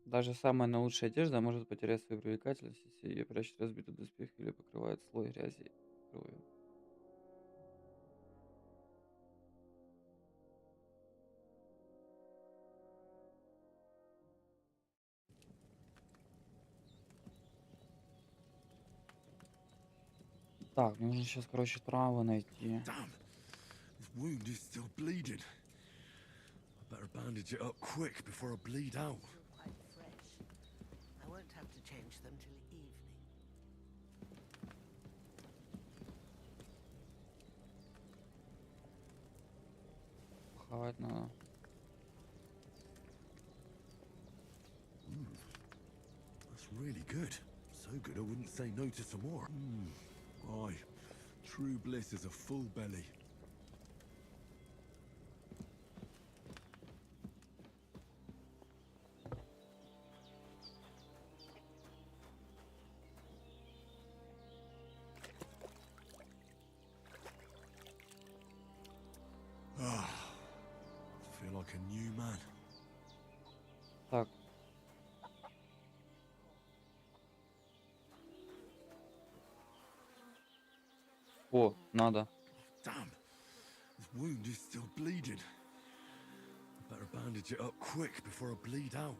Даже самая наилучшая одежда может потерять свою привлекательность, если ее прячет разбитый доспех или покрывает слой грязи и крови. Так, нужно сейчас, короче, травы найти. Damn, his wound is still bleeding. I better bandage it up quick before I bleed out. Still quite fresh. I won't have to change them till evening. Поховать надо. That's really good. So good I wouldn't say no to some more. Aye, true bliss is a full belly. I feel like a new man. Так. О, надо. Damn, his wound is still bleeding. I better bandage it up quick before I bleed out.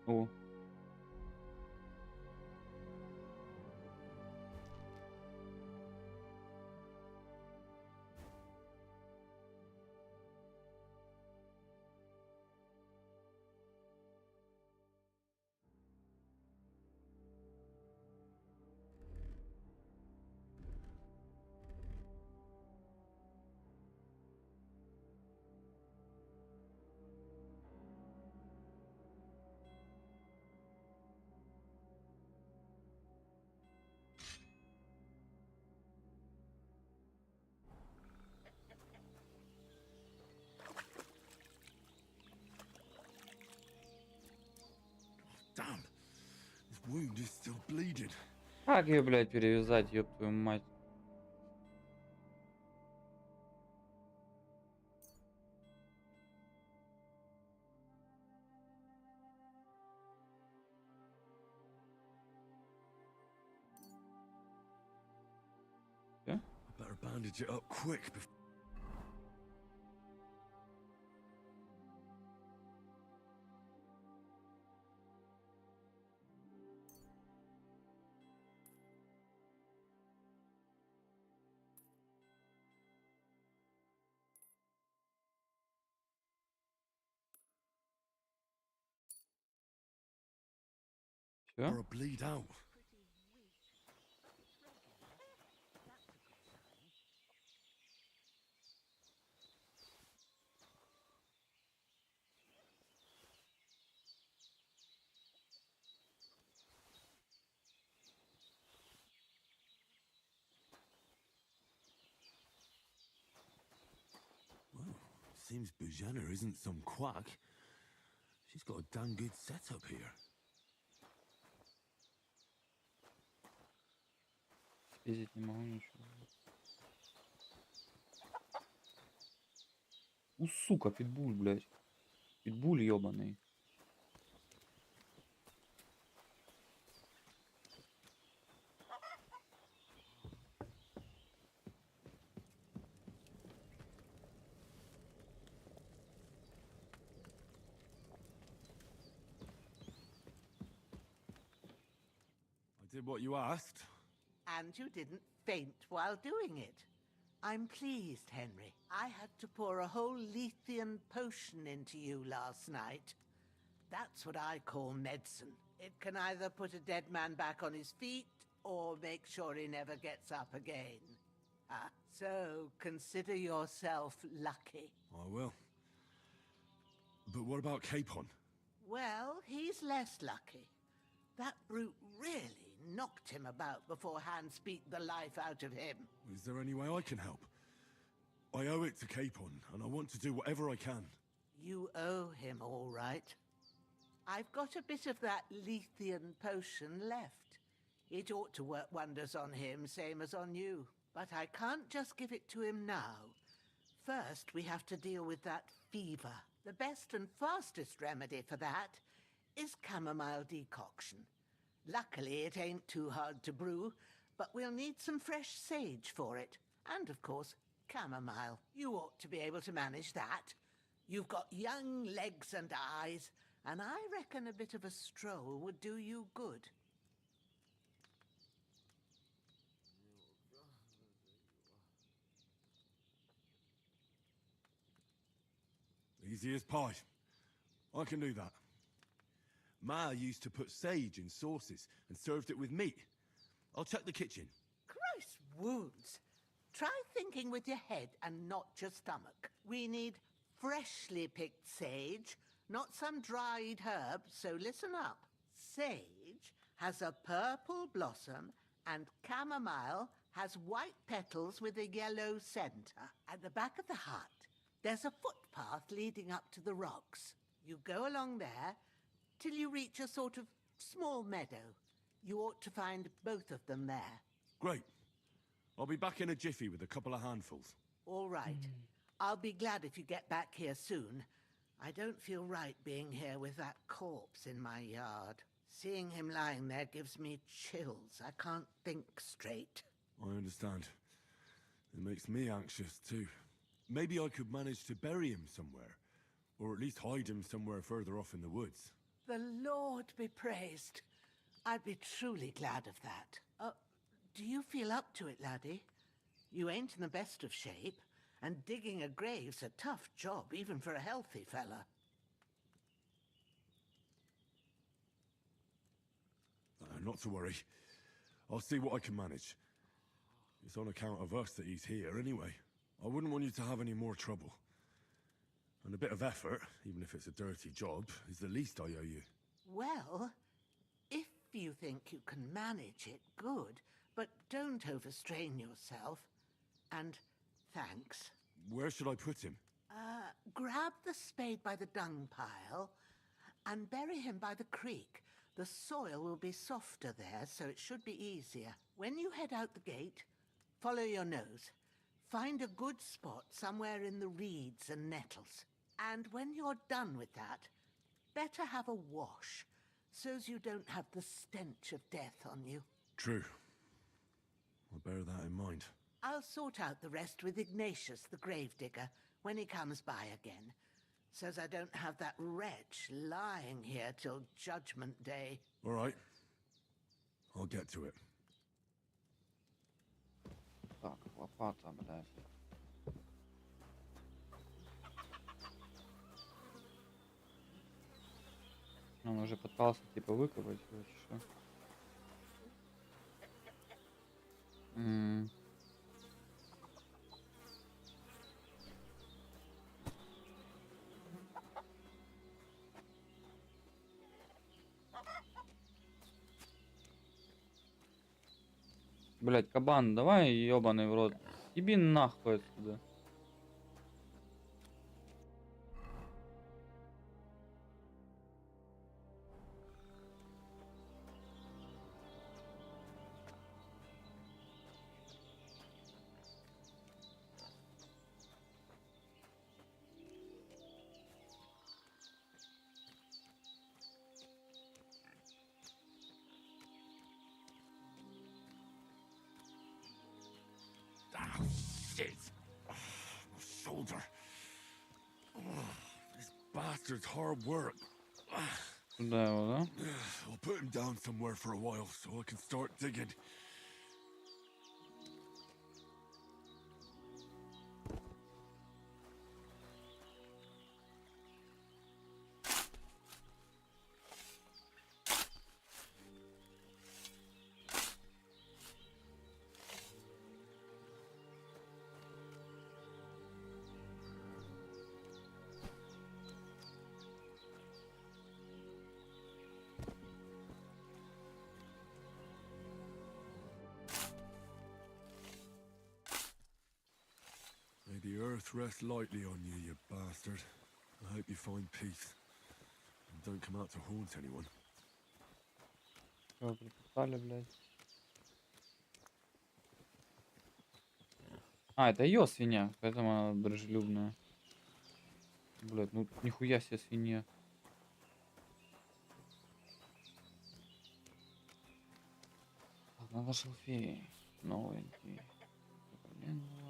О, Damn, his wound is still bleeding. как ее, блядь, перевязать, ёб твою мать? Всё? I better bandage it up quick before. Всё? I bleed out. Pretty weak. Regular. That's a good sign. Seems Bujana isn't some quack. She's got a damn good setup here. Спиздить не могу ничего. Сука, питбуль, блядь. Питбуль ёбаный. I did what you asked. And you didn't faint while doing it. I'm pleased, Henry. I had to pour a whole Lethean potion into you last night. That's what I call medicine. It can either put a dead man back on his feet, or make sure he never gets up again. So consider yourself lucky. I will. But what about Capon? Well, he's less lucky. That brute really knocked him about before Hans beat the life out of him. Is there any way I can help? I owe it to Capon, and I want to do whatever I can. You owe him, all right. I've got a bit of that Lethean potion left. It ought to work wonders on him, same as on you. But I can't just give it to him now. First, we have to deal with that fever. The best and fastest remedy for that is chamomile decoction. Luckily, it ain't too hard to brew, but we'll need some fresh sage for it. And, of course, chamomile. You ought to be able to manage that. You've got young legs and eyes, and I reckon a bit of a stroll would do you good. Easy as pie. I can do that. Ma used to put sage in sauces and served it with meat. I'll check the kitchen. Christ wounds! Try thinking with your head and not your stomach. We need freshly picked sage, not some dried herb, so listen up. Sage has a purple blossom and chamomile has white petals with a yellow center. At the back of the hut, there's a footpath leading up to the rocks. You go along there till you reach a sort of small meadow. You ought to find both of them there. Great. I'll be back in a jiffy with a couple of handfuls. All right. I'll be glad if you get back here soon. I don't feel right being here with that corpse in my yard. Seeing him lying there gives me chills. I can't think straight. I understand. It makes me anxious too. Maybe I could manage to bury him somewhere. Or at least hide him somewhere further off in the woods. The Lord be praised. I'd be truly glad of that. Do you feel up to it, laddie? You ain't in the best of shape, and digging a grave's a tough job, even for a healthy fella. Not to worry. I'll see what I can manage. It's on account of us that he's here anyway. I wouldn't want you to have any more trouble. And a bit of effort, even if it's a dirty job, is the least I owe you. Well, if you think you can manage it, good. But don't overstrain yourself. And thanks. Where should I put him? Grab the spade by the dung pile and bury him by the creek. The soil will be softer there, so it should be easier. When you head out the gate, follow your nose. Find a good spot somewhere in the reeds and nettles. And when you're done with that, better have a wash, so's you don't have the stench of death on you. True. I'll bear that in mind. I'll sort out the rest with Ignatius, the gravedigger, when he comes by again, so's I don't have that wretch lying here till Judgment Day. All right. I'll get to it. Так, лопата, блядь. Он уже пытался типа выкопать, короче, что? Блять, кабан, давай, ёбаный в рот. Иди нахуй отсюда. Oh, shit! My shoulder. This bastard's hard work. Сюда его, да? I'll put him down somewhere for a while so I can start digging. the earth rest lightly on you, you bastard. I hope you find peace. And don't come out to haunt anyone. Чего приписали, блядь? А, это ее свинья, поэтому она дружелюбная. Блядь, ну нихуя себе свинья. Так, надо шалфей. Новенький. Суперменного.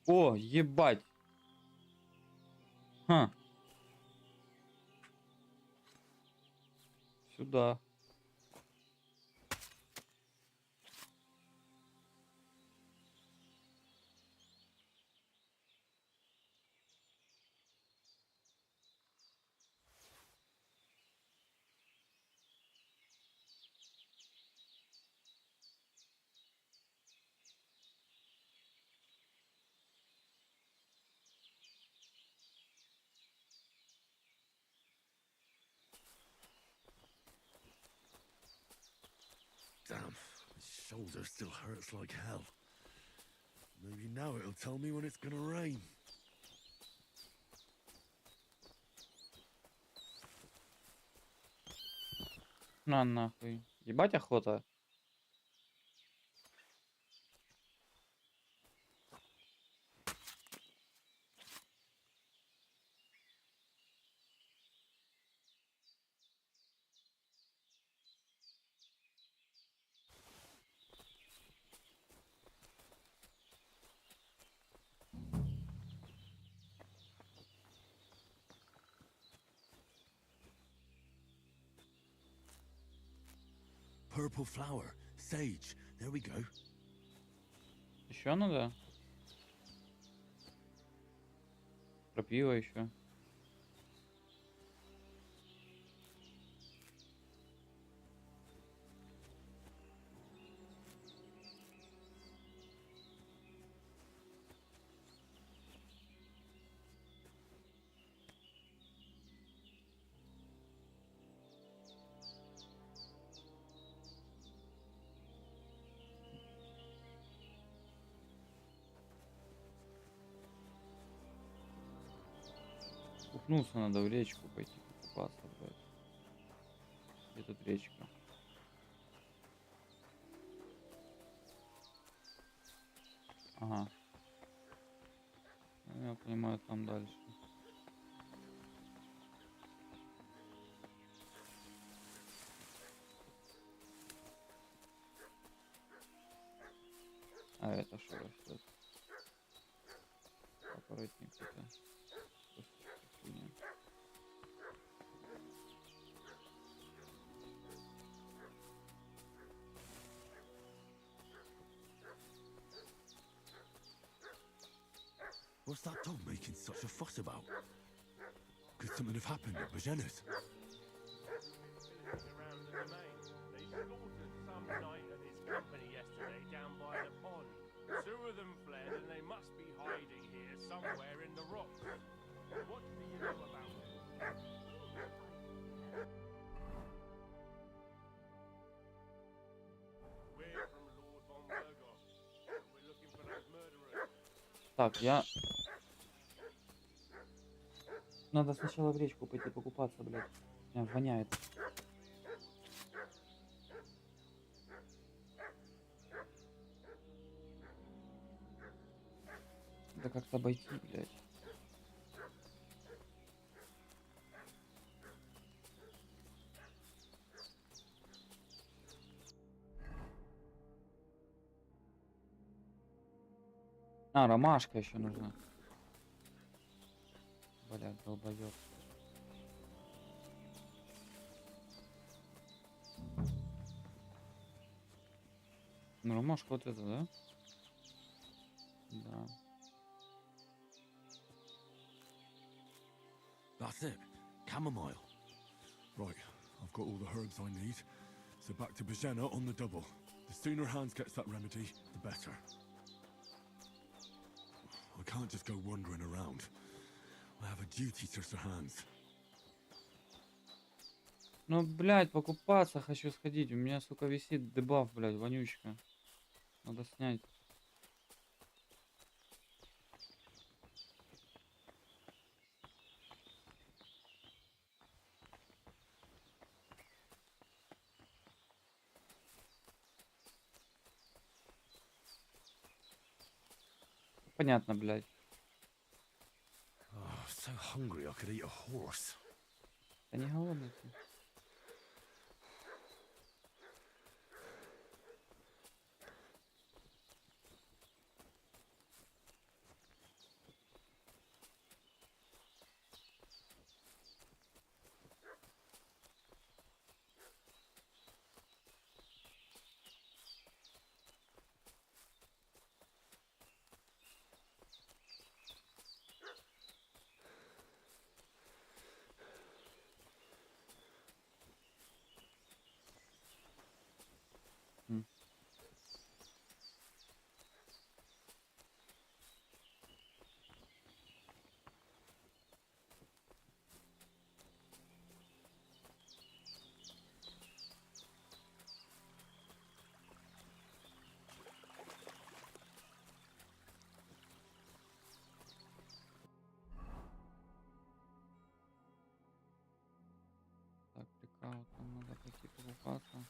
О, ебать. Ха. Сюда. Damn, my shoulder still hurts like hell. Maybe now it'll tell me when it's gonna rain. На нахуй. Ебать охота. Purple flower, sage. There we go. Еще надо? Крапива еще. Купнуться надо в речку пойти покупаться, блядь. Где тут речка? Ага. Ну, я понимаю, там дальше. А это что растет? Папоротник это. Хуйня. What's that dog making such a fuss about? Could something have happened at Bajena's? Around the domain. They slaughtered some knight and his company yesterday down by the pond. Two of them fled and they must be hiding here somewhere in the rocks. What do you know about it? We're from Lord von Burgos. We're looking for those murderers. Так, я... Надо сначала в речку пойти покупаться, блядь. Меня воняет. Да как-то обойти, блядь. А, ромашка еще нужна. Блядь, долбоёб. Ну, ромашка вот это, да? Да. That's it. Chamomile. Right, I've got all the herbs I need. So back to Bajena on the double. The sooner Hans gets that remedy, the better. I I can't just go wandering around. I have a duty to Sir Hans. Ну, блядь, покупаться хочу сходить. У меня, сука, висит дебаф, блядь, вонючка. Надо снять. Понятно, блядь. Oh, so hungry I could eat a horse. Да не голодный ты. М. Так, прикал, там надо пойти покупаться.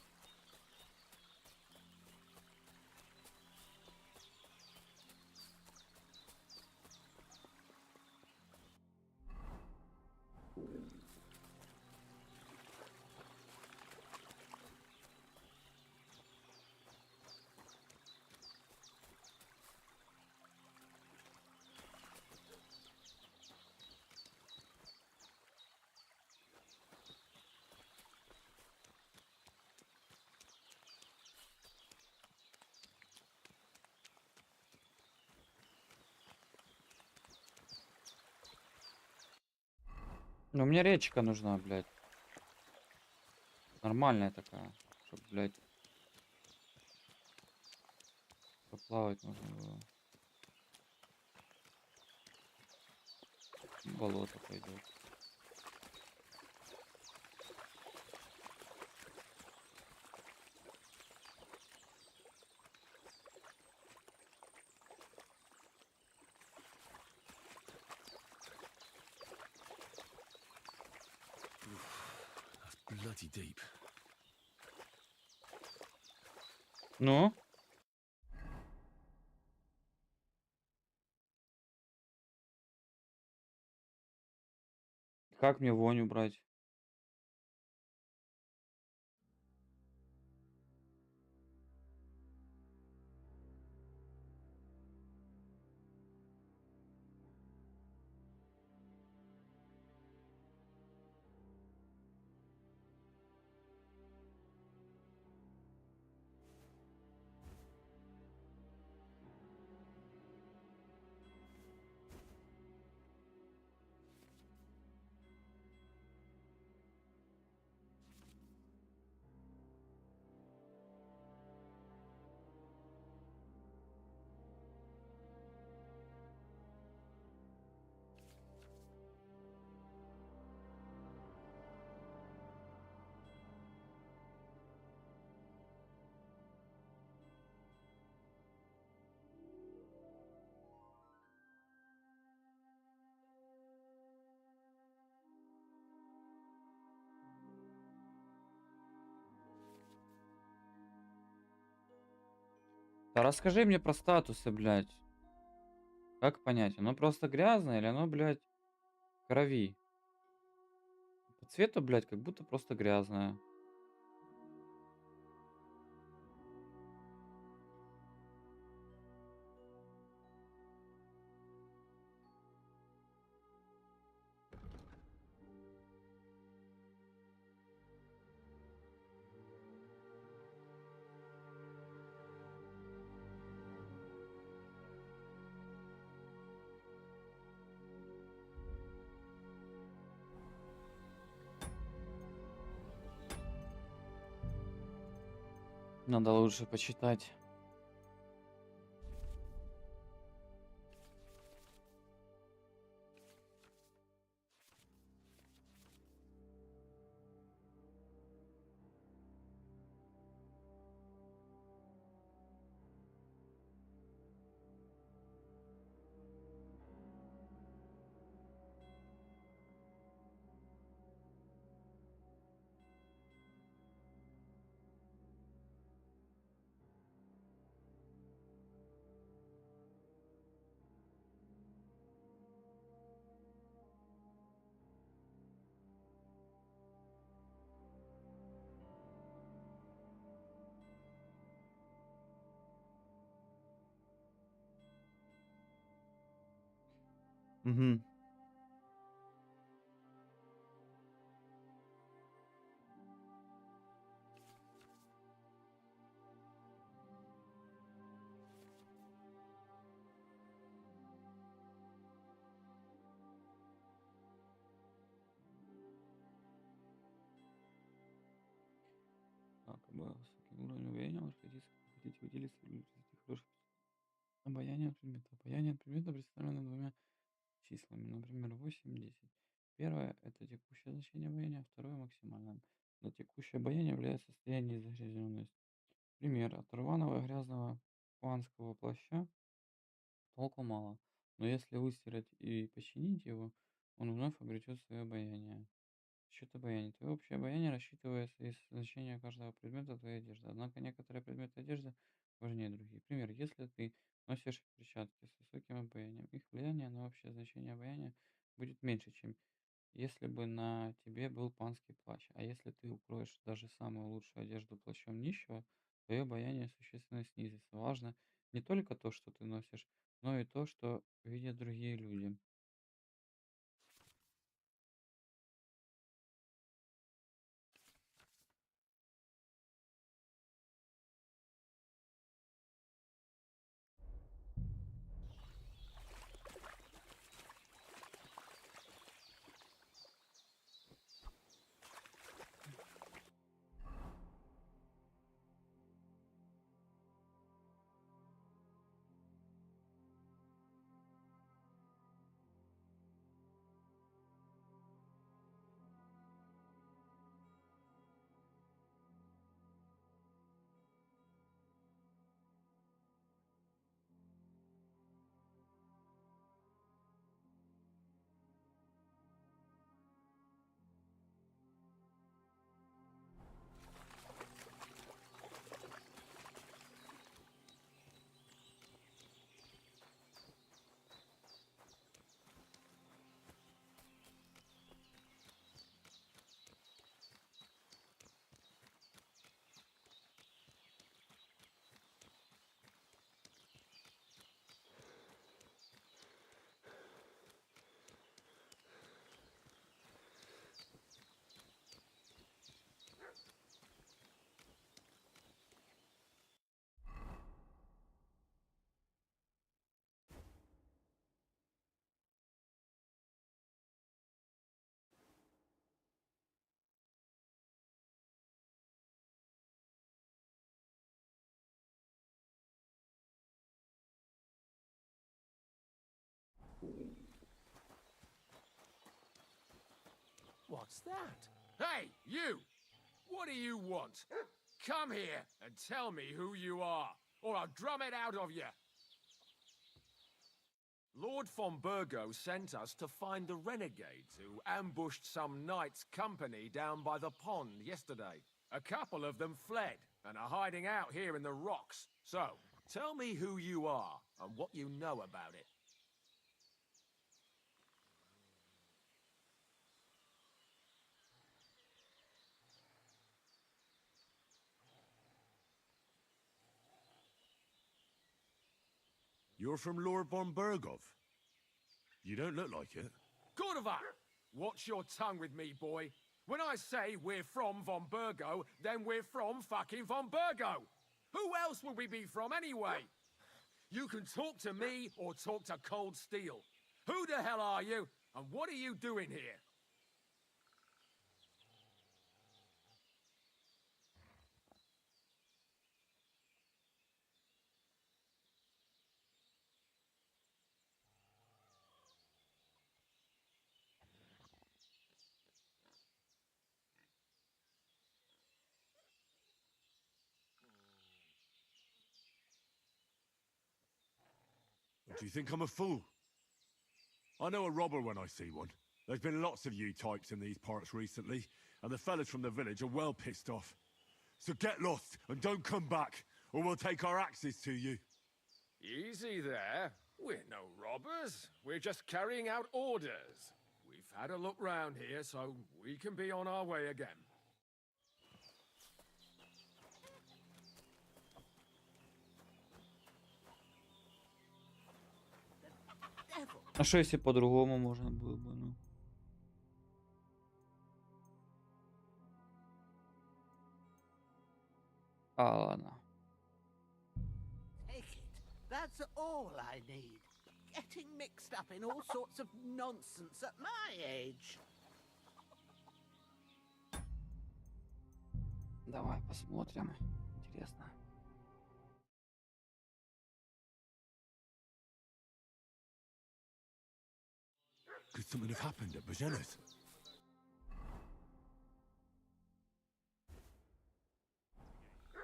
Ну, мне речка нужна, блядь. Нормальная такая. Чтоб, блядь, поплавать можно было. Болото пойдет. That's bloody deep. Ну? Как мне вонь убрать? Да расскажи мне про статусы, блядь. Как понять, оно просто грязное или оно, блядь, в крови? По цвету, блядь, как будто просто грязное. Надо лучше почитать. Угу. Так, высокий уровень обаяния может прийти, если хотите выделиться или произвести хорошее обаяние предмета. Обаяние предмета представлено двумя числами, например, 8, 10. Первое — это текущее значение обаяния, а второе — максимальное. Но текущее обаяние является состоянием загрязненности. Пример. От рваного грязного панского плаща толку мало, но если выстирать и починить его, он вновь обретет свое обаяние. Счет обаяния. Твое общее обаяние рассчитывается из значения каждого предмета твоей одежды. Однако некоторые предметы одежды важнее других. Пример. Если ты носишь перчатки с высоким обаянием, их влияние на общее значение обаяния будет меньше, чем если бы на тебе был панский плащ. А если ты укроешь даже самую лучшую одежду плащом нищего, твое обаяние существенно снизится. Важно не только то, что ты носишь, но и то, что видят другие люди. What's that? Hey, you! What do you want? Come here and tell me who you are, or I'll drum it out of you. Lord von Burgo sent us to find the renegades who ambushed some knights' company down by the pond yesterday. A couple of them fled and are hiding out here in the rocks. So, tell me who you are and what you know about it. You're from Lord von Burgov? You don't look like it. Gordovar! Watch your tongue with me, boy. When I say we're from von Burgo, then we're from fucking von Burgo. Who else would we be from anyway? You can talk to me or talk to Cold Steel. Who the hell are you, and what are you doing here? Do you think I'm a fool? I know a robber when I see one. There's been lots of you types in these parts recently, and the fellas from the village are well pissed off. So get lost and don't come back, or we'll take our axes to you. Easy there. We're no robbers. We're just carrying out orders. We've had a look round here, so we can be on our way again. Devil! А что если по-другому можно было бы, ну? Ладно. Take it. That's all I need. Getting mixed up in all sorts of nonsense at my age. Давай посмотрим. Интересно. Could something have happened at Bajena's?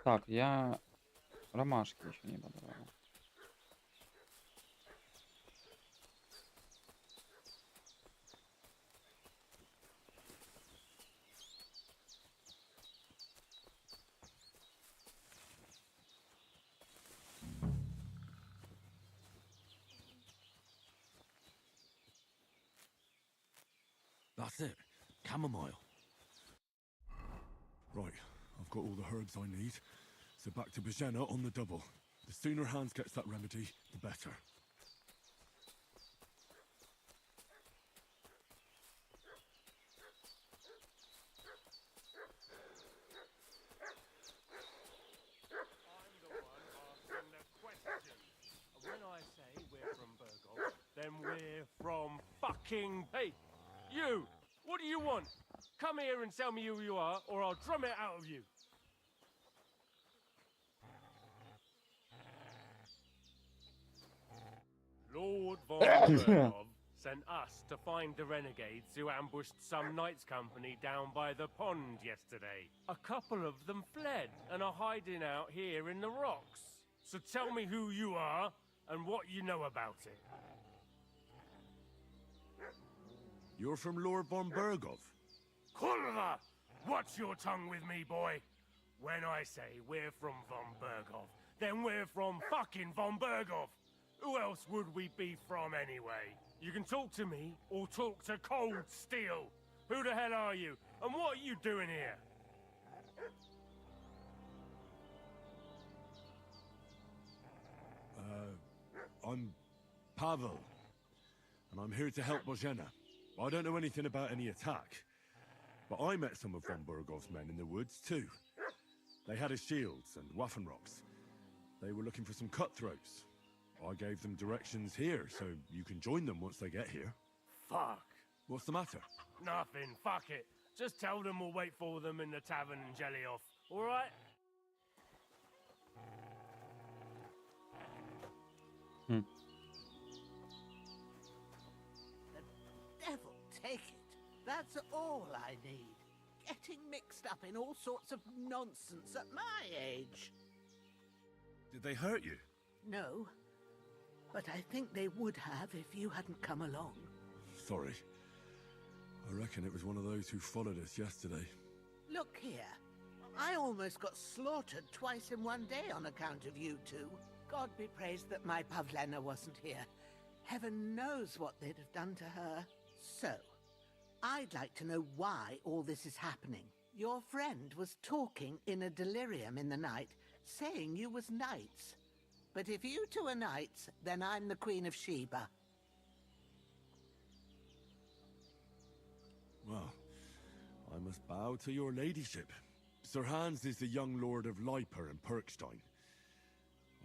Так, я ромашки еще не подобрал. That's it. Chamomile. Right, I've got all the herbs I need. So back to Bajena on the double. The sooner Hans gets that remedy, the better. I'm the one asking the questions. And when I say we're from Burgos, then we're from fucking... Hey, you! What do you want? Come here and tell me who you are, or I'll drum it out of you. Lord von Bergov sent us to find the renegades who ambushed some knights' company down by the pond yesterday. A couple of them fled and are hiding out here in the rocks. So tell me who you are and what you know about it. You're from Lord von Bergov? Kurva! Watch your tongue with me, boy. When I say we're from von Bergov, then we're from fucking von Bergov. Who else would we be from anyway? You can talk to me or talk to Cold Steel. Who the hell are you? And what are you doing here? I'm Pavel. And I'm here to help Bojena. I don't know anything about any attack. But I met some of von Bergov's men in the woods, too. They had his shields and Waffenrocks. They were looking for some cutthroats. I gave them directions here, so you can join them once they get here. Fuck. What's the matter? Nothing. Fuck it. Just tell them we'll wait for them in the tavern in Jelioff. All right? The devil take it. That's all I need. Getting mixed up in all sorts of nonsense at my age. Did they hurt you? No, but I think they would have if you hadn't come along. Sorry. I reckon it was one of those who followed us yesterday. Look here. I almost got slaughtered twice in one day on account of you two. God be praised that my Pavlena wasn't here. Heaven knows what they'd have done to her. So, I'd like to know why all this is happening. Your friend was talking in a delirium in the night, saying you was knights. But if you two are knights, then I'm the Queen of Sheba. Well, I must bow to your ladyship. Sir Hans is the young lord of Leiper and Perkstein.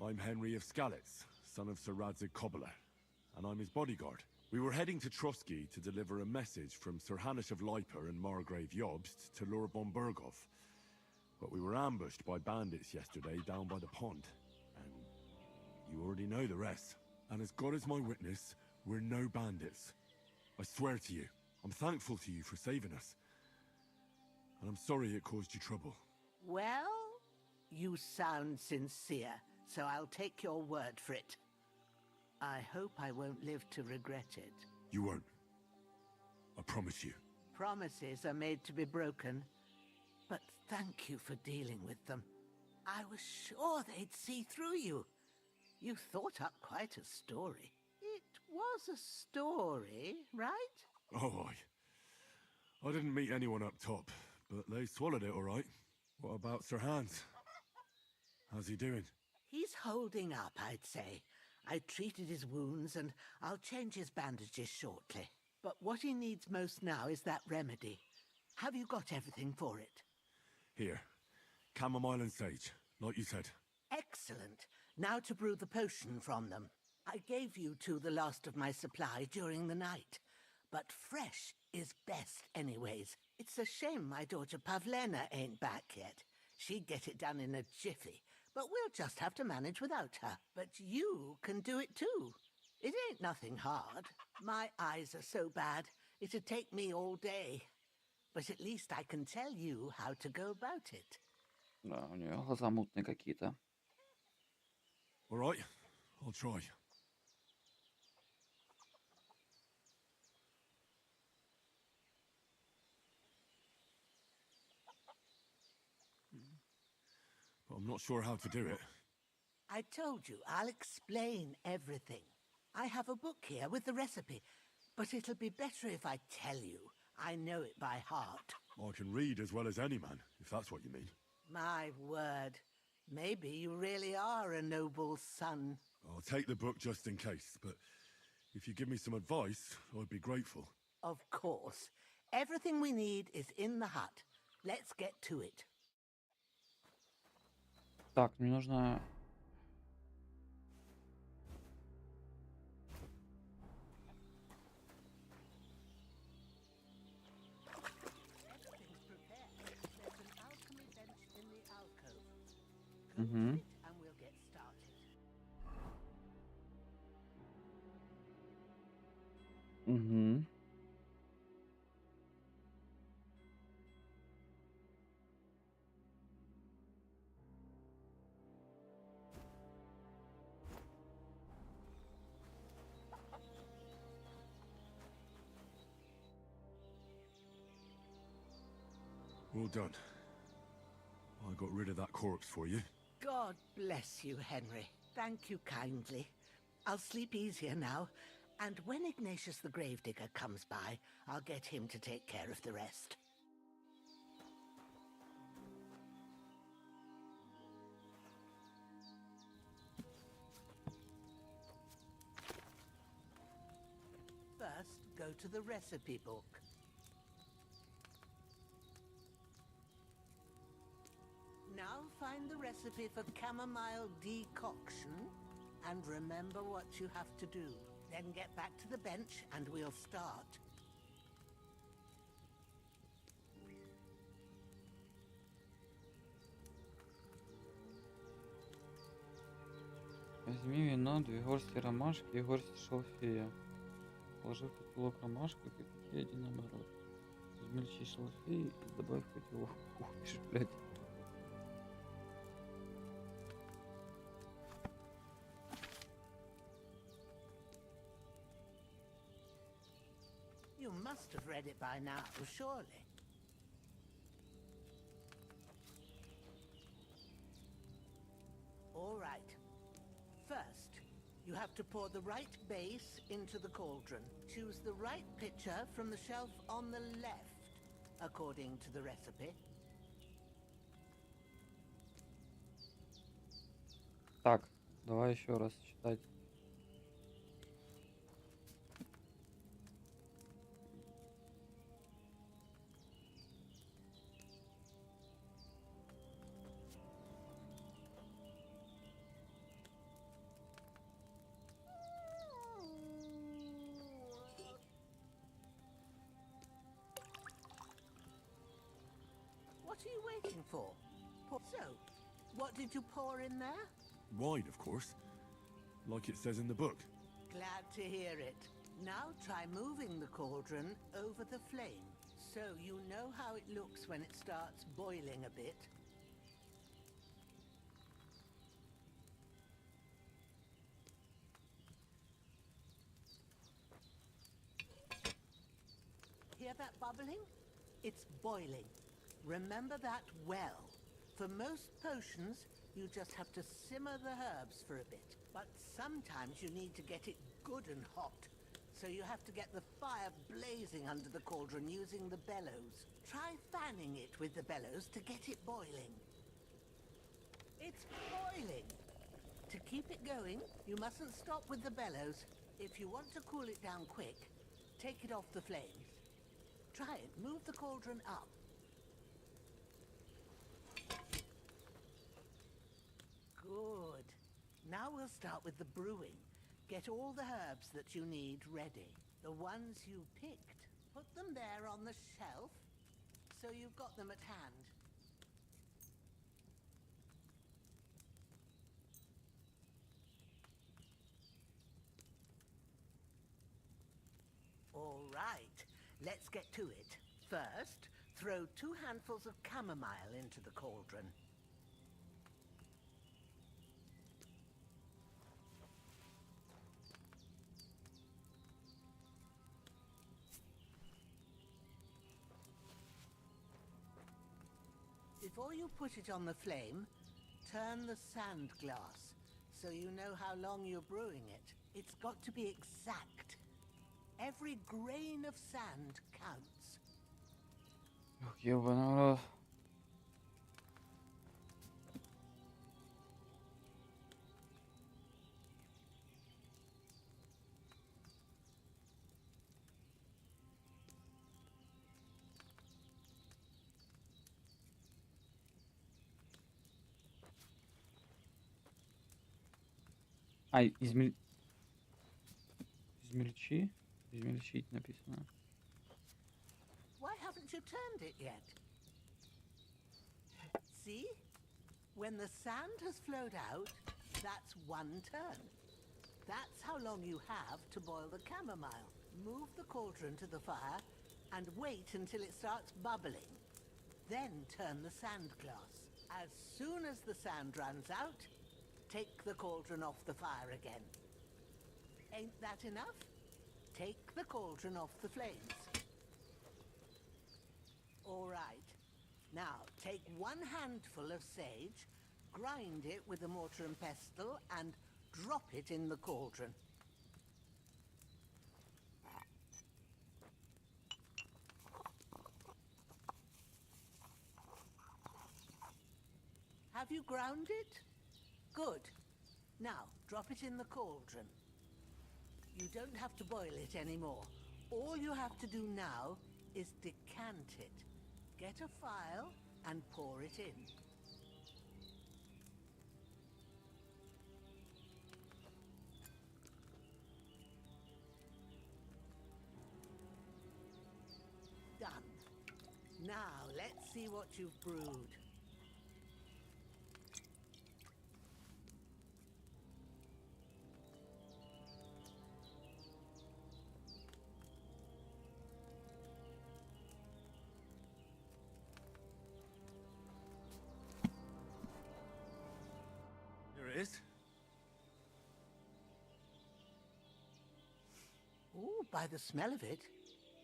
I'm Henry of Skalitz, son of Sir Radzig Kobyla, and I'm his bodyguard. We were heading to Trotsky to deliver a message from Sir Hanush of Leiper and Margrave Jobst to Lord von Bergov. But we were ambushed by bandits yesterday down by the pond. And you already know the rest. And as God is my witness, we're no bandits. I swear to you, I'm thankful to you for saving us. And I'm sorry it caused you trouble. Well, you sound sincere, so I'll take your word for it. I hope I won't live to regret it. You won't. I promise you. Promises are made to be broken, but thank you for dealing with them. I was sure they'd see through you. You thought up quite a story. It was a story, right? Oh, I didn't meet anyone up top, but they swallowed it all right. What about Sir Hans? How's he doing? He's holding up, I'd say. I treated his wounds and I'll change his bandages shortly. But what he needs most now is that remedy. Have you got everything for it? Here. Chamomile and sage, like you said. Excellent. Now to brew the potion from them. I gave you two the last of my supply during the night. But fresh is best anyways. It's a shame my daughter Pavlena ain't back yet. She'd get it done in a jiffy, but we'll just have to manage without her. But you can do it too. It ain't nothing hard. My eyes are so bad, it'd take me all day. But at least I can tell you how to go about it. Да, у нее глаза мутные какие-то. All right, I'll try. But I'm not sure how to do it. I told you, I'll explain everything. I have a book here with the recipe, but it'll be better if I tell you. I know it by heart. I can read as well as any man, if that's what you mean. My word. Maybe you really are a noble son. I'll take the book just in case, but if you give me some advice, I'd be grateful. Of course. Everything we need is in the hut. Let's get to it. Так, мне нужно... Everything's prepared. There's an alchemy bench in the alcove. Go Mhm. to it and we'll get started. Угу. Well done. I got rid of that corpse for you. God bless you, Henry. Thank you kindly. I'll sleep easier now, and when Ignatius the Gravedigger comes by, I'll get him to take care of the rest. First, go to the recipe book. Now find the recipe for chamomile decoction and remember what you have to do. Then get back to the bench and we'll start. Возьми вино, 2 горсти ромашки и горсть шалфея. Положи в котелок ромашку и кипяти один оборот. Измельчи шалфей и добавь в котелок. Ух ты ж, блядь. You must have read it by now, surely. All right. First, you have to pour the right base into the cauldron. Choose the right pitcher from the shelf on the left, according to the recipe. Так, давай еще раз читать. What are you waiting for? So, what did you pour in there? Wine, of course. Like it says in the book. Glad to hear it. Now try moving the cauldron over the flame, so you know how it looks when it starts boiling a bit. Hear that bubbling? It's boiling. Remember that well. For most potions, you just have to simmer the herbs for a bit. But sometimes you need to get it good and hot. So you have to get the fire blazing under the cauldron using the bellows. Try fanning it with the bellows to get it boiling. It's boiling. To keep it going, you mustn't stop with the bellows. If you want to cool it down quick, take it off the flames. Try it. Move the cauldron up. Good. Now we'll start with the brewing. Get all the herbs that you need ready. The ones you picked. Put them there on the shelf, so you've got them at hand. All right, let's get to it. First, throw 2 handfuls of chamomile into the cauldron. Before you put it on the flame, turn the sand glass so you know how long you're brewing it. It's got to be exact. Every grain of sand counts. Ох, ёбаный в рот. А, измельчи? Измельчить написано. Why haven't you turned it yet? See? When the sand has flowed out, that's 1 turn. That's how long you have to boil the chamomile. Move the cauldron to the fire and wait until it starts bubbling. Then turn the sand glass. As soon as the sand runs out, take the cauldron off the fire again. Ain't that enough? Take the cauldron off the flames. All right. Now, take 1 handful of sage, grind it with a mortar and pestle, and drop it in the cauldron. Have you ground it? Good. Now, drop it in the cauldron. You don't have to boil it anymore. All you have to do now is decant it. Get a phial and pour it in. Done. Now, let's see what you've brewed. Here it is. Ooh, by the smell of it,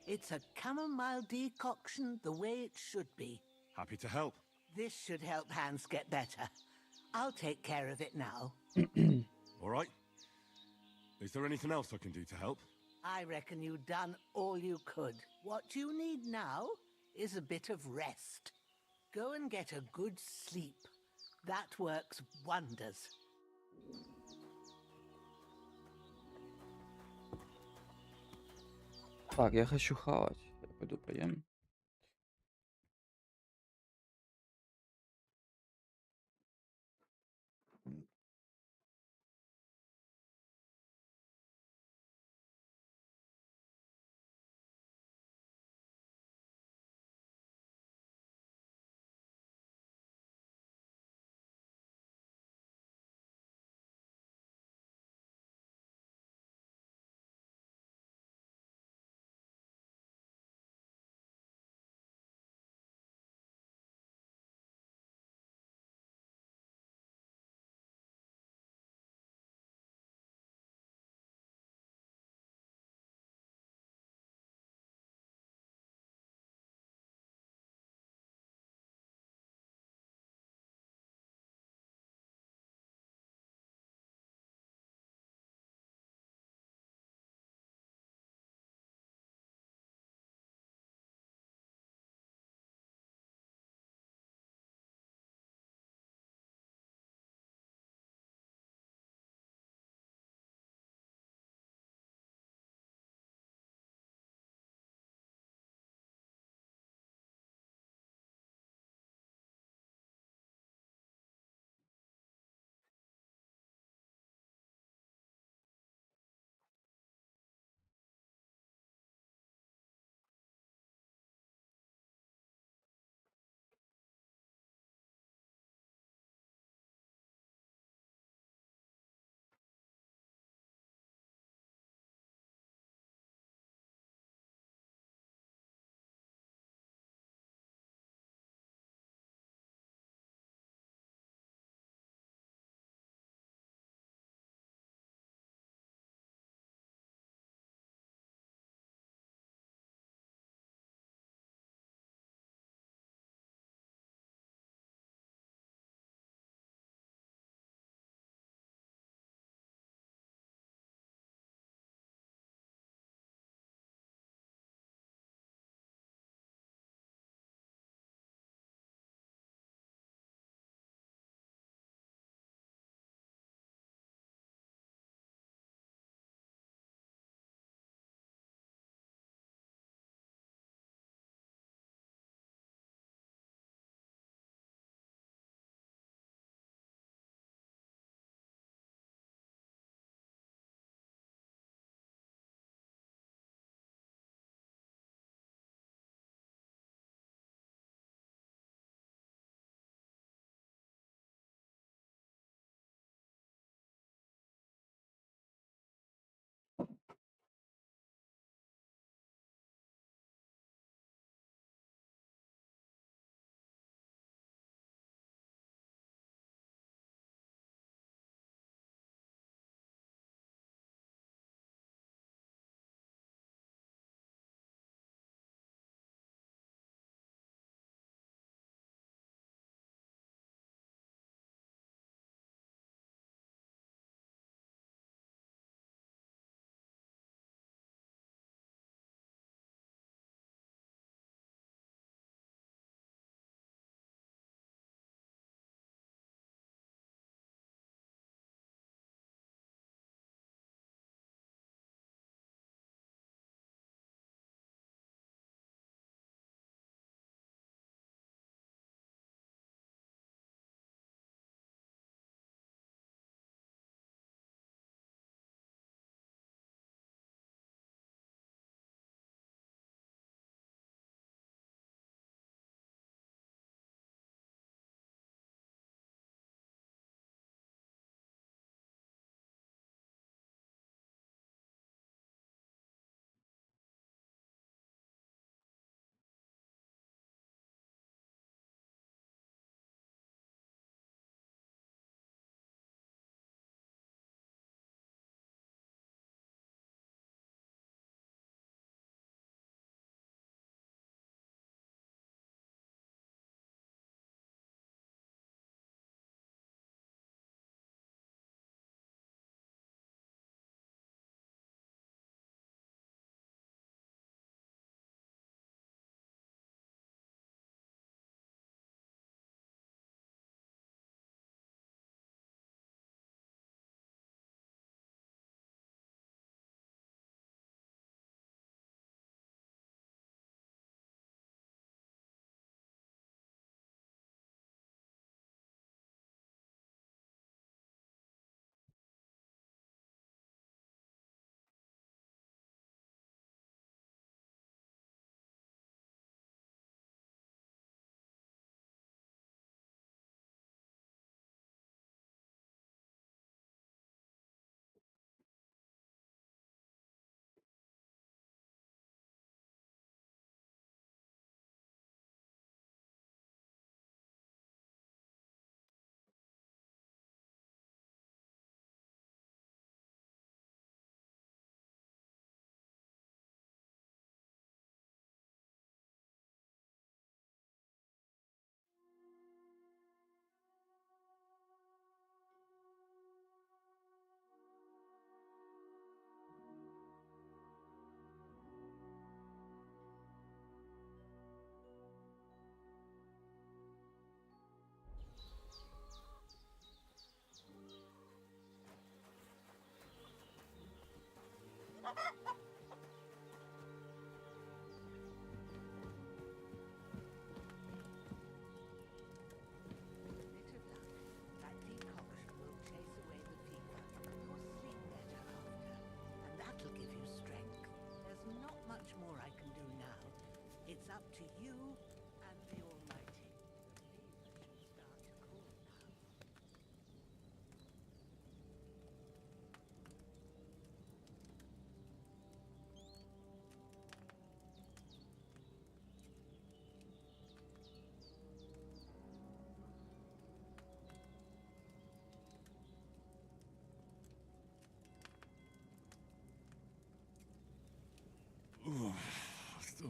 it's a chamomile decoction the way it should be. Happy to help. This should help Hans get better. I'll take care of it now. All right. Is there anything else I can do to help? I reckon you've done all you could. What you need now is a bit of rest. Go and get a good sleep. That works wonders. Так, я хочу хавать. Я пойду поем.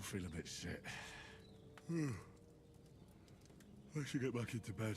still feel a bit shit. I should get back into bed.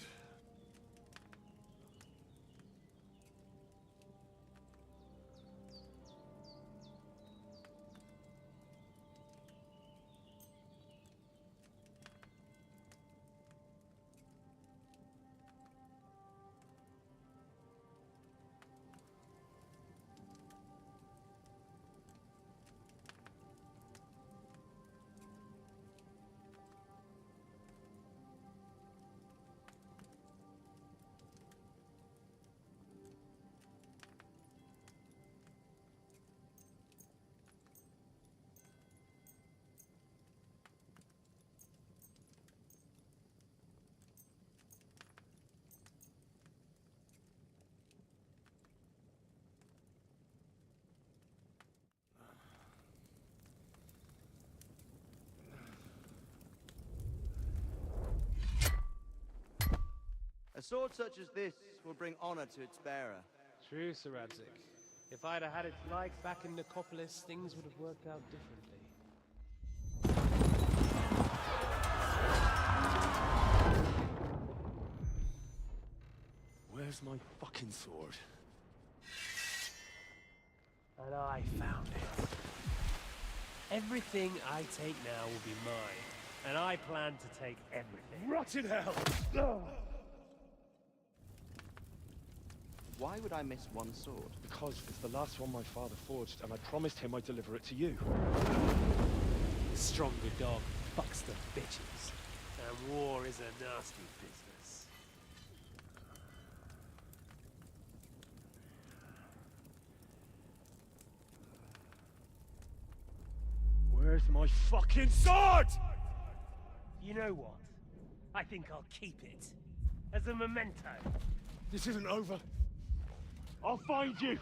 A sword such as this will bring honor to its bearer. True, Sir Radzik. If I'd have had its like back in Nicopolis, things would have worked out differently. Where's my fucking sword? And I found it. Everything I take now will be mine, and I plan to take everything. Rotted hell! Why would I miss one sword? Because it's the last one my father forged, and I promised him I'd deliver it to you. The stronger dog fucks the bitches, and war is a nasty business. Where's my fucking sword? You know what? I think I'll keep it. As a memento. This isn't over. I'll find you!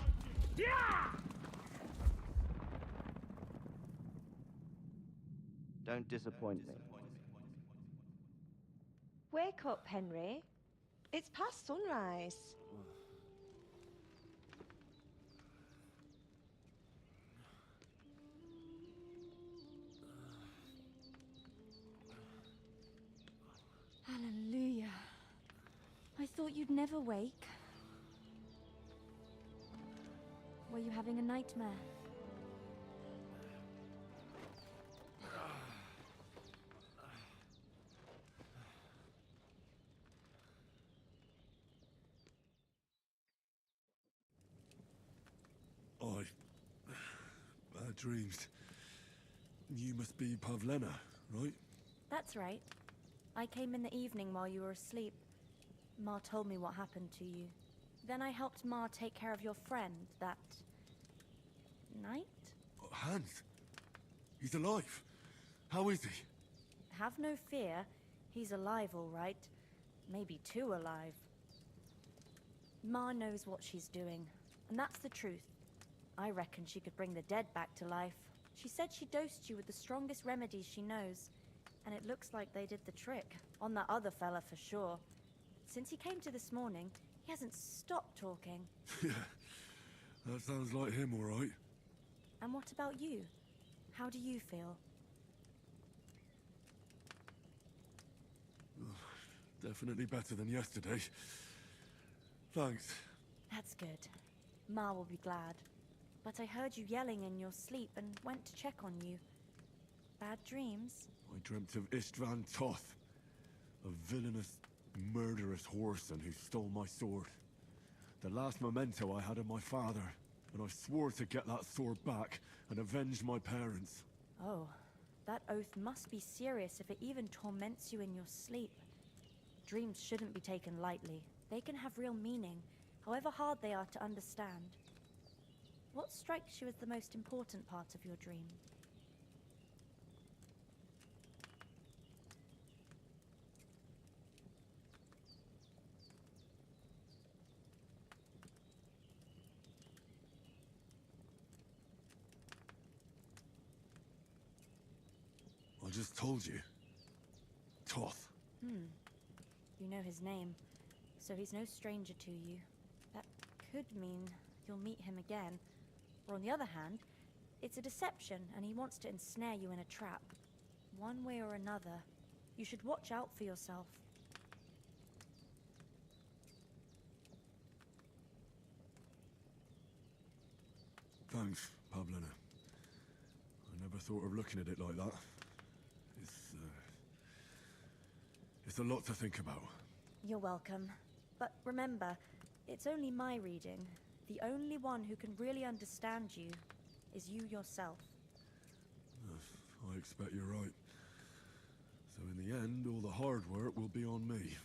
Don't disappoint me. Wake up, Henry. It's past sunrise. Hallelujah. I thought you'd never wake. Were you having a nightmare? Bad dreams. You must be Pavlena, right? That's right. I came in the evening while you were asleep. Ma told me what happened to you. Then I helped Ma take care of your friend that night? Hans? He's alive. How is he? Have no fear. He's alive, all right. Maybe too alive. Ma knows what she's doing, and that's the truth. I reckon she could bring the dead back to life. She said she dosed you with the strongest remedies she knows, and it looks like they did the trick. On that other fella for sure. Since he came to this morning, he hasn't stopped talking. Yeah, that sounds like him, all right. And what about you? How do you feel? Definitely better than yesterday. Thanks. That's good. Ma will be glad. But I heard you yelling in your sleep and went to check on you. Bad dreams? I dreamt of Istvan Toth, a villainous, murderous whoreson who stole my sword. The last memento I had of my father, and I swore to get that sword back and avenge my parents. Oh, that oath must be serious if it even torments you in your sleep. Dreams shouldn't be taken lightly. They can have real meaning, however hard they are to understand. What strikes you as the most important part of your dream? I just told you. Toth. You know his name, so he's no stranger to you. That could mean you'll meet him again. Or on the other hand, it's a deception and he wants to ensnare you in a trap. One way or another, you should watch out for yourself. Thanks, Pavlina. I never thought of looking at it like that. It's a lot to think about. You're welcome. But remember, it's only my reading. The only one who can really understand you is you yourself. I expect you're right. So in the end, all the hard work will be on me.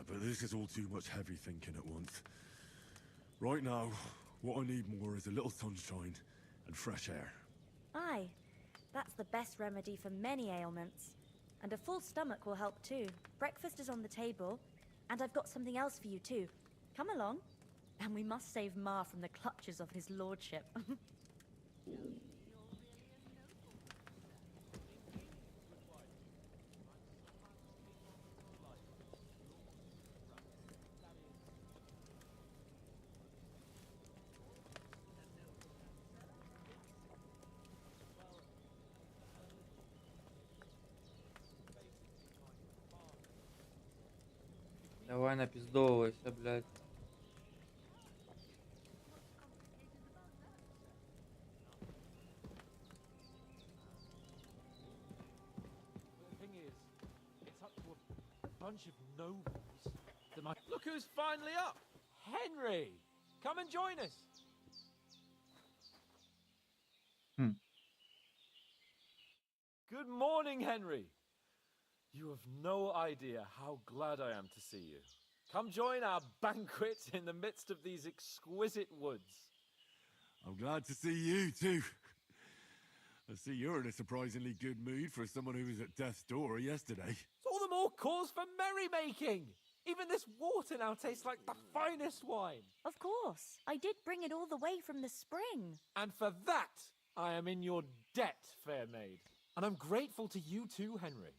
But this is all too much heavy thinking at once. Right now, what I need more is a little sunshine and fresh air. Aye, that's the best remedy for many ailments. And a full stomach will help too. Breakfast is on the table, and I've got something else for you too. Come along. And we must save Ma from the clutches of his lordship. Давай напиздовывайся, блядь. The thing is, it's up to a bunch of nobles that might... Look who's finally up! Henry! Come and join us! Good morning, Henry! You have no idea how glad I am to see you. Come join our banquet in the midst of these exquisite woods. I'm glad to see you too. I see you're in a surprisingly good mood for someone who was at death's door yesterday. It's all the more cause for merrymaking! Even this water now tastes like the finest wine. Of course. I did bring it all the way from the spring. And for that, I am in your debt, fair maid. And I'm grateful to you too, Henry.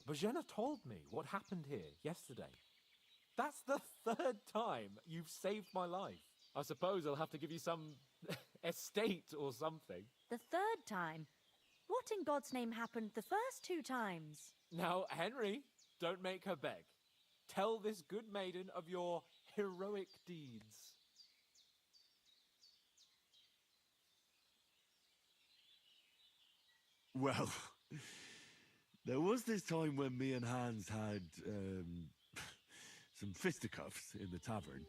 Bojena told me what happened here yesterday. That's the third time you've saved my life. I suppose I'll have to give you some estate or something. The third time? What in God's name happened the first 2 times? Now, Henry, don't make her beg. Tell this good maiden of your heroic deeds. Well, there was this time when me and Hans had some fisticuffs in the tavern,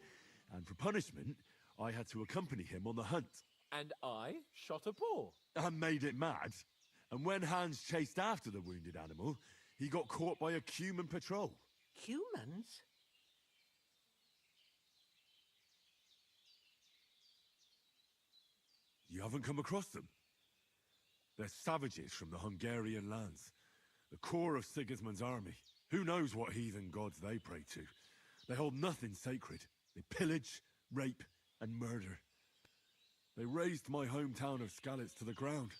and for punishment, I had to accompany him on the hunt. And I shot a boar. And made it mad. And when Hans chased after the wounded animal, he got caught by a Cuman patrol. Humans? You haven't come across them? They're savages from the Hungarian lands. The core of Sigismund's army. Who knows what heathen gods they pray to? They hold nothing sacred. They pillage, rape, and murder. They razed my hometown of Skalitz to the ground.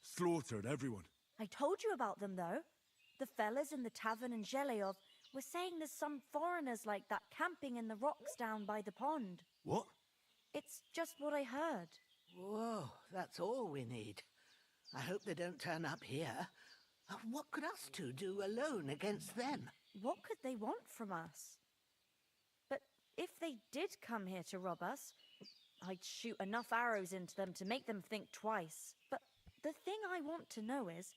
Slaughtered everyone. I told you about them, though. The fellas in the tavern in Zheleyov were saying there's some foreigners like that camping in the rocks down by the pond. What? It's just what I heard. Whoa, that's all we need. I hope they don't turn up here. What could us two do alone against them? What could they want from us? But if they did come here to rob us, I'd shoot enough arrows into them to make them think twice. But the thing I want to know is,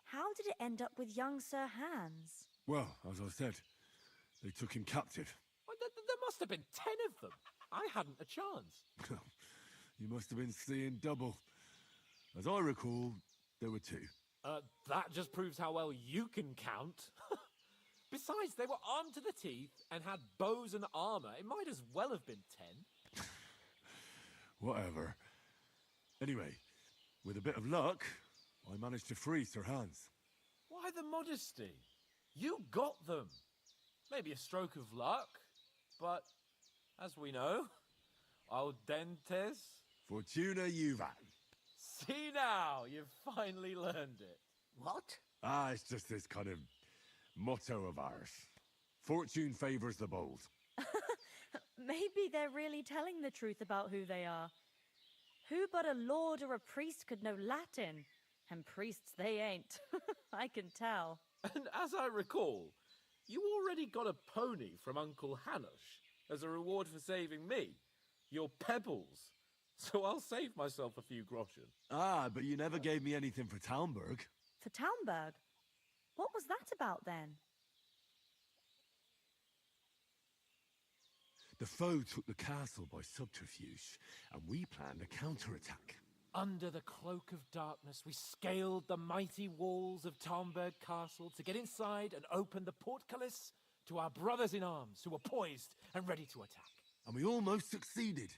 how did it end up with young Sir Hans? Well, as I said, they took him captive. Well, there must have been 10 of them. I hadn't a chance. You must have been seeing double. As I recall, there were 2. That just proves how well you can count. Besides, they were armed to the teeth and had bows and armor. It might as well have been 10. Whatever. Anyway, with a bit of luck, I managed to free Sir Hans. Why the modesty? You got them. Maybe a stroke of luck, but as we know, al dentes. Fortuna Juvat. See now, you've finally learned it. What? It's just this kind of motto of ours. Fortune favors the bold. Maybe they're really telling the truth about who they are. Who but a lord or a priest could know Latin? And priests they ain't. I can tell. And as I recall, you already got a pony from Uncle Hanush as a reward for saving me. Your pebbles. So I'll save myself a few groschen. Ah, but you never gave me anything for Talmberg. For Talmberg? What was that about then? The foe took the castle by subterfuge, and we planned a counterattack. Under the cloak of darkness, we scaled the mighty walls of Talmberg Castle to get inside and open the portcullis to our brothers in arms who were poised and ready to attack. And we almost succeeded.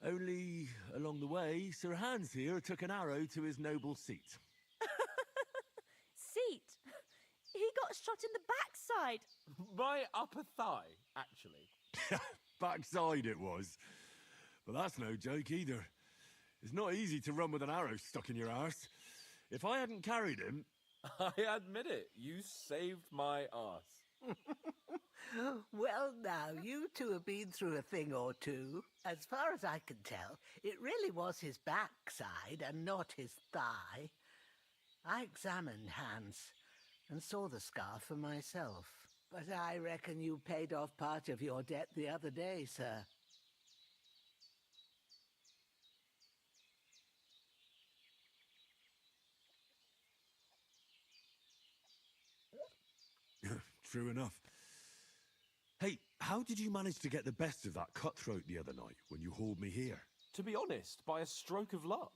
Only, along the way, Sir Hans here took an arrow to his noble seat. Seat? He got shot in the backside. My upper thigh, actually. Backside it was. But that's no joke either. It's not easy to run with an arrow stuck in your arse. If I hadn't carried him... I admit it, you saved my arse. Well, now, you two have been through a thing or two. As far as I can tell, it really was his backside and not his thigh. I examined Hans and saw the scar for myself. But I reckon you paid off part of your debt the other day, sir. True enough. Hey, how did you manage to get the best of that cutthroat the other night when you hauled me here? To be honest, by a stroke of luck.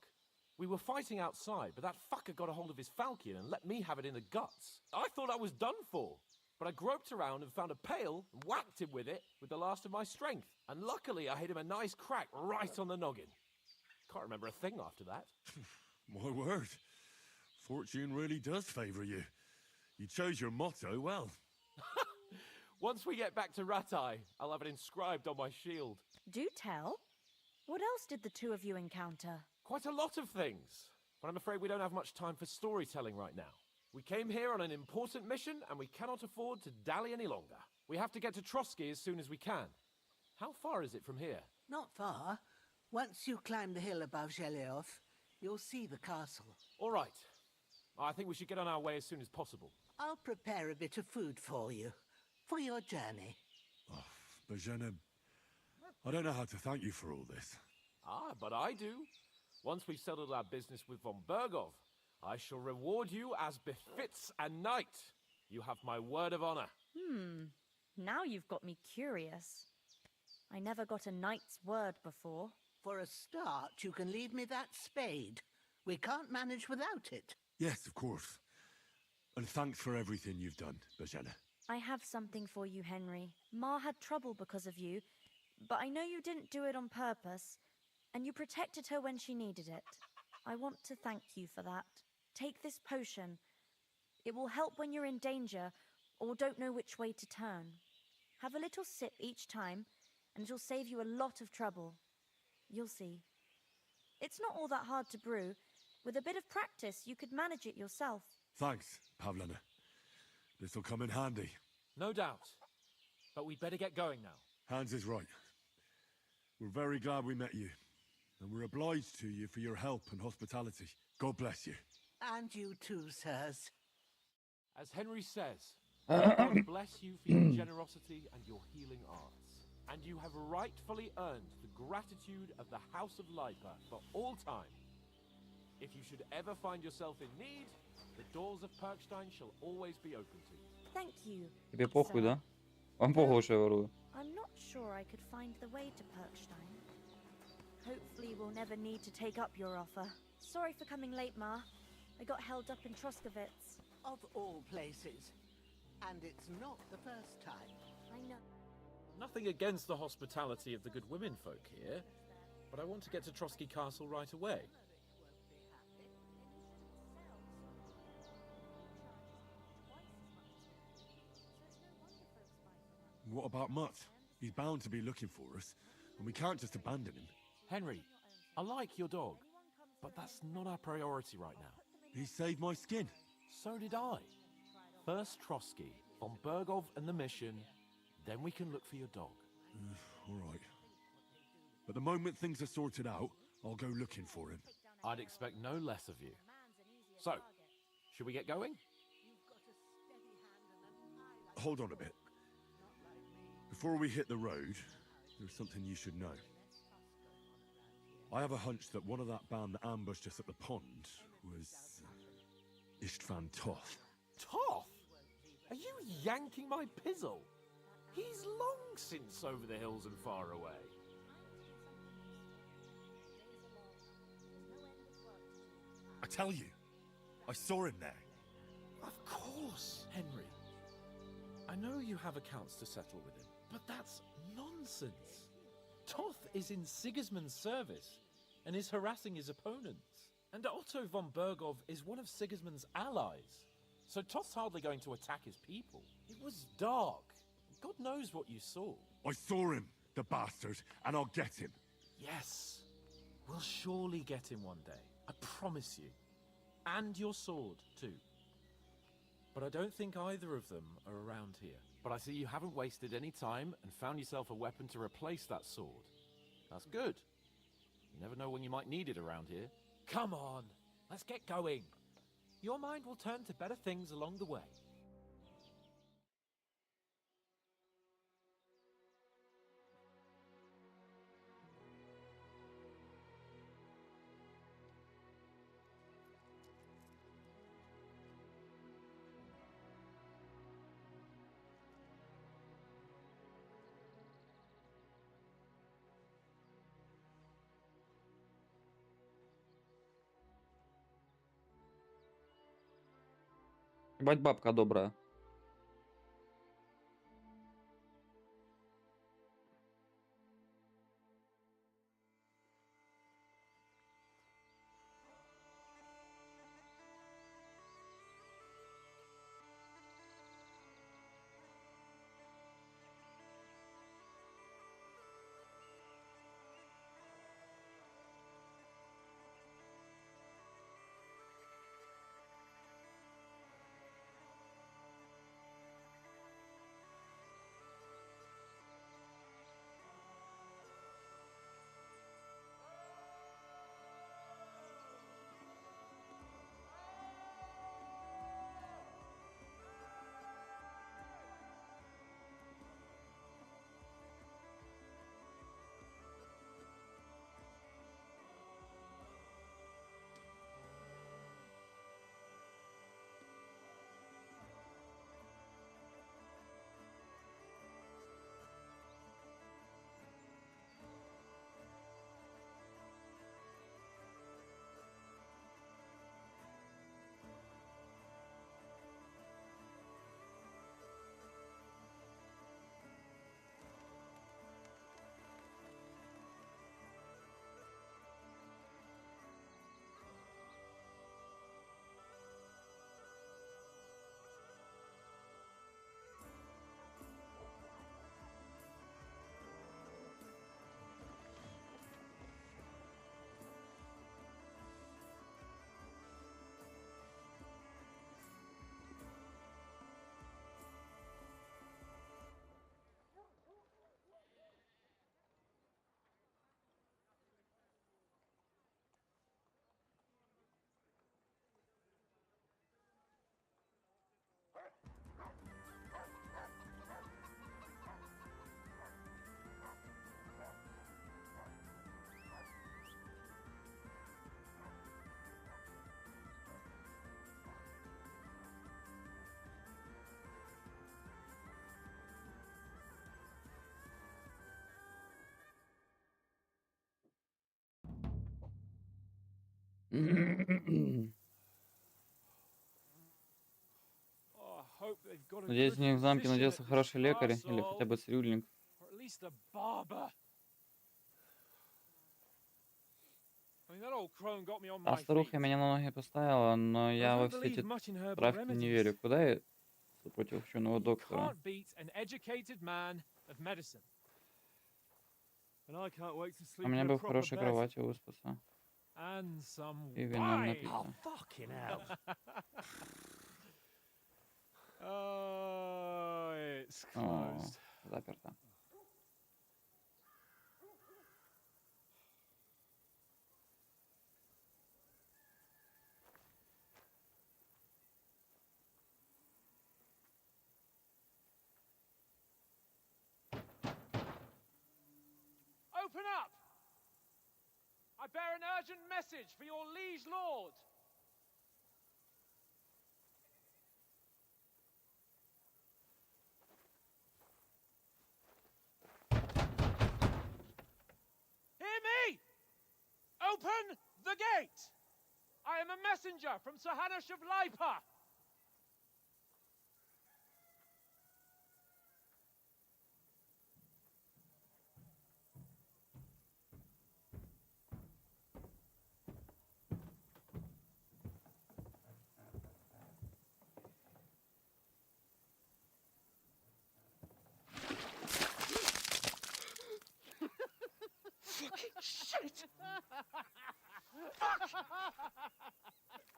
We were fighting outside, but that fucker got a hold of his falchion and let me have it in the guts. I thought I was done for. But I groped around and found a pail and whacked him with it with the last of my strength. And luckily I hit him a nice crack right on the noggin. Can't remember a thing after that. My word. Fortune really does favour you. You chose your motto well. Once we get back to Ratai, I'll have it inscribed on my shield. Do tell. What else did the two of you encounter? Quite a lot of things. But I'm afraid we don't have much time for storytelling right now. We came here on an important mission, and we cannot afford to dally any longer. We have to get to Trotsky as soon as we can. How far is it from here? Not far. Once you climb the hill above Zheleov, you'll see the castle. All right. I think we should get on our way as soon as possible. I'll prepare a bit of food for you, for your journey. Oh, Bozhena, I don't know how to thank you for all this. Ah, but I do. Once we've settled our business with von Bergov, I shall reward you as befits a knight. You have my word of honor. Now you've got me curious. I never got a knight's word before. For a start, you can leave me that spade. We can't manage without it. Yes, of course. And thanks for everything you've done, Bozhena. I have something for you, Henry. Ma had trouble because of you, but I know you didn't do it on purpose, and you protected her when she needed it. I want to thank you for that. Take this potion. It will help when you're in danger or don't know which way to turn. Have a little sip each time, and it'll save you a lot of trouble. You'll see. It's not all that hard to brew. With a bit of practice, you could manage it yourself. Thanks, Pavlena. This'll come in handy. No doubt. But we'd better get going now. Hans is right. We're very glad we met you. And we're obliged to you for your help and hospitality. God bless you. And you too, sirs. As Henry says, God bless you for your generosity and your healing arts. And you have rightfully earned the gratitude of the House of Lipa for all time. If you should ever find yourself in need, the doors of Perkstein shall always be open to you. Thank you. Тебе похуй, sir. да? Вам похуй, что я ворую. I'm not sure I could find the way to Perkstein. Hopefully we'll never need to take up your offer. Sorry for coming late, Ma. I got held up in Troskowitz. Of all places. And it's not the first time. I know. Nothing against the hospitality of the good women folk here, but I want to get to Trotsky Castle right away. What about Mutt? He's bound to be looking for us, and we can't just abandon him. Henry, I like your dog, but that's not our priority right now. He saved my skin. So did I. First Trotsky, von Bergov and the mission, then we can look for your dog. All right. But the moment things are sorted out, I'll go looking for him. I'd expect no less of you. So, should we get going? Hold on a bit. Before we hit the road, there's something you should know. I have a hunch that one of that band that ambushed us at the pond was Istvan Toth. Toth? Are you yanking my pizzle? He's long since over the hills and far away. I tell you, I saw him there. Of course, Henry. I know you have accounts to settle with him, but that's nonsense. Toth is in Sigismund's service and is harassing his opponents. And Otto von Bergov is one of Sigismund's allies. So Toth's hardly going to attack his people. It was dark. God knows what you saw. I saw him, the bastard, and I'll get him. Yes. We'll surely get him one day. I promise you. And your sword, too. But I don't think either of them are around here. But I see you haven't wasted any time and found yourself a weapon to replace that sword. That's good. You never know when you might need it around here. Come on, let's get going. Your mind will turn to better things along the way. Ебать бабка добрая. Oh, I hope they've got a Надеюсь, good у них в замке physician найдется at хороший this лекарь или castle, хотя бы цирюльник. or at least a barber. I mean, that old crone got me on Та my feet. старуха меня на ноги поставила, но I я во don't все believe эти much in herbal травки не remedies. верю. Куда я против ученого You доктора? can't beat an educated man of medicine. And I can't wait to У sleep меня in бы a в proper хорошей bed. кровати выспаться. And some И вином wine. напиться. Fucking hell. Oh, it's О, closed. заперто. open up! I bear an urgent message for your liege lord. Hear me! Open the gate! I am a messenger from Sir Hanush of Lipa. Fucking shit! Fuck!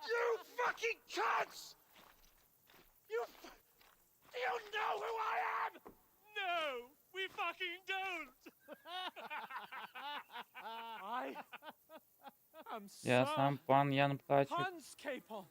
You fucking cunts! Do you know who I am? No, we fucking don't! I am Я Sir сам пан Ян Птачек. Hans Capon.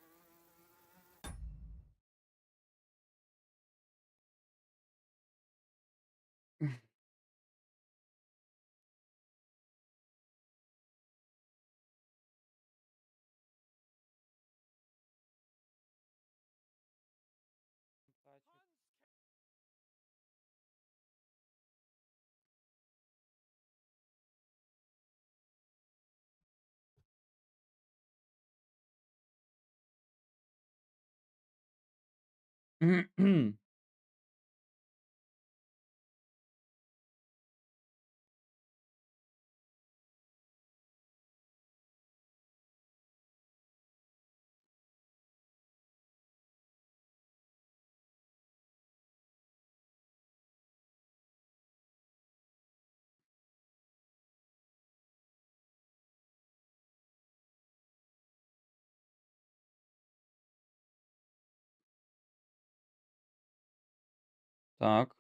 Так.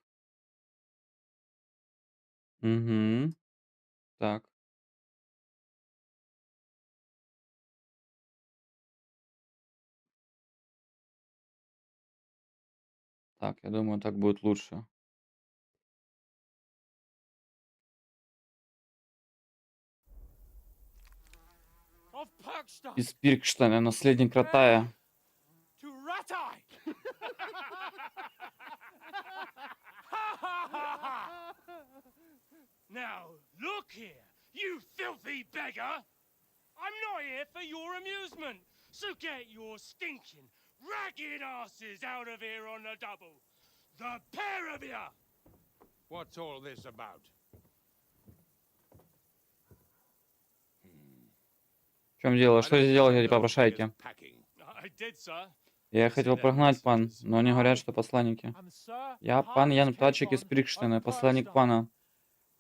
Угу. Так. Так, я думаю, так будет лучше. Of Perkstad Из Пиркштейна, наследник Ратая. to Ratai! Now, look here, you filthy beggar! I'm not here for your amusement, so get your stinking, ragged asses out of here on the double. The pair of you! What's all this about? В чем дело? Что здесь делаете, попрошайки? I did, sir. Я хотел прогнать пан, но они говорят, что посланники. I'm Sir Я пан Ян Птачек из Capon Пиркштейна, of посланник Perkstad. пана.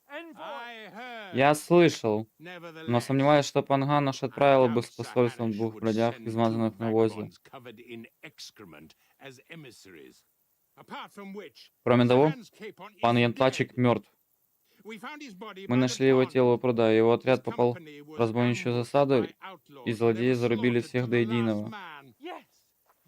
Envoy! Я слышал, но сомневаюсь, что пан Гануш отправил бы с посольством двух бродяг, измазанных на возе. Кроме того, пан Ян Птачек мертв. Мы нашли его тело у пруда, его отряд попал в разбойничью засаду, и злодеи зарубили всех до единого. Yes,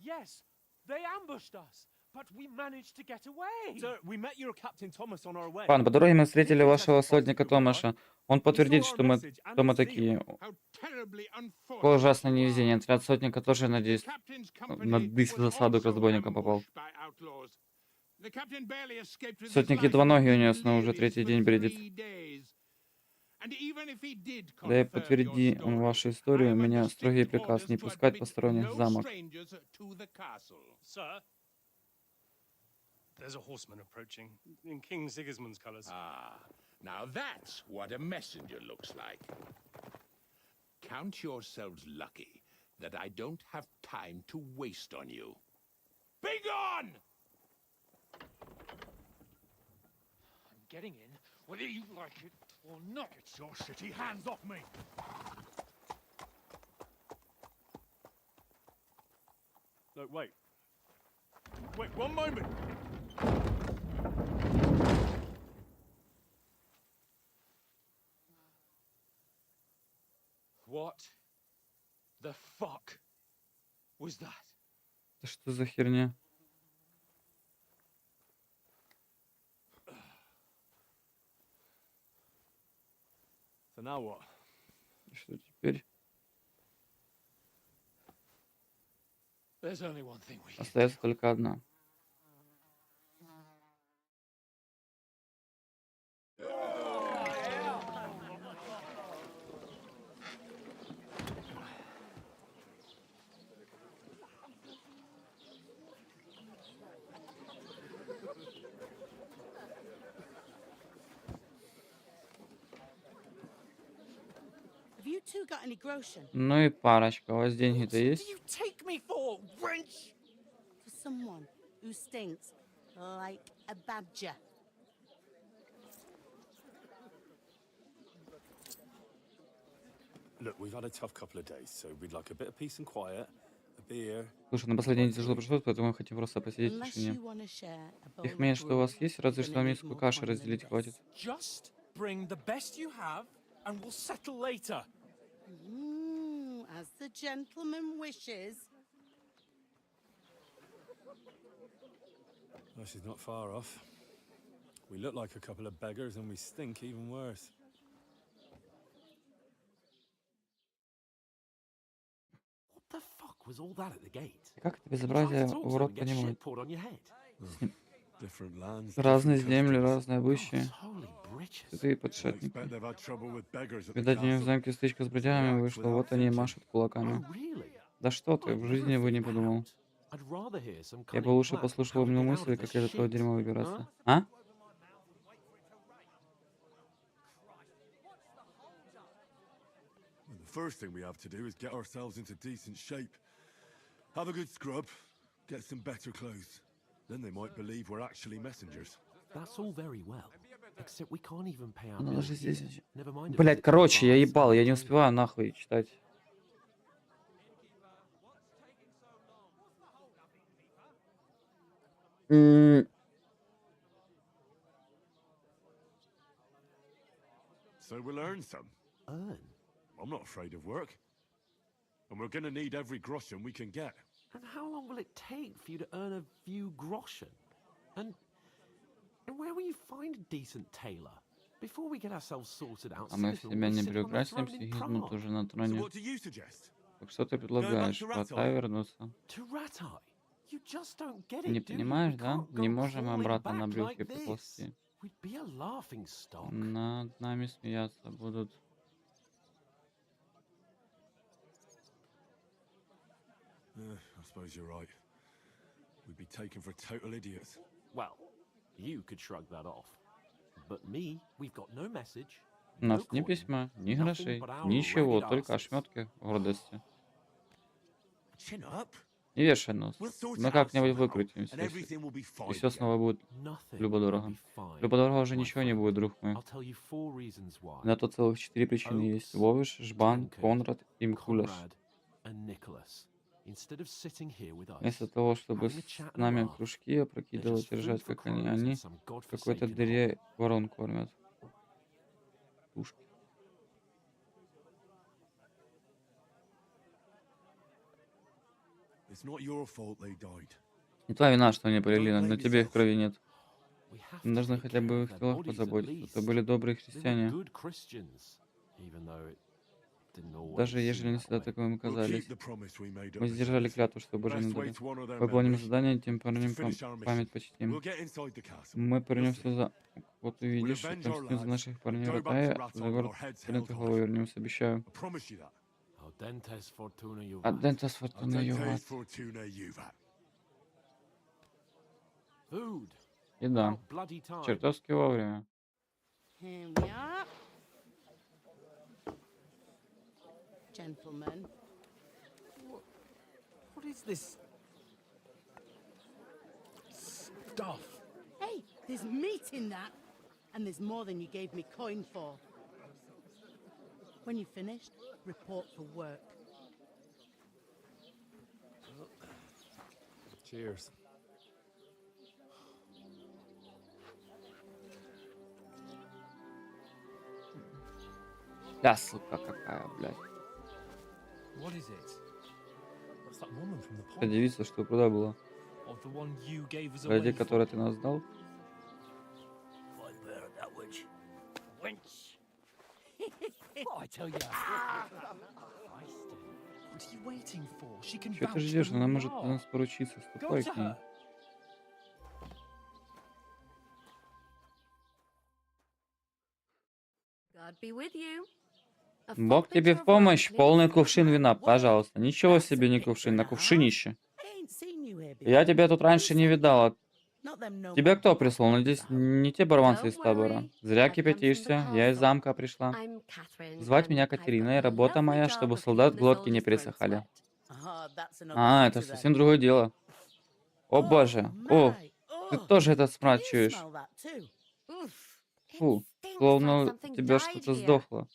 yes, they ambushed us, but we managed to get away. Sir, we met your Captain Thomas on our way. Пан, по дороге мы встретили вашего сотника Томаша. Он подтвердит, что мы кто мы такие. Какое ужасное невезение. Отряд сотника тоже, надеюсь, на близкую засаду к разбойникам попал. Сотник едва ноги унес, но уже третий день бредит. Да и подтверди он вашу историю, у меня строгий приказ не пускать посторонних в замок. Sir, there's a horseman approaching in King Sigismund's colours. Now that's what a messenger looks like. Count yourselves lucky that I don't have time to waste on you. Be gone! I'm getting in, whether you like it or not. Get your shitty hands off me! No, wait. Wait, one moment. What the fuck was that? Это что за херня? So now what? И что теперь? There's only one thing we can Остается только одна. Have you two got any groschen? Ну и парочка. У вас деньги-то What do есть? you take me for, wench? For someone who stinks like a badger. Look, we've had a tough couple of days, so we'd like a bit of peace and quiet, a beer. Слушай, на последний день тяжело пришлось, поэтому мы хотим просто посидеть в Unless тишине. you want to share a bowl Их of меньше, что у вас gruel, есть, разве you're что gonna need миску more каши fun than разделить this. хватит. just bring the best you have, and we'll settle later. As the gentleman wishes. Well, she's not far off. We look like a couple of beggars, and we stink even worse. What the fuck was all that at the gate? Как это You try to безобразие talk в to рот them and get понимать? shit poured on your head. Different lands, Разные different земли, customs. разные обычаи. God's holy britches. Святые I подшатники. expect they've had trouble with beggars at the Видать, у них в castle. замке стычка с бродягами вышла, вот они и машут Oh, кулаками. really? Да что ты, I'd в never жизни бы не figured that подумал. out. I'd rather hear some Я бы cunning лучше plan послушал how to умную get out мысль, of как this из этого shit. дерьма Huh? выбираться. А? The first thing we have to do is get ourselves into decent shape. Have a good scrub, get some better clothes. Then they might believe we're actually messengers. That's all very well. Except we can't even pay our Надо bills же здесь... here. Never mind a Блять, visit to the короче, я baths ебал, and я не the успеваю нахуй читать. So we'll earn some. Earn. I'm not afraid of work. And we're gonna need every groschen we can get. And how long will it take for you to earn a few groschen? And where will you find a decent tailor? Before we get ourselves sorted out, А мы в Sigismund себя will не sit on the приукрасим, throne in Сигизмунд Prague. уже на So троне. what do you suggest? Так что ты предлагаешь? В Атай вернуться? To Ratai. You just don't get it, Не do you? понимаешь, We да? can't Не go можем мы crawling обратно на back брюхе like this. поползти. We'd be a laughing stock. Над нами смеяться будут. I suppose you're right. We'd be taken for total idiots. Well, you could shrug that off. But me, we've got no message. У нас ни письма, ни грошей, ничего, только ошметки гордости. Chin up. Не вешай нос. We'll sort Мы it out как-нибудь somehow, выкрутимся, and everything will be fine и все again. снова будет Nothing любо-дорого. will be fine, Любо-дорого уже my ничего не friend. будет, друг мой. I'll tell you 4 reasons why. На то целых 4 причины есть. Oaks, Вовиш, Жбан, Tankard, Конрад и Микуляш. Conrad, and Nicholas. Instead of sitting here with us, Вместо того, чтобы having a с chat and a нами laugh, кружки they're опрокидывать just и food ржать, for как они, crows in они some в какой-то godforsaken дыре hole. ворон кормят. Тушки. It's not your fault they died. Не твоя вина, что они полегли, но blame тебе их yourself. крови нет. We have Мы to должны take хотя бы care о of их their телах bodies at позаботиться. Это least. были добрые They were христиане, good Christians, even though it didn't always даже seem ежели не that всегда way. таковыми We'll казались. keep the promise we made at Мы the сдержали Senate. клятву, что Божий Best нам way дали. to honor their Выполним memories задание, тем is to парнем finish our mission. память почтим. We'll get inside the castle. Мы You'll вернемся see. за... Вот увидишь, avenge our отомстим за lads наших and парней go back to Ратая, Raton за with город our heads поднятой held головой high. вернемся, обещаю. I promise you that. Audentes fortuna juvat. Адентас фортуна Adentes юват. fortuna juvat. Food. Еда. About bloody time. Чертовски вовремя. Here we are. Gentlemen. What is this stuff? Hey, there's meat in that. And there's more than you gave me coin for. When you're finished, report for work. Cheers. Да, сука какая, блядь. What is it? That's that woman from the Та pond. девица, что у пруда была. Oh, the one you gave us Ради away for? которой ты нас дал. Wench. Oh, I tell you. What are you waiting for? She can Чё ты vouch for ждешь? who Она we может за are. нас поручиться. Go Ступай to к ней. her. God be with you. A full Бог тебе pitcher в of помощь. wine, Полный please. кувшин вина, пожалуйста. Ничего That's a себе не picture кувшин, and на a half. кувшинище. I ain't seen you here Я before. тебя тут раньше не видала. Not them no Тебя man кто back прислал? ones, Надеюсь, I hope. не те барванцы из Don't табора. worry. Зря I've come from the кипятишься. Я из castle. замка пришла. I'm Catherine, Звать меня and I've got Катерина, и a работа lovely моя, job чтобы of солдат keeping the глотки не soldiers' throats пересыхали. wet. Ah, that's another А, это matter then. совсем другое дело. О Oh боже. О, my! ты Oh, тоже этот can смрад you чуешь? smell that too? Oof. It Фу, stinks like словно у something тебя died что-то here. сдохло.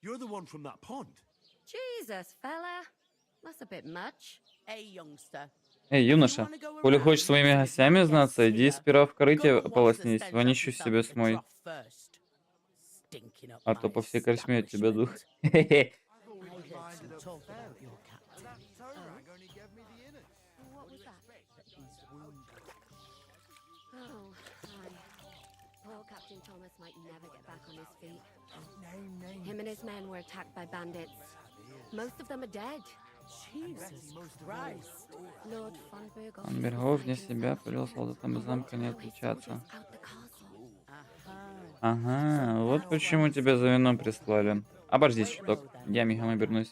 You're the one from that pond. Jesus, fella. That's a bit much. Hey, youngster. Эй, юноша, коли хочешь своими гостями знаться, иди сперва в корыте ополоснись, вонищу себе смой, а то по всей корчме от тебя дух. Хе-хе. What was that? Oh, hi. Poor Captain Thomas might never get back on his feet. Him and his men were attacked by bandits. Most of them are dead. Jesus Christ. Lord von Burgos Он is Бергов вне fighting себя still. повелел солдатам из замка не Now his отличаться. soldiers out the castle. Ага, вот почему тебя за вином прислали. Обожди чуток, я мигом обернусь.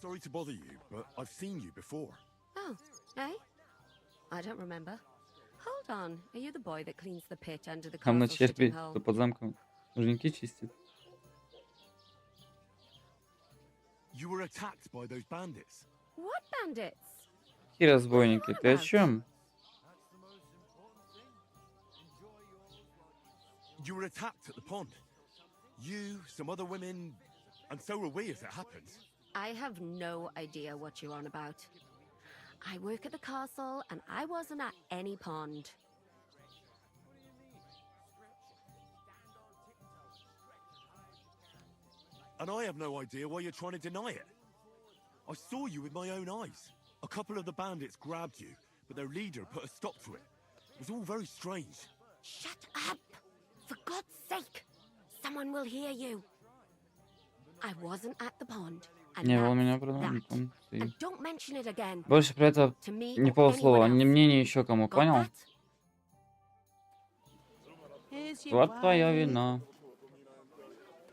Sorry to bother you, but I've seen you before. Oh, eh? I don't remember. Hold on. Are you the boy that cleans the pit under the Там на castle черепе, sitting hole? кто под замком мужики чистит. You were attacked by those bandits. What bandits? Какие разбойники, ты о чем? You were attacked at the pond. You, some other women, and so were we, as it happened. I have no idea what you're on about. I work at the castle, and I wasn't at any pond. And I have no idea why you're trying to deny it. I saw you with my own eyes. A couple of the bandits grabbed you, but their leader put a stop to it. It was all very strange. Shut up! For God's sake! Someone will hear you. I wasn't at the pond. And Не, он that's меня продал. that. And don't mention it again. Больше про это To me ни or полслова, anyone ни else. мне, ни еще кому, Got понял? that? Here's your Вот твое wine. вино.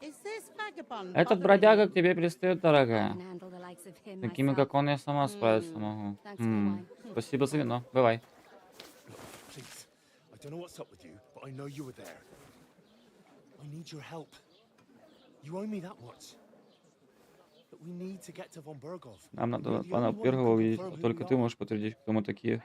Is this vagabond Этот bothering бродяга you? к тебе пристает, I дорогая. can handle the likes of him Такими, myself. как он, я сама справиться могу. Thanks for the wine. Спасибо за вино. Бывай. Please, I don't know what's up with you, but I know you were there. I need your help. You owe me that much. But we need to get to von Bergov. Нам надо You're the пана only one who Пергова can увидеть, confirm а who только we ты are. можешь подтвердить, кто мы такие.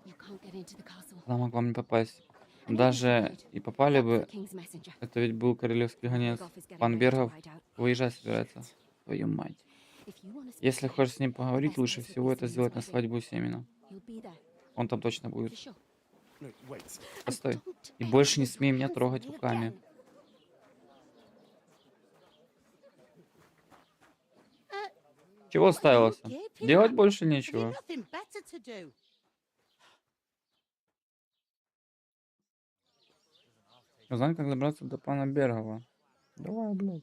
You can't get into the castle. Она могла не попасть. And even if you Даже could, и попали that's the бы, king's messenger. это ведь был королевский гонец. Bergov is getting Пан ready to Бергов ride out. выезжать собирается. Твою мать. If you want to speak Если to him, хочешь с ним the поговорить, best лучше place would всего be это Simon's сделать на wedding. свадьбу Семена. You'll be there, Он там точно for будет. sure. No, wait. Постой. Don't И ever больше не put your смей меня hands on трогать me руками. again. Чего уставился? Get Делать here. больше Have you нечего. nothing better to do? Узнай, как добраться до пана Бергова. Давай, блядь.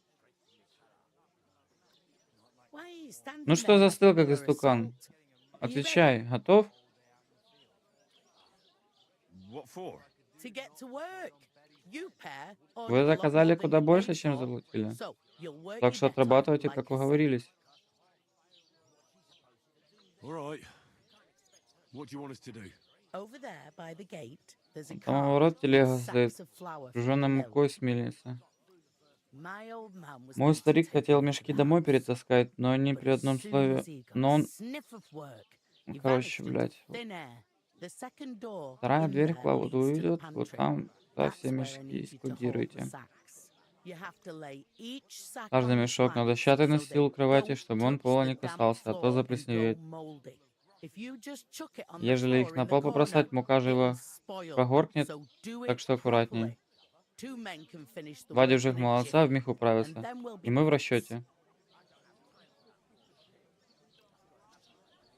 Why are you standing Ну что there застыл, like как you were истукан? assault? Отвечай, готов? What for? To get to work. You pair Вы ordered a lot заказали more than куда you больше, paid чем for, заплатили. so you'll work Так your что get off, отрабатывайте, like как I said. уговорились. All right. What do you want us to do? Over there by the gate, there's a Там у cart ворот with телега sacks стоит, of flour from груженная the mill. мукой с мельницы. My old man was Мой meant to старик take хотел over мешки that, домой перетаскать, но они but при as одном soon слове... as he got Но a он... sniff of work, he Короче, vanished into блядь. thin air. The second door Вторая in дверь there в кладовку leads to the уйдет, вот pantry. там, да, That's все where I мешки need you to hold the складируйте. sacks. You have to lay each sack Каждый on the мешок на planks дощатой so настил у they кровати, don't чтобы он touch пола the не damp касался, а то floor and go заплесневеет. moldy. If you just chuck it on the Ежели их floor на in the пол corner, побросать, мука it'll живо spoil. прогоркнет, So do так it что аккуратней. properly. Two men can finish the Два work дюжих in a молодца jiffy, вмиг and управятся. then we'll be И мы в quits. расчете.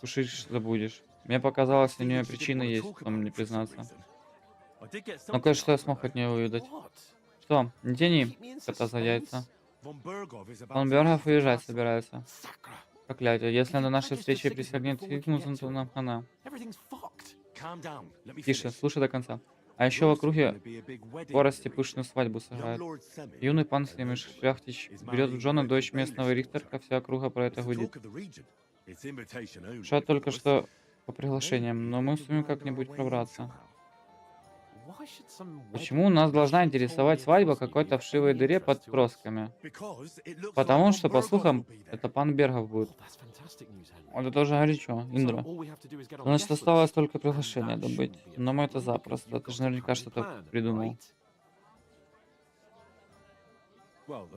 кушать забудешь. Мне показалось, у нее причина есть, потом не признаться. I did get Ну, something кое-что я out of смог her. от нее выведать. What? Что? Не тяни Keep me in кота за яйца. suspense? Von Bergov is about Он to Бергов leave the уезжать castle. собирается. Sacre. Проклятие. Если If на you нашей register встрече Sigismund присягнет before we can Сигмунсон, get то to нам him, хана. everything's fucked. Calm down. Let me Тише, finish. слушай до конца. А еще в There's округе gonna be a big wedding in скорости the region. пышную свадьбу Young сыграют. Lord Semyon, Юный a пан Семиш nobleman, Шляхтич is берет в marrying жены the дочь local местного bailish's рихтерка, daughter. вся округа про It's это the гудит. talk of the region. It's invitation only, Ша of только course. что по Maybe приглашениям, но мы we could сумеем wrangle our как-нибудь way in пробраться. Why should some Почему wedding нас должна she told интересовать me свадьба atrocity be какой-то of вшивой any дыре interest под to us? Тросками? Because it looks like Потому Von что, по Bergov will слухам, be there. это пан Бергов будет. Oh, that's fantastic news, Henry. Вот это уже горячо, So Индра. all we have to do is get on the Значит, guest осталось list. только And приглашение that добыть. shouldn't be a Но мы это problem, because запросто. you've Ты got же a наверняка family что-то plan, придумал. right? Well,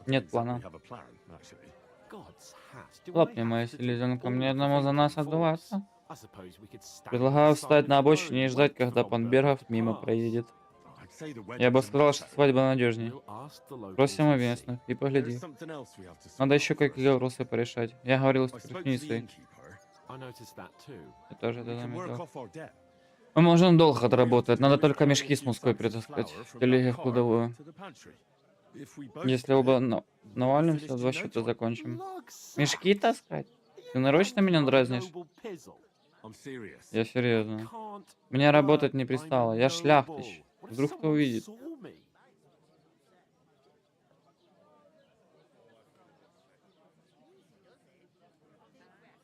Нет I плана. have a plan, actually. God's hat. Do I Хлопни, have моя to do селезенка, all мне the одному за thinking нас for us? отдуваться. I suppose we could stand Предлагаю at the side встать of на the обочине и road, ждать, wait for когда Von пан Bergov Бергов to мимо pass. проедет. I'd say the Я бы wedding's a сказал, much что better свадьба idea. надежней. We'll ask the locals Спросим у and see. местных и There's погляди. something else we have to sort Надо еще out кое-какие first. вопросы порешать. Я говорил с I spoke to the Красницей. innkeeper. I noticed that too. Я тоже We это can work заметил. off our debt. Мы можем долго отработать. Надо All we have to do is только carry a мешки с few муской sacks of притаскать flour в from телеге that в cart кладовую. to the pantry. If we both Если do оба it, we'll be навалимся, finished два in no счета time. закончим. Look, Мешки Sax, таскать? are Ты you нарочно thinking меня I'm a дразнишь? noble pizzle? I'm serious. Я серьезно. Can't Мне работать не work, I'm пристало. a Я noble. шляхтич. What if Вдруг кто someone увидит? saw me?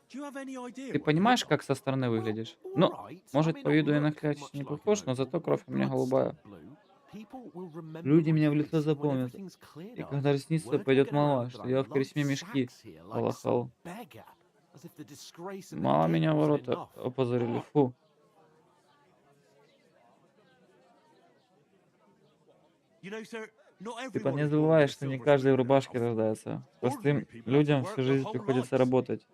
Do you have any idea Ты what you понимаешь, look как со стороны Well, выглядишь? all Ну, right. I может, may по not виду и на look клячич much не like a похож, но noble, зато but кровь my у меня blood's голубая. still blue. People will remember Люди my меня в лицо face when запомнят. everything's cleared И up. когда ресница Word will пойдет get молва, around that что I я в load коричме мешки sacks here like some полохал. beggar, as if the disgrace of the Мало gate меня wasn't ворота enough. опозорили. Фу. You know, sir, not Типа everyone не is born with забывай, a что не silver каждый в spoon in their рубашке mouth. рождается. Простым Ordinary people have to людям work всю their жизнь whole приходится lives. работать.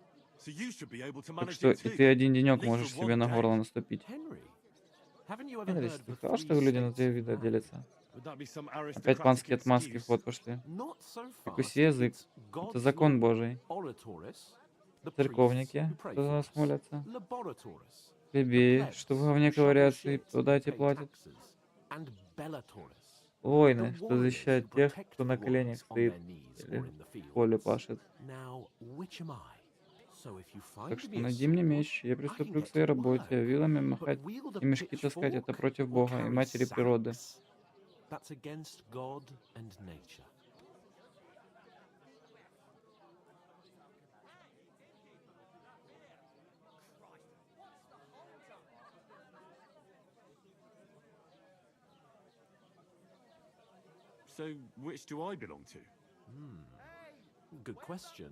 So you should be able to Так manage что it и too. ты один денек At least можешь for себе one на горло day. наступить. Henry, haven't you ever Генри, heard of ты the слыхал, three что люди на states три of вида man? делятся? Would that be some Опять панские aristocratic отмазки в excuse? ход пошли. Not so Прикуси fast. язык. It's Это God's закон law. Божий. Oratoris, the priests Церковники, who pray что за for нас us. молятся. Laboratoris, the Плебеи, plebs что в who говне shovel ковыряются и shit and подайте pay платят. taxes. And Bellatoris, the Воины, что warriors who защищают тех, protect кто the на коленях warriors on стоит their knees или or in the в поле fields. пашет. Now, which am I? So if you Так find что me a найди мне sword, меч, я I can приступлю к get своей to работе, work. вилами But махать wield и a мешки таскать — это pitchfork против or Бога и carry матери природы. sacks, that's against God and nature. So which do I belong to? Good question.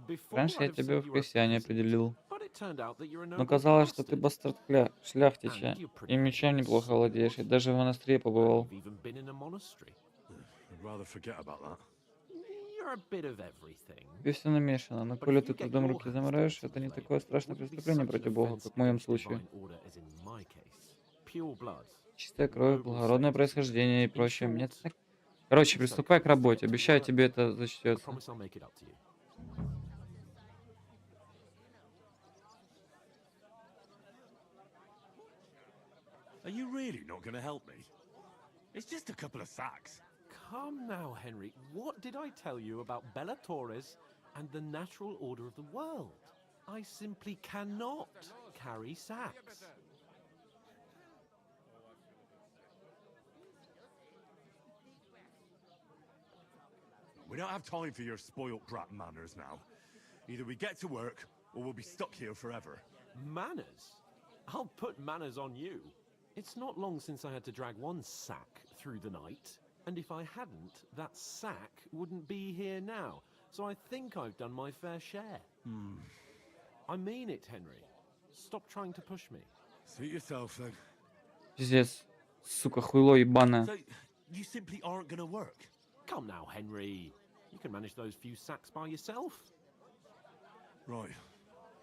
Before Раньше I'd я have тебя said в you were a крестьяне peasant, определил. but it turned out that you're a Но noble казалось, что ты bastard. бастард шляхтича, And you're pretty и мечом неплохо famous. владеешь, и даже в монастыре побывал. You've even been in a monastery. I'd rather forget about that. You're a bit of everything. Тебе все намешано, но But коли if ты you get трудом your руки hands замараешь, dirty это with не flavor, такое it страшное wouldn't be преступление such an против Бога, offense как в моем against случае. divine order as in my case. Pure blood. Чистая кровь, Noble благородное sanctity. происхождение и In прочее. Мне short, так... Короче, it's приступай okay к if you работе. get to Обещаю, work. тебе это I зачтется. promise I'll make it up to you. Are you really not going to help me? It's just a couple of sacks. Come now, Henry. What did I tell you about Bella Torres and the natural order of the world? I simply cannot carry sacks. We don't have time for your spoilt brat manners now. Either we get to work, or we'll be stuck here forever. Manners? I'll put manners on you. It's not long since I had to drag one sack through the night, and if I hadn't, that sack wouldn't be here now. So I think I've done my fair share. I mean it, Henry. Stop trying to push me. Suit yourself, then. Пиздец. Сука, хуйло ебаное. So, you simply aren't going to work? Come now, Henry. You can manage those few sacks by yourself. Right.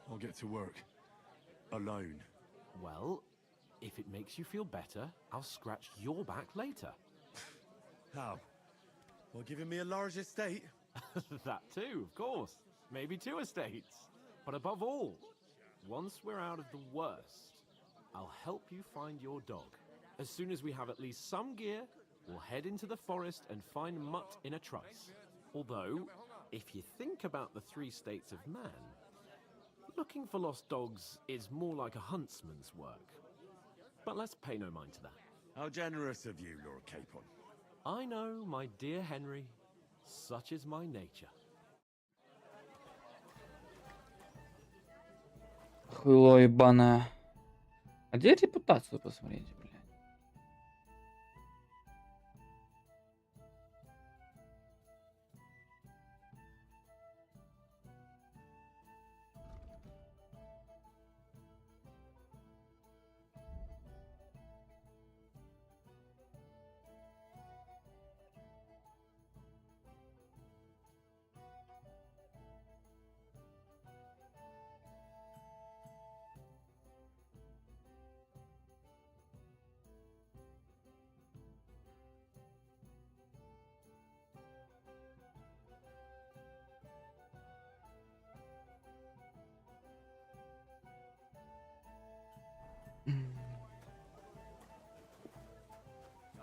I'll get to work. Alone. Well, if it makes you feel better, I'll scratch your back later. How? By giving me a large estate? That too, of course. Maybe 2 estates. But above all, once we're out of the worst, I'll help help you find your dog. As soon as we have at least some gear, we'll head into the forest and find Mutt in a trice. Although, if you think about the 3 states of man, looking for lost dogs is more like a huntsman's work. But let's pay no mind to that. How generous of you, Lord Capon. I know, my dear Henry, such is my nature. Хуйло ебаное. А где репутацию посмотреть, блядь?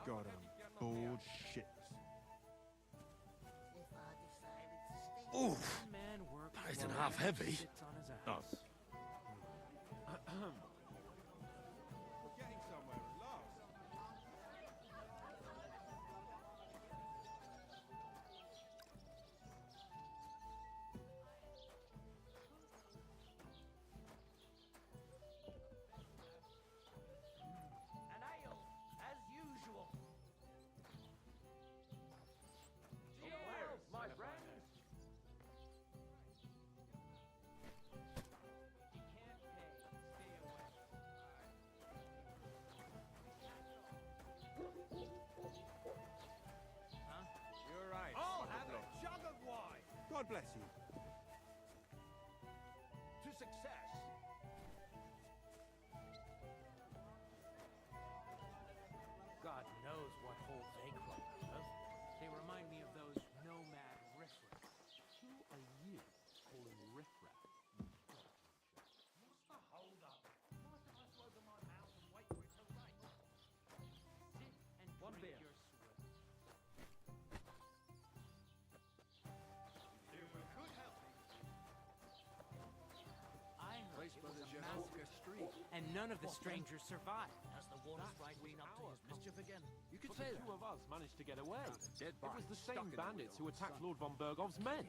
God, I'm bored shitless. Oof! That isn't half heavy. Oh. An ale, as usual. Cheers, my friends. You're right. I'll have a jug of wine. God bless you. To success. God knows what holes they crawl out of. They remind me of those nomad riffraff. Who are you calling riffraff? What's the hold up? Mind if I open my mouth and wait for it to rain? Sit and One drink beer. your swill. I heard it was a massacre street, and none of the strangers survived. Has the water sprite been up to his mischief again? You could say 2 of us managed to get away. It was the same bandits who attacked Lord von Bergov's men.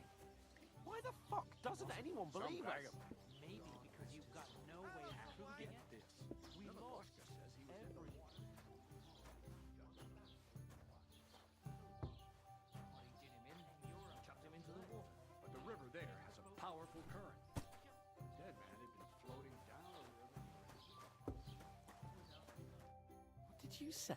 Why the fuck doesn't anyone believe us? Maybe because you've got no way of proving it. We lost everyone. Did him in Europe. Chucked him into the water. But the river there has a powerful current. Dead man had been floating down the river. What did you say?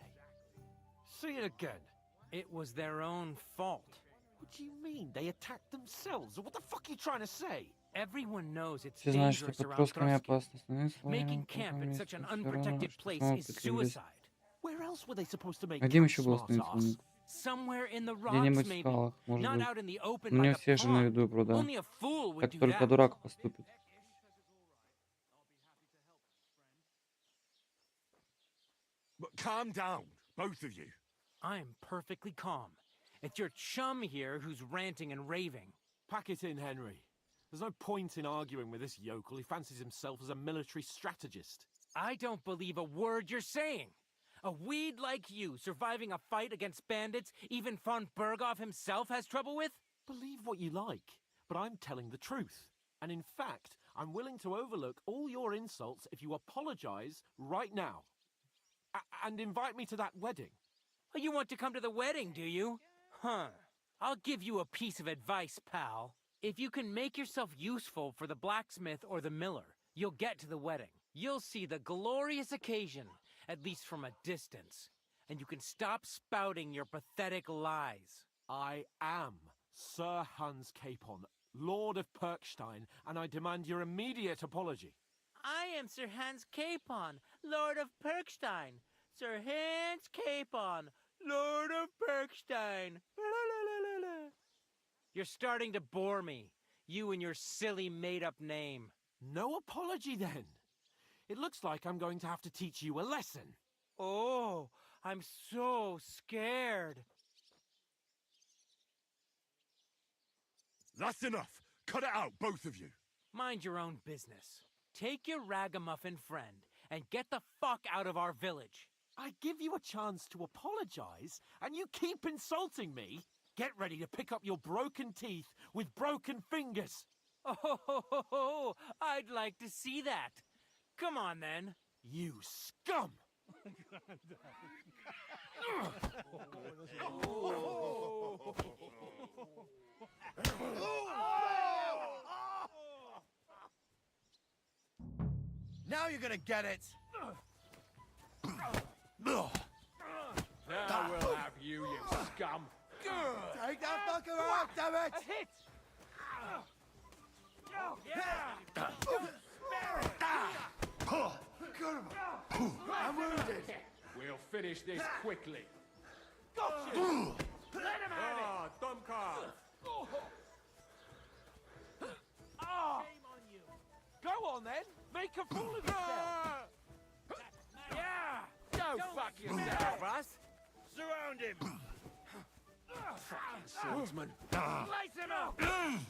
Say it again. It was their own fault. What do you mean? They attacked themselves? What the fuck are you trying to say? Everyone knows it's Все знают, что dangerous под around тросками Trusky. опасно становиться. Making camp in such an unprotected place is suicide. Where else were they supposed to make А где им camp, еще было smart остановиться? ass? Somewhere in the rocks, Где-нибудь в maybe. скалах, может Not быть. out in the open У by них the все же на pond. виду пруда. Only a fool would Как do только that. дурак поступит. But calm down, both of you. I'm perfectly calm. It's your chum here who's ranting and raving. Pack it in, Henry. There's no point in arguing with this yokel. He fancies himself as a military strategist. I don't believe a word you're saying. A weed like you surviving a fight against bandits even von Berghoff himself has trouble with? Believe what you like, but I'm telling the truth. And in fact, I'm willing to overlook all your insults if you apologize right now. And invite me to that wedding. Oh, you want to come to the wedding, do you? Huh. I'll give you a piece of advice, pal. If you can make yourself useful for the blacksmith or the miller, you'll get to the wedding. You'll see the glorious occasion, at least from a distance. And you can stop spouting your pathetic lies. I am Sir Hans Capon, Lord of Perkstein, and I demand your immediate apology. I am Sir Hans Capon, Lord of Perkstein. Sir Hans Capon, Lord of Perkstein. You're starting to bore me. You and your silly made-up name. No apology, then. It looks like I'm going to have to teach you a lesson. Oh, I'm so scared. That's enough. Cut it out, both of you. Mind your own business. Take your ragamuffin friend and get the fuck out of our village. I give you a chance to apologize, and you keep insulting me? Get ready to pick up your broken teeth with broken fingers. Oh, I'd like to see that. Come on, then. You scum! Now you're gonna get it! Now we'll have you, you scum. Take that fucker out, damn it! A hit! I'm wounded! We'll finish this quickly. Let him have it! Ah, dumb car! Go on then! Make a fool of yourself! Yeah! Go fuck yourself. Russ! Surround him! Swordsman. Slice him up! Good!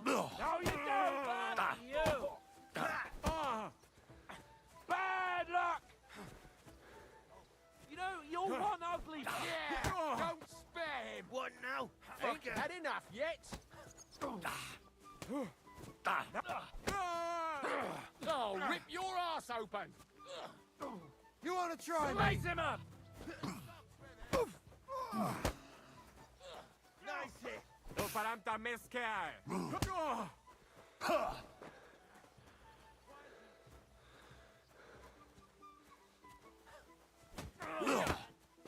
No, you don't, bud! You! Bad luck! You know, you're one ugly... Yeah! Don't spare him! What now? Ain't had enough yet? Oh, rip your ass open! You wanna try me? Slice him up! Nice hit!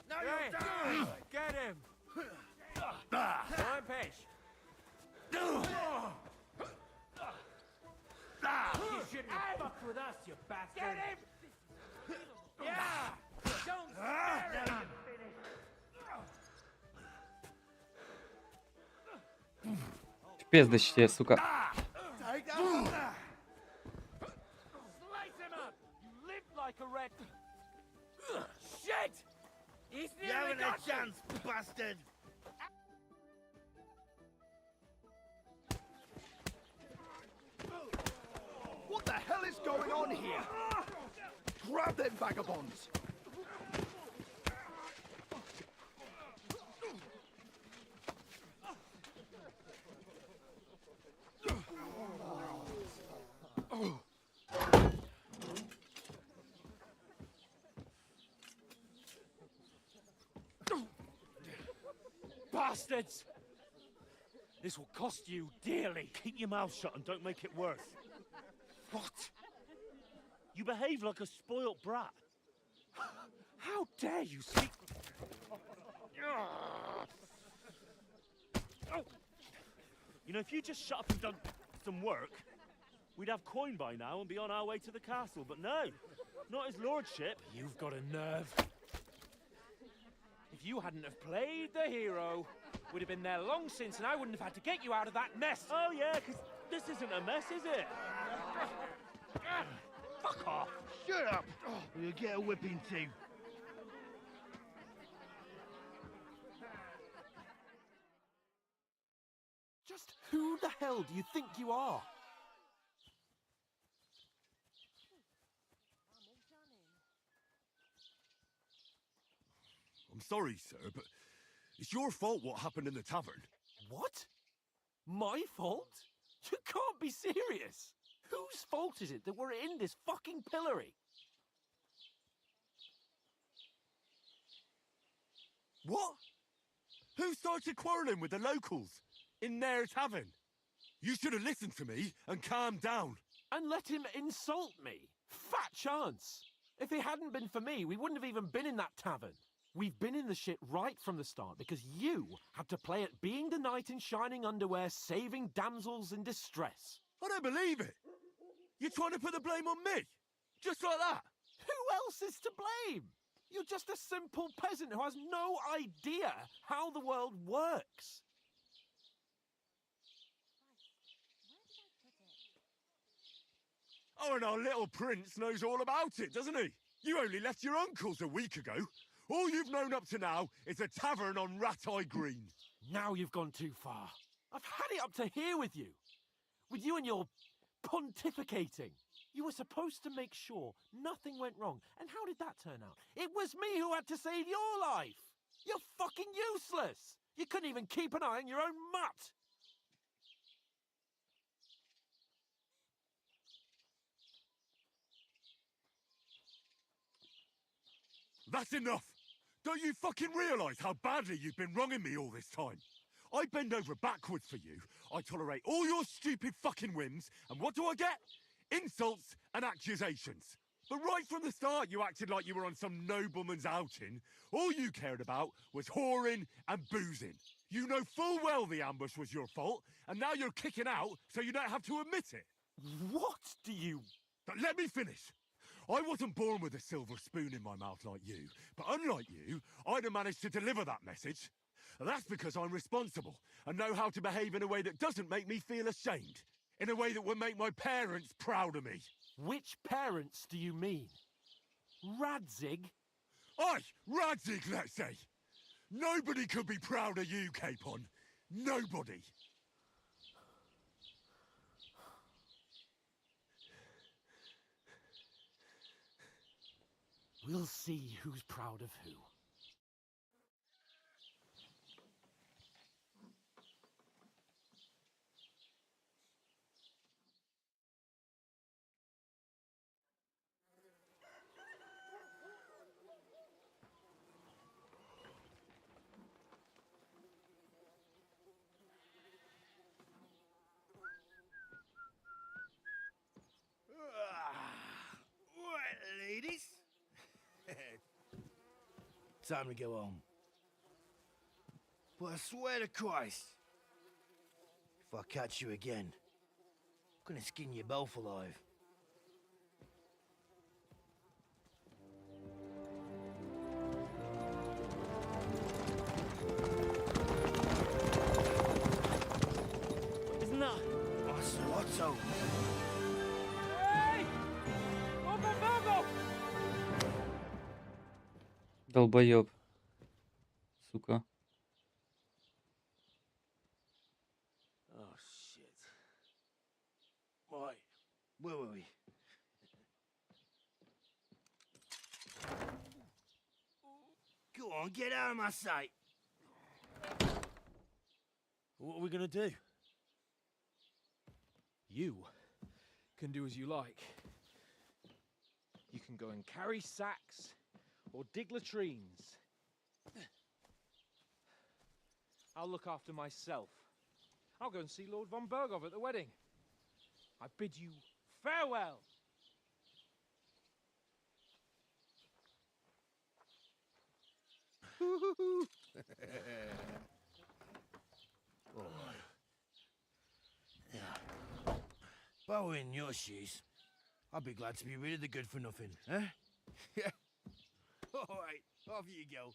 Now you're down! Get him! Rampage! You shouldn't have fucked with us, you bastard! Get him! Yeah! Don't spare him! Пиздащите, сука. Take that one! Slice him up! You live like a red... Shit! He's You nearly haven't got a chance, bastard! What the hell is going on here? Grab them vagabonds! Bastards! This will cost you dearly. Keep your mouth shut and don't make it worse. What? You behave like a spoilt brat. How dare you speak... You know, if you just shut up and done some work, we'd have coin by now and be on our way to the castle. But no, not his lordship. You've got a nerve. If you hadn't have played the hero, we'd have been there long since and I wouldn't have had to get you out of that mess. Oh yeah, because this isn't a mess, is it? Fuck off. Shut up! Or you'll get a whipping too. Just who the hell do you think you are? I'm sorry, sir, but it's your fault what happened in the tavern. What? My fault? You can't be serious. Whose fault is it that we're in this fucking pillory? What? Who started quarrelling with the locals in their tavern? You should have listened to me and calmed down. And let him insult me? Fat chance. If it hadn't been for me, we wouldn't have even been in that tavern. We've been in the shit right from the start because you had to play at being the knight in shining underwear, saving damsels in distress. I don't believe it. You're trying to put the blame on me? Just like that? Who else is to blame? You're just a simple peasant who has no idea how the world works. and our little prince knows all about it, doesn't he? You only left your uncle's a week ago. All you've known up to now is a tavern on Rat-Eye Green. Now you've gone too far. I've had it up to here with you. With you and your pontificating. You were supposed to make sure nothing went wrong. And how did that turn out? It was me who had to save your life. You're fucking useless. You couldn't even keep an eye on your own mutt. That's enough! Don't you fucking realise how badly you've been wronging me all this time? I bend over backwards for you, I tolerate all your stupid fucking whims, and what do I get? Insults and accusations. But right from the start you acted like you were on some nobleman's outing. All you cared about was whoring and boozing. You know full well the ambush was your fault, and now you're kicking out so you don't have to admit it. What do you... But let me finish. I wasn't born with a silver spoon in my mouth like you, but unlike you, I'd have managed to deliver that message. That's because I'm responsible and know how to behave in a way that doesn't make me feel ashamed. In a way that would make my parents proud of me. Which parents do you mean? Radzig? Aye, Radzig, let's say. Nobody could be proud of you, Capon. Nobody. We'll see who's proud of who. Right, ladies. Time to go home. But I swear to Christ, if I catch you again, I'm gonna skin you both alive. Isn't that... Otto. Hey! Open Virgo! Долбоёб. Сука. Oh, shit. Right, where were we? Go on, get out of my sight. What are we gonna do? You can do as you like. You can go and carry sacks or dig latrines. I'll look after myself. I'll go and see Lord von Bergov at the wedding. I bid you farewell. All right. Yeah. If I were in your shoes, I'd be glad to be rid of the good for nothing, eh? Yeah. All right, off you go.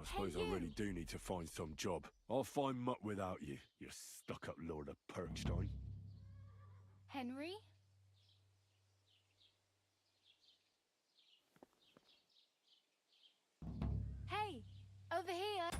I suppose I really do need to find some job. I'll find mutt without you, you stuck-up Lord of Perkstein. Henry? Hey, over here.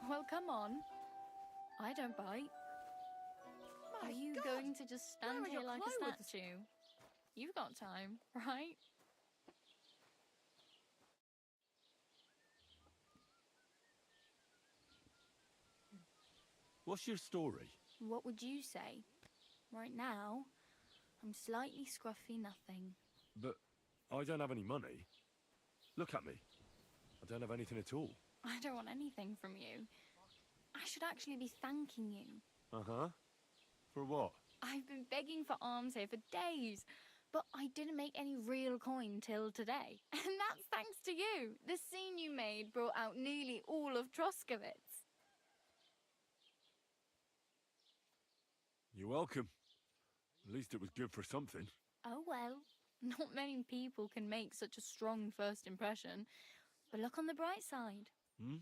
Well, come on. I don't bite. Are you going to just stand here like a statue? You've got time, right? What's your story? What would you say? Right now, I'm slightly scruffy nothing. But I don't have any money. Look at me. I don't have anything at all. I don't want anything from you. I should actually be thanking you. Uh-huh. For what? I've been begging for alms here for days, but I didn't make any real coin till today. And that's thanks to you. The scene you made brought out nearly all of Troskowitz. You're welcome. At least it was good for something. Oh well, not many people can make such a strong first impression. But look on the bright side. Hmm?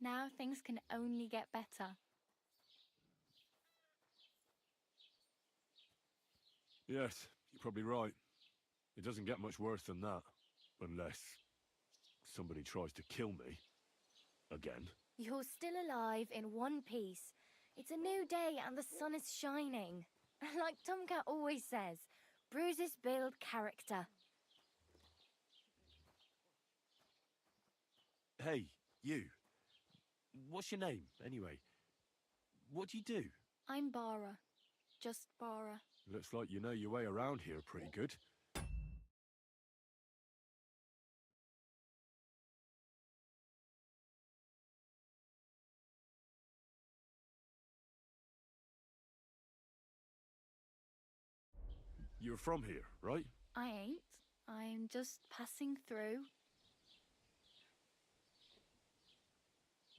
Now things can only get better. Yes, you're probably right. It doesn't get much worse than that. Unless somebody tries to kill me. Again. You're still alive in one piece. It's a new day and the sun is shining. Like Tomcat always says, bruises build character. Hey, you. What's your name, anyway? What do you do? I'm Bara. Just Bara. Looks like you know your way around here pretty good. You're from here, right? I ain't. I'm just passing through.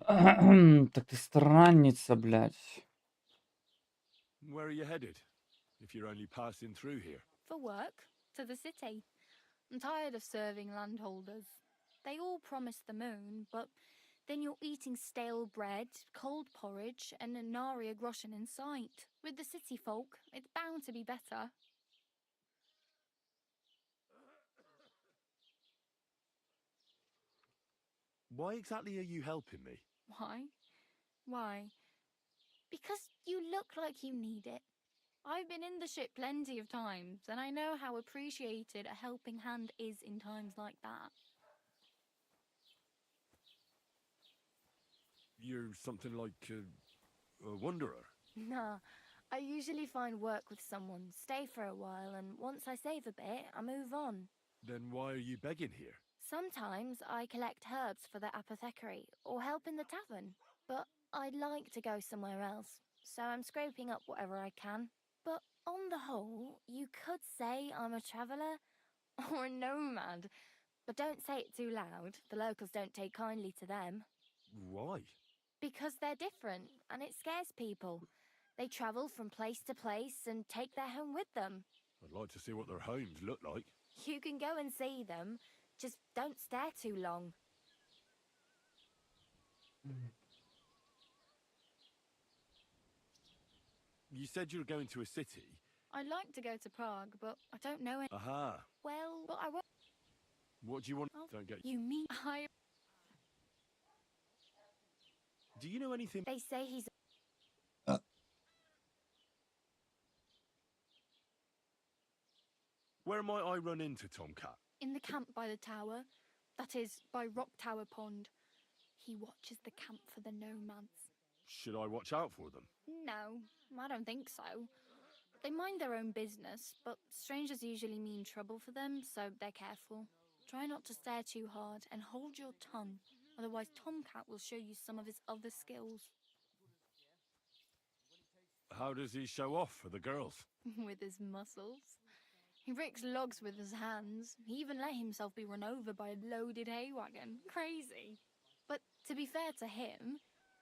Так ты странница, блядь. Where are you headed? If you're only passing through here. For work, to the city. I'm tired of serving landholders. They all promise the moon, but then you're eating stale bread, cold porridge, and a Naria groschen in sight. With the city folk, it's bound to be better. Why exactly are you helping me? Why? Why? Because you look like you need it. I've been in the ship plenty of times, and I know how appreciated a helping hand is in times like that. You're something like a wanderer. Nah, I usually find work with someone, stay for a while, and once I save a bit, I move on. Then why are you begging here? Sometimes I collect herbs for the apothecary, or help in the tavern. But I'd like to go somewhere else, so I'm scraping up whatever I can. But on the whole, you could say I'm a traveller, or a nomad. But don't say it too loud, the locals don't take kindly to them. Why? Because they're different, and it scares people. They travel from place to place and take their home with them. I'd like to see what their homes look like. You can go and see them, just don't stare too long. You said you were going to a city. I'd like to go to Prague, but I don't know it. Aha. Well, but I won't. What do you want? Oh, Don't get you mean I... Do you know anything? They say he's... Where might I run into Tomcat? in the camp by the tower. That is, by Rock Tower Pond. He watches the camp for the nomads. Should I watch out for them? No, I don't think so. They mind their own business, but strangers usually mean trouble for them, so they're careful. Try not to stare too hard and hold your tongue, otherwise Tomcat will show you some of his other skills. How does he show off for the girls? With his muscles. He rigs logs with his hands. He even let himself be run over by a loaded hay wagon. Crazy. But to be fair to him,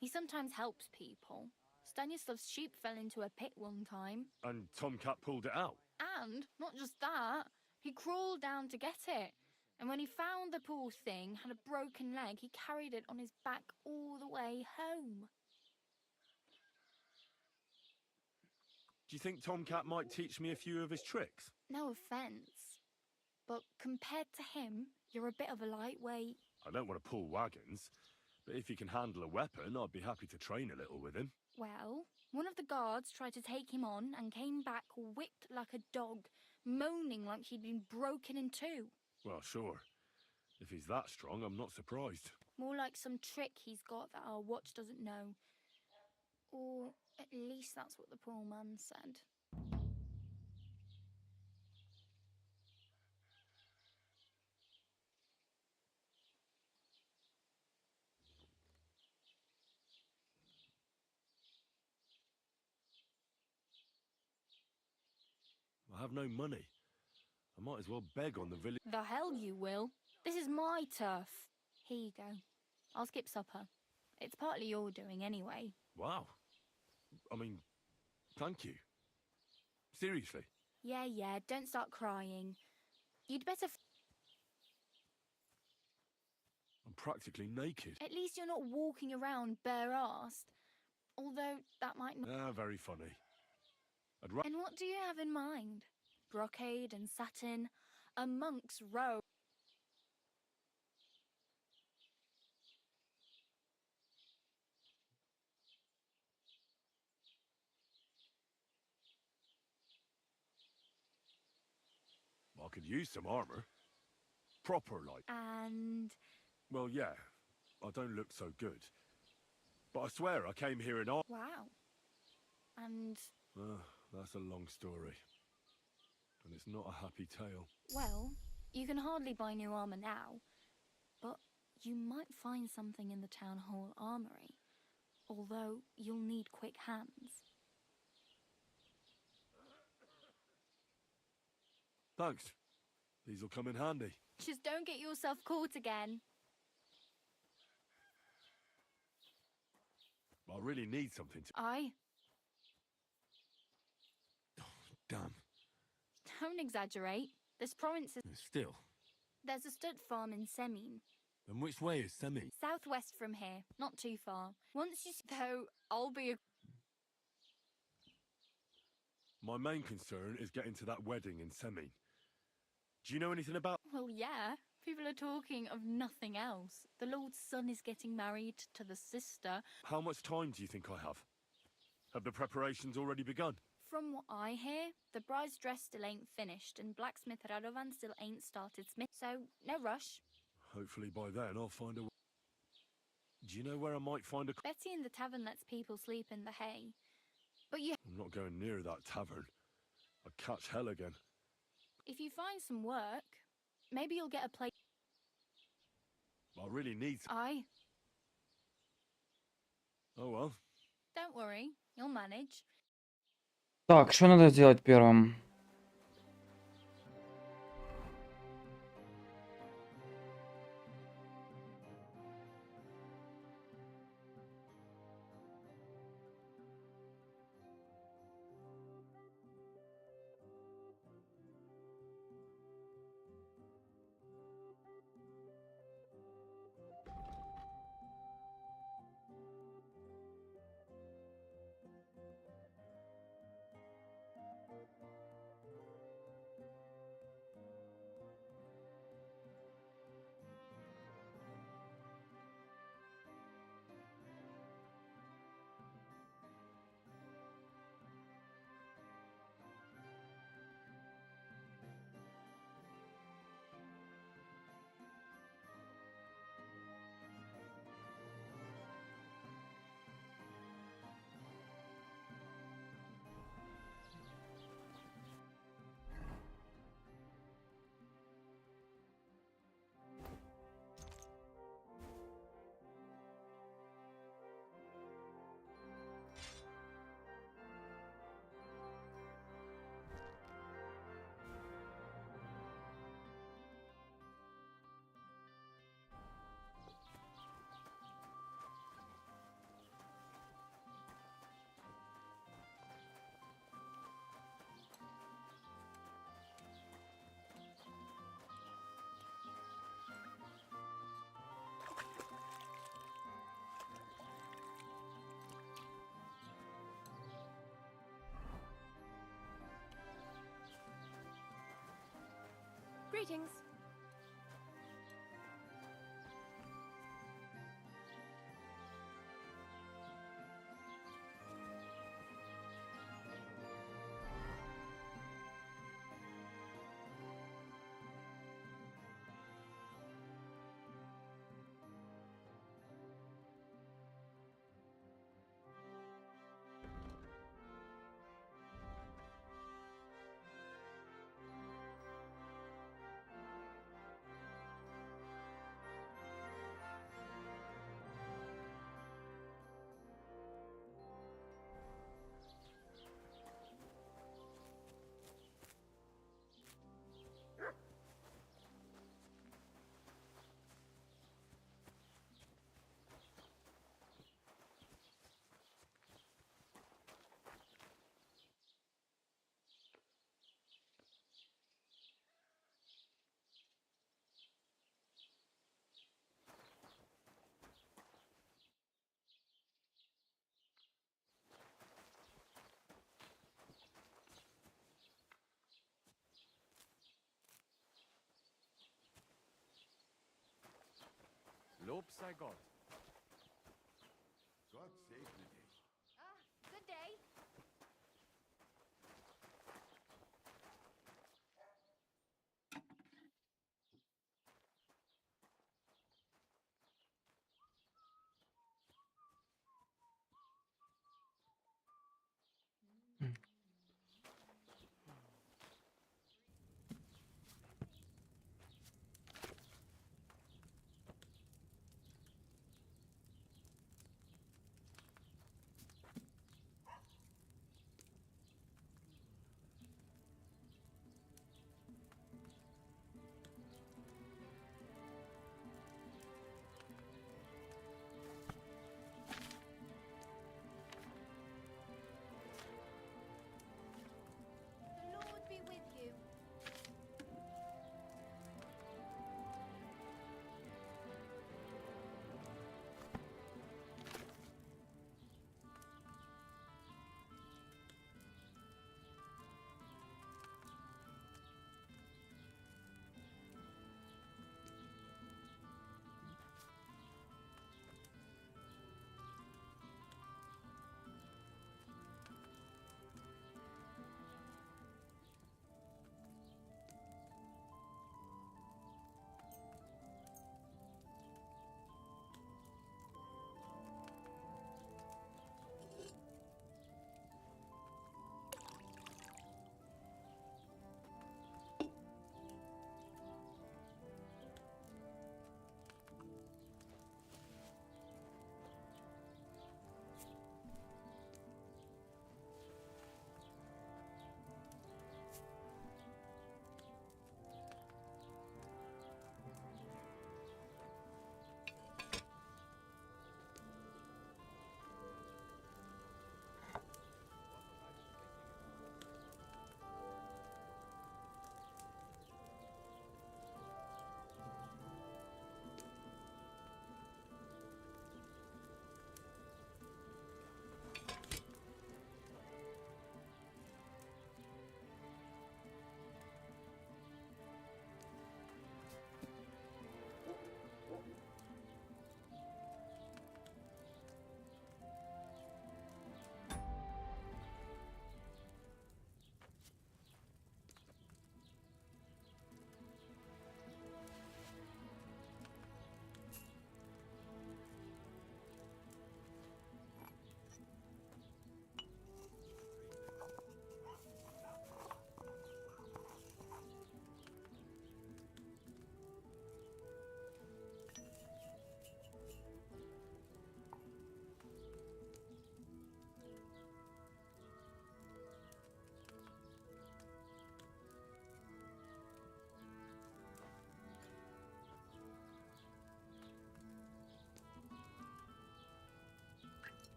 he sometimes helps people. Stanislav's sheep fell into a pit one time. And Tomcat pulled it out. And not just that, he crawled down to get it. And when he found the poor thing had a broken leg, he carried it on his back all the way home. Do you think Tomcat might teach me a few of his tricks? No offence, but compared to him, you're a bit of a lightweight. I don't want to pull wagons, but if he can handle a weapon, I'd be happy to train a little with him. Well, one of the guards tried to take him on and came back whipped like a dog, moaning like he'd been broken in two. Well, sure. If he's that strong, I'm not surprised. More like some trick he's got that our watch doesn't know. Or at least that's what the poor man said. I have no money. I might as well beg on the village. The hell you will. This is my turf. Here you go. I'll skip supper. It's partly your doing anyway. Wow. I mean, thank you. Seriously. Yeah, don't start crying. You'd better... I'm practically naked. At least you're not walking around bare-assed. Although that might not... Ah, very funny. And what do you have in mind? Brocade and satin? A monk's robe? I could use some armor. Proper, like. And... Well, yeah. I don't look so good. But I swear I came here in armor. Wow. And... That's a long story. And it's not a happy tale. Well, you can hardly buy new armor now. But you might find something in the town hall armory. Although you'll need quick hands. Thanks. These will come in handy. Just don't get yourself caught again. I really need something to... Aye. Damn. Don't exaggerate. This province is... Still. There's a stud farm in Semin. And which way is Semi? Southwest from here. Not too far. Once you... Though, I'll be a... My main concern is getting to that wedding in Semi. Do you know anything about... Well, yeah. People are talking of nothing else. The Lord's son is getting married to the sister. How much time do you think I have? Have the preparations already begun? From what I hear, the bride's dress still ain't finished, and blacksmith Radovan still ain't started smith, so no rush. Hopefully by then I'll find a... Do you know where I might find a... Betty in the tavern lets people sleep in the hay. But you... I'm not going near that tavern. I'd catch hell again. If you find some work, maybe you'll get a place... I really need... Aye. Oh well. Don't worry, you'll manage. Так, что надо сделать первым? Greetings. Lob sei Gott. Gott segne dich. Ah, good day. The Lord be with you.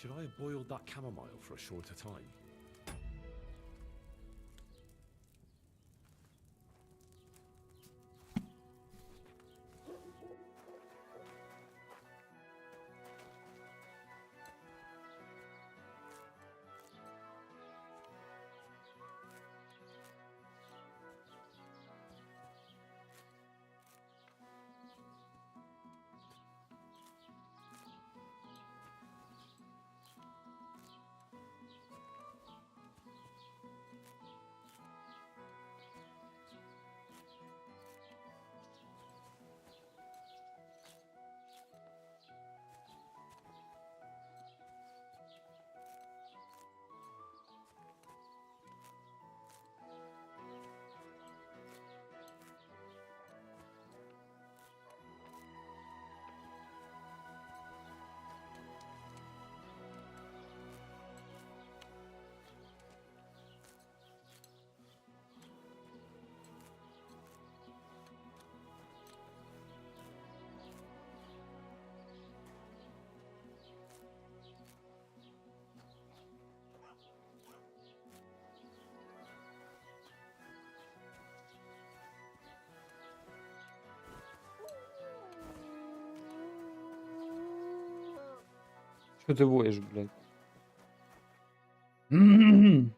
Should I have boiled that chamomile for a shorter time? Что ты воешь, блядь? М.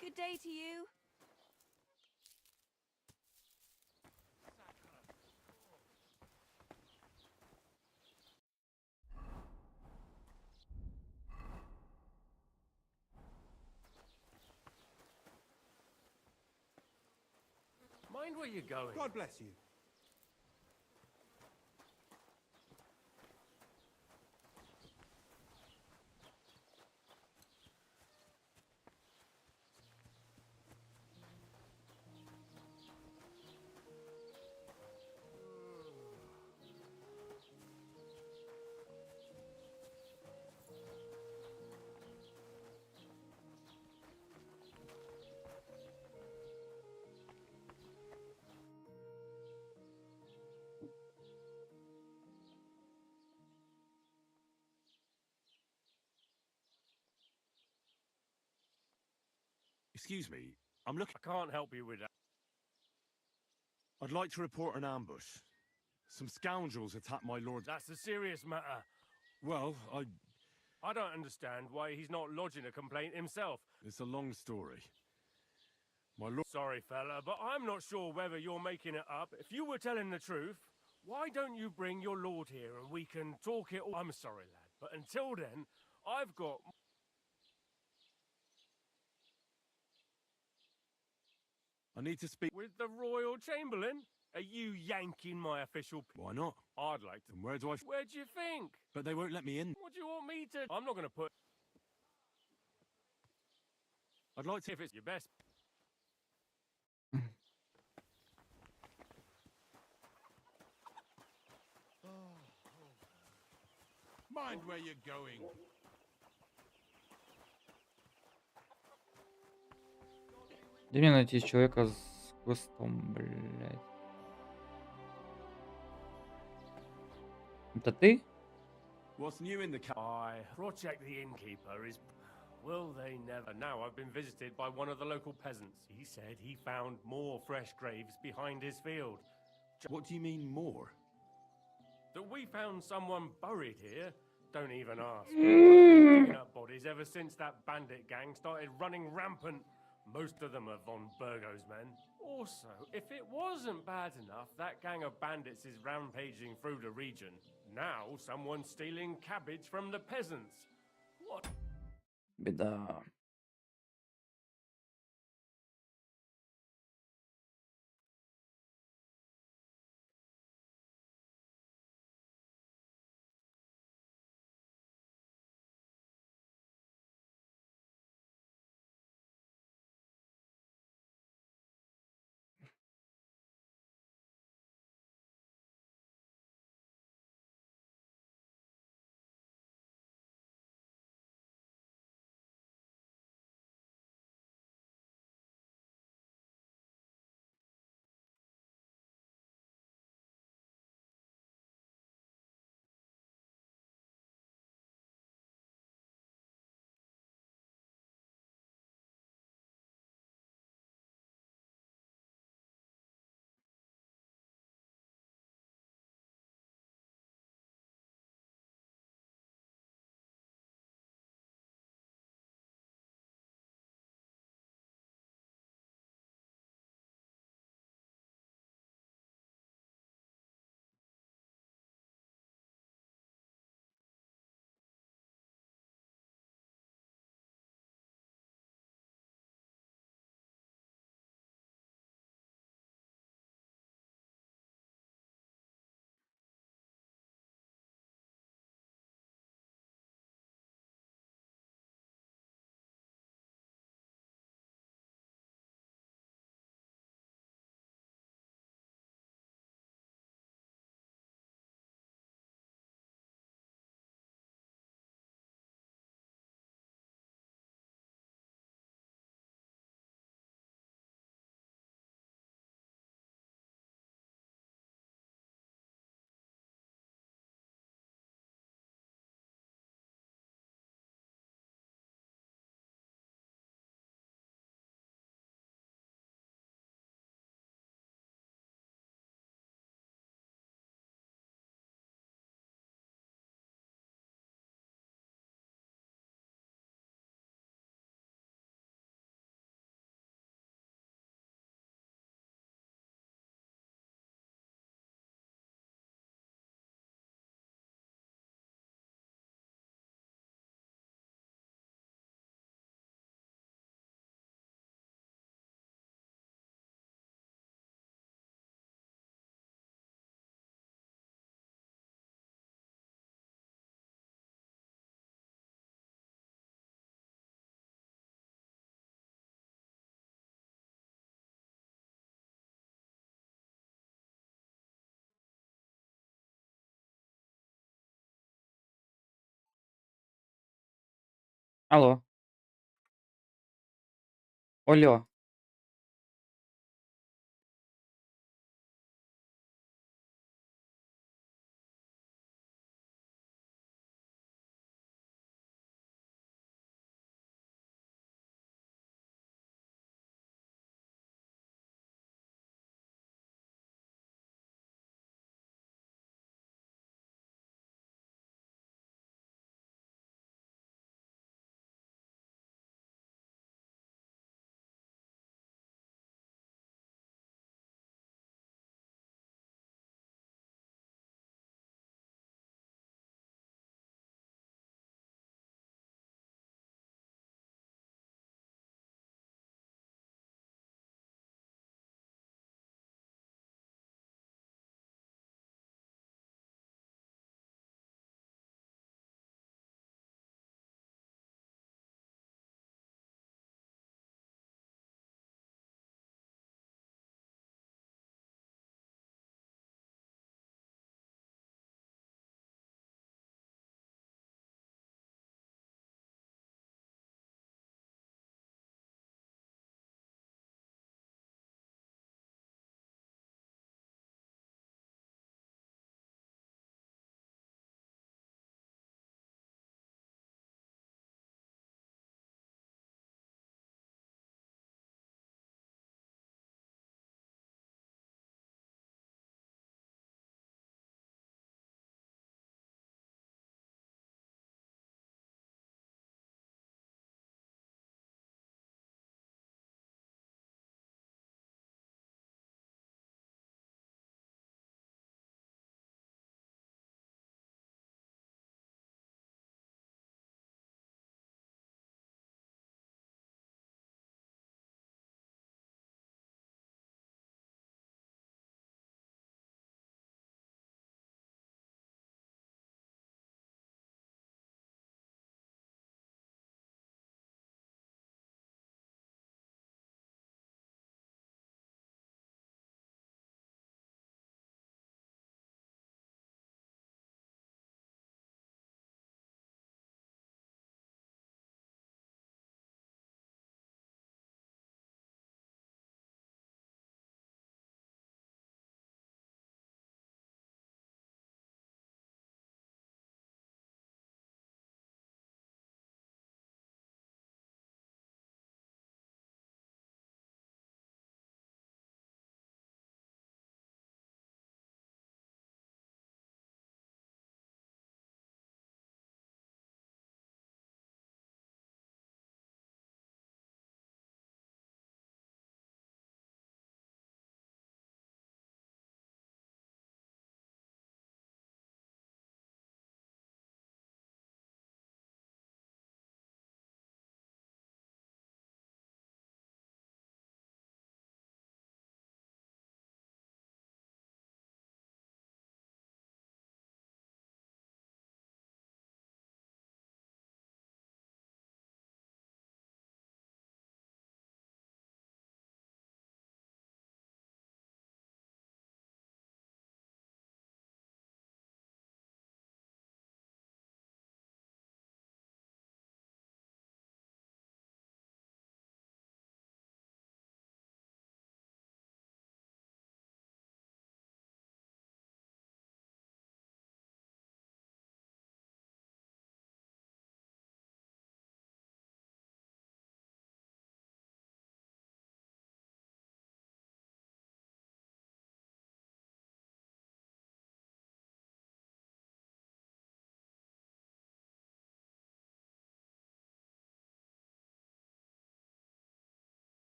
Good day to you. Mind where you're going. God bless you. Excuse me, I'm looking. I can't help you with that. I'd like to report an ambush. Some scoundrels attacked my lord. That's a serious matter. Well, I don't understand why he's not lodging a complaint himself. It's a long story. My lord. Sorry, fella, but I'm not sure whether you're making it up. If you were telling the truth, why don't you bring your lord here and we can talk it all? I'm sorry, lad, but until then, I've got... I need to speak with the Royal Chamberlain? Are you yanking my official... Why not? I'd like to... And where do I... Where do you think? But they won't let me in. What do you want me to... I'm not going to put... I'd like to... If it's your best... Mind where you're going. Где мне найти человека с квестом, блядь? Это ты? What's new in the Project the Innkeeper is... Will they never... Now I've been visited by one of the local peasants. He said he found more fresh graves behind his field. What do you mean more? That we found someone buried here? Don't even ask. Digging up bodies ever since that bandit gang started running rampant. Most of them are von Burgo's men. Also, if it wasn't bad enough, that gang of bandits is rampaging through the region. Now someone's stealing cabbage from the peasants. What? Беда. Алло. Алло.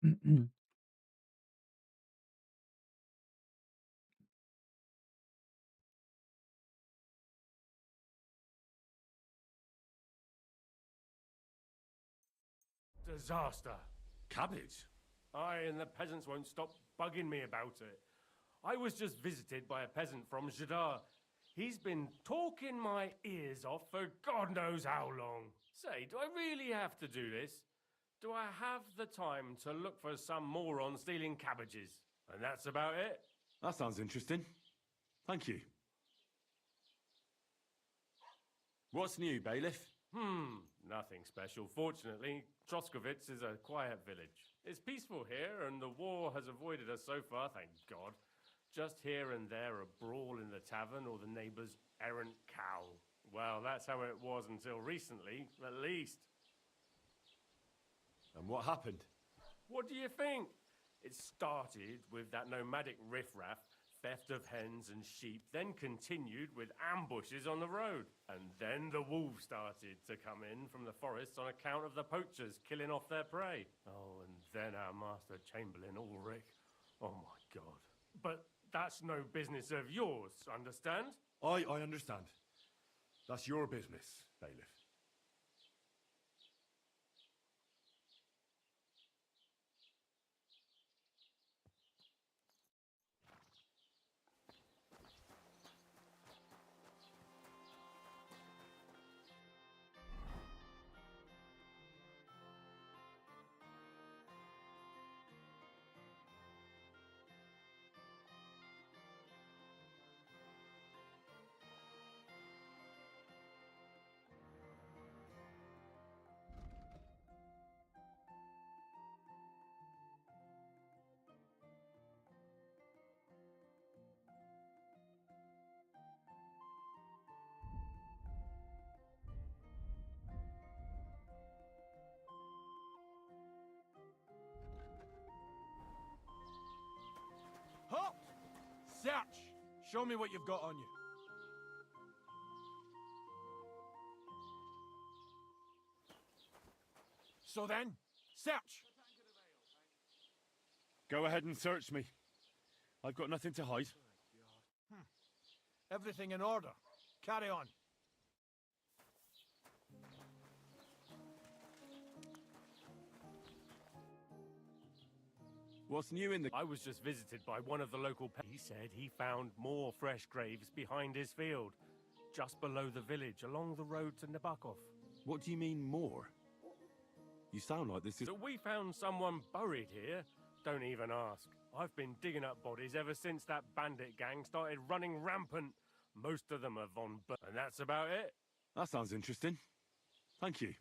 Disaster. Cabbage? I and the peasants won't stop bugging me about it. I was just visited by a peasant from Jadar. He's been talking my ears off for God knows how long. Say, do I really have to do this? Do I have the time to look for some moron stealing cabbages? And that's about it. That sounds interesting. Thank you. What's new, bailiff? Nothing special. Fortunately, Troskovitz is a quiet village. It's peaceful here, and the war has avoided us so far, thank God. Just here and there a brawl in the tavern or the neighbour's errant cow. Well, that's how it was until recently, at least. And what happened? What do you think? It started with that nomadic riffraff, theft of hens and sheep, then continued with ambushes on the road. And then the wolves started to come in from the forests on account of the poachers killing off their prey. Oh, and then our master Chamberlain Ulrich. Oh my God. But that's no business of yours, understand? I understand. That's your business, bailiff. Halt! Search! Show me what you've got on you. So then, search! Go ahead and search me. I've got nothing to hide. Everything in order. Carry on. What's new in the... I was just visited by one of the local He said he found more fresh graves behind his field, just below the village, along the road to Nabokov. What do you mean, more? You sound like this is... That we found someone buried here? Don't even ask. I've been digging up bodies ever since that bandit gang started running rampant. Most of them are von and that's about it. That sounds interesting. Thank you.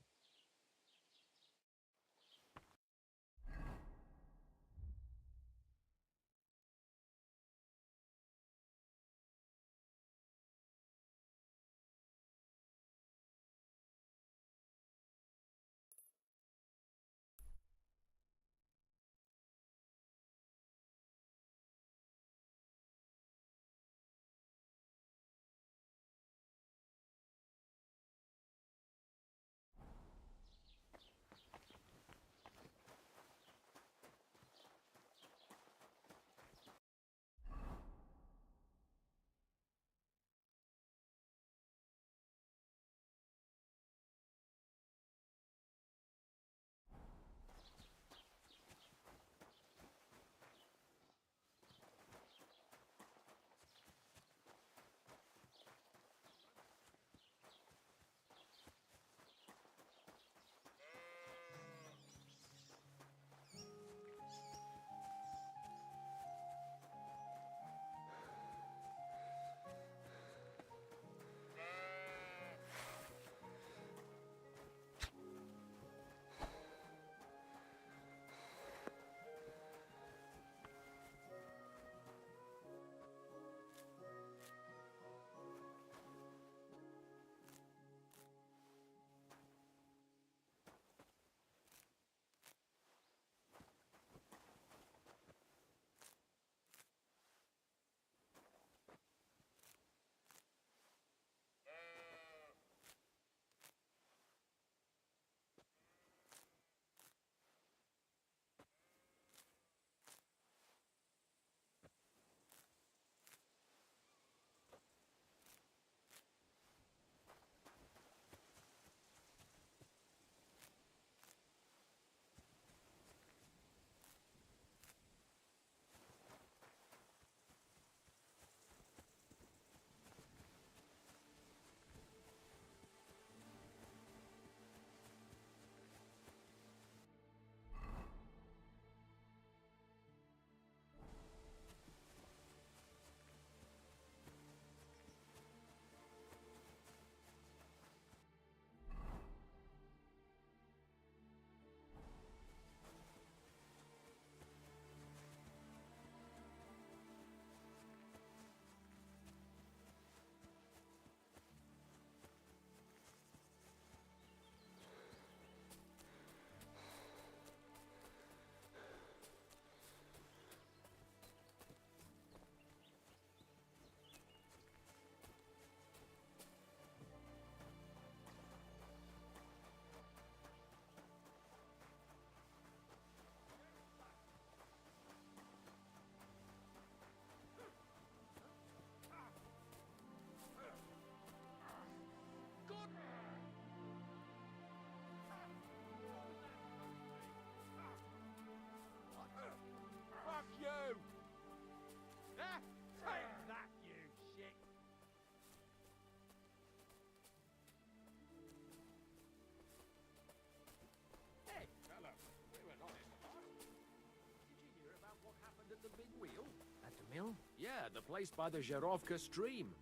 at the big wheel? At the mill? Yeah, the place by the Zherovka stream.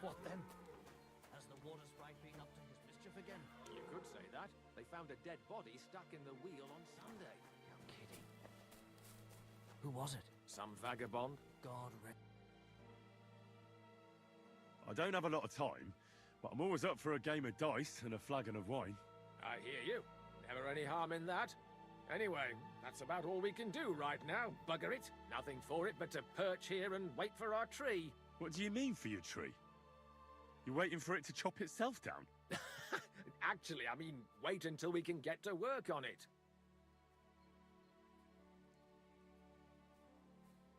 What then? Has the water sprite been up to his mischief again? You could say that. They found a dead body stuck in the wheel on Sunday. You're kidding. Who was it? Some vagabond. God I don't have a lot of time, but I'm always up for a game of dice and a flagon of wine. I hear you. Never any harm in that. Anyway, that's about all we can do right now. Bugger it. Nothing for it but to perch here and wait for our tree. What do you mean for your tree? You're waiting for it to chop itself down? Actually, I mean, wait until we can get to work on it.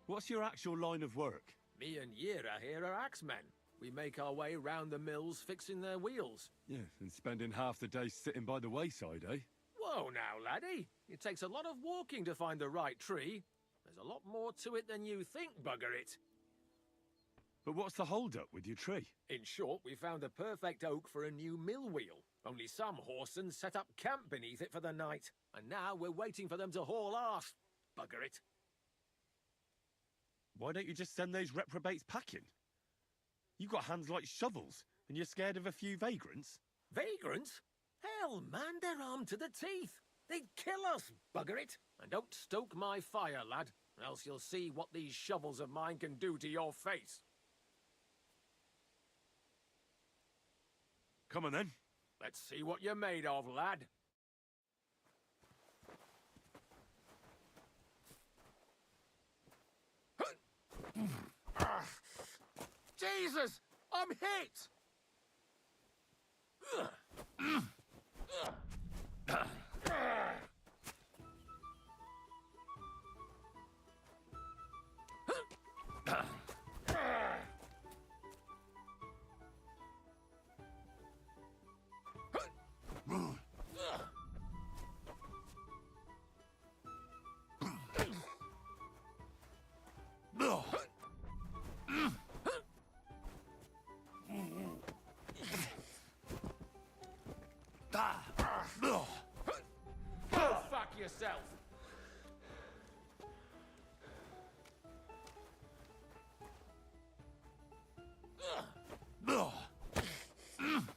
What's your actual line of work? Me and Yira here are axemen. We make our way round the mills fixing their wheels. Yeah, and spending half the day sitting by the wayside, eh? Whoa now, laddie. It takes a lot of walking to find the right tree. There's a lot more to it than you think, bugger it. But what's the hold-up with your tree? In short, we found the perfect oak for a new mill wheel. Only some horsens set up camp beneath it for the night. And now we're waiting for them to haul ass. Bugger it. Why don't you just send those reprobates packing? You got hands like shovels, and you're scared of a few vagrants? Vagrants? Hell, man, they're armed to the teeth. They'd kill us, bugger it. And don't stoke my fire, lad, or else you'll see what these shovels of mine can do to your face. Come on, then. Let's see what you're made of, lad. Jesus! I'm hit! Go fuck yourself!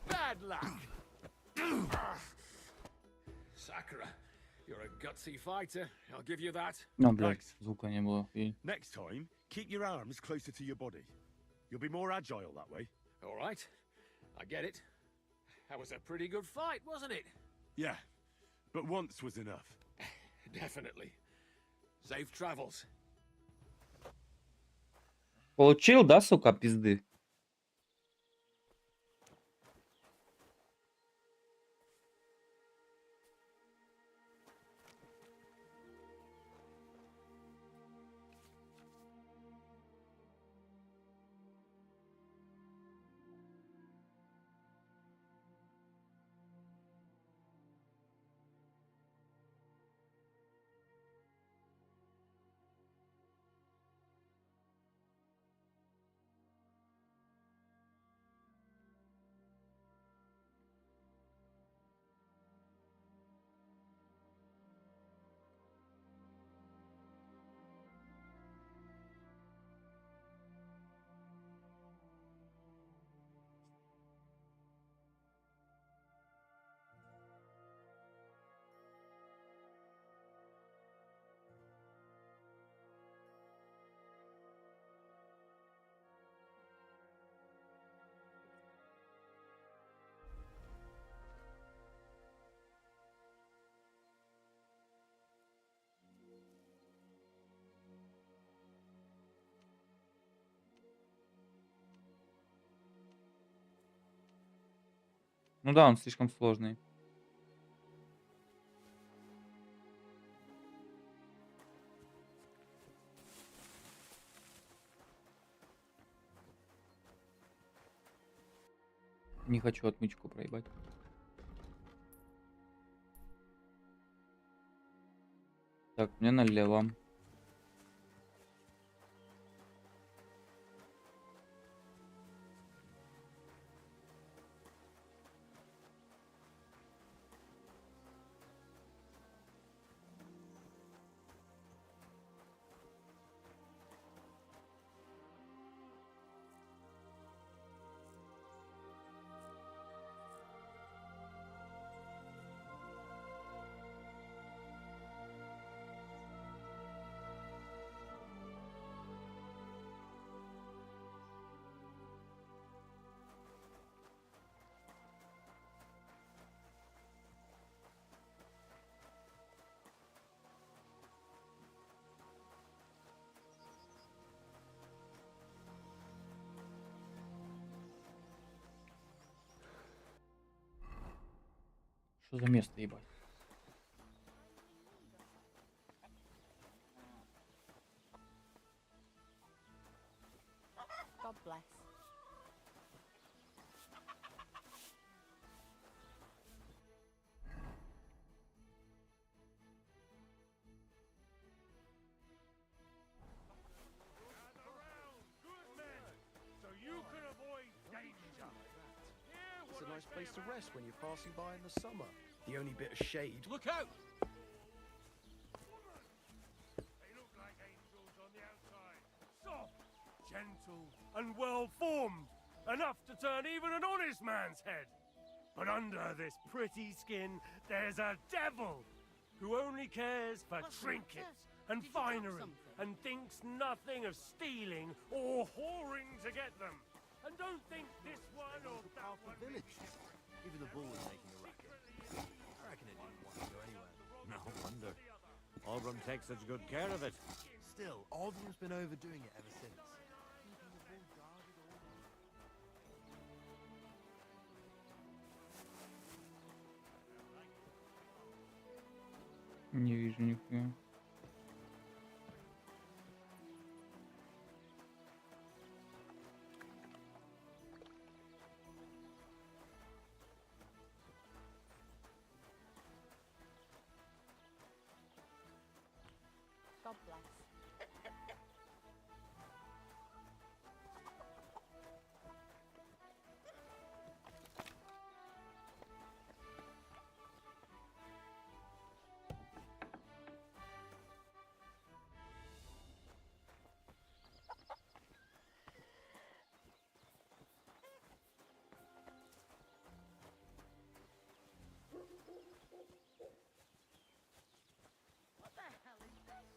Bad luck! Sakura, you're a gutsy fighter, I'll give you that. Ну, блядь, звука не было. И... Next time, keep your arms closer to your body. You'll be more agile that way. All right, I get it. That was a pretty good fight, wasn't it? Yeah, but once was enough. Definitely. Safe travels. Получил, да, сука, пизды? Ну да, он слишком сложный. Не хочу отмычку проебать. Так, мне налево. Что за место, ебать? God bless. So you can avoid danger. It's a nice place to rest when you're passing by in the summer. The only bit of shade. Look out! They look like angels on the outside. Soft, gentle, and well-formed. Enough to turn even an honest man's head. But under this pretty skin, there's a devil who only cares for trinkets and finery and thinks nothing of stealing or whoring to get them. And don't think this one or that one. Village. Even the bull was making a racket. I reckon it didn't want to go anywhere. No wonder. Albram takes such good care of it. Still, Aldrin's been overdoing it ever since. Не вижу нихуя. God bless. What the hell is this?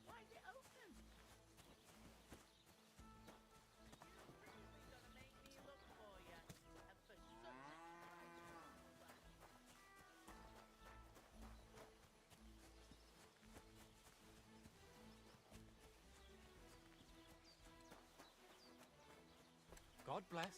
Why is it open? Gonna make me look for you. And for such a God bless.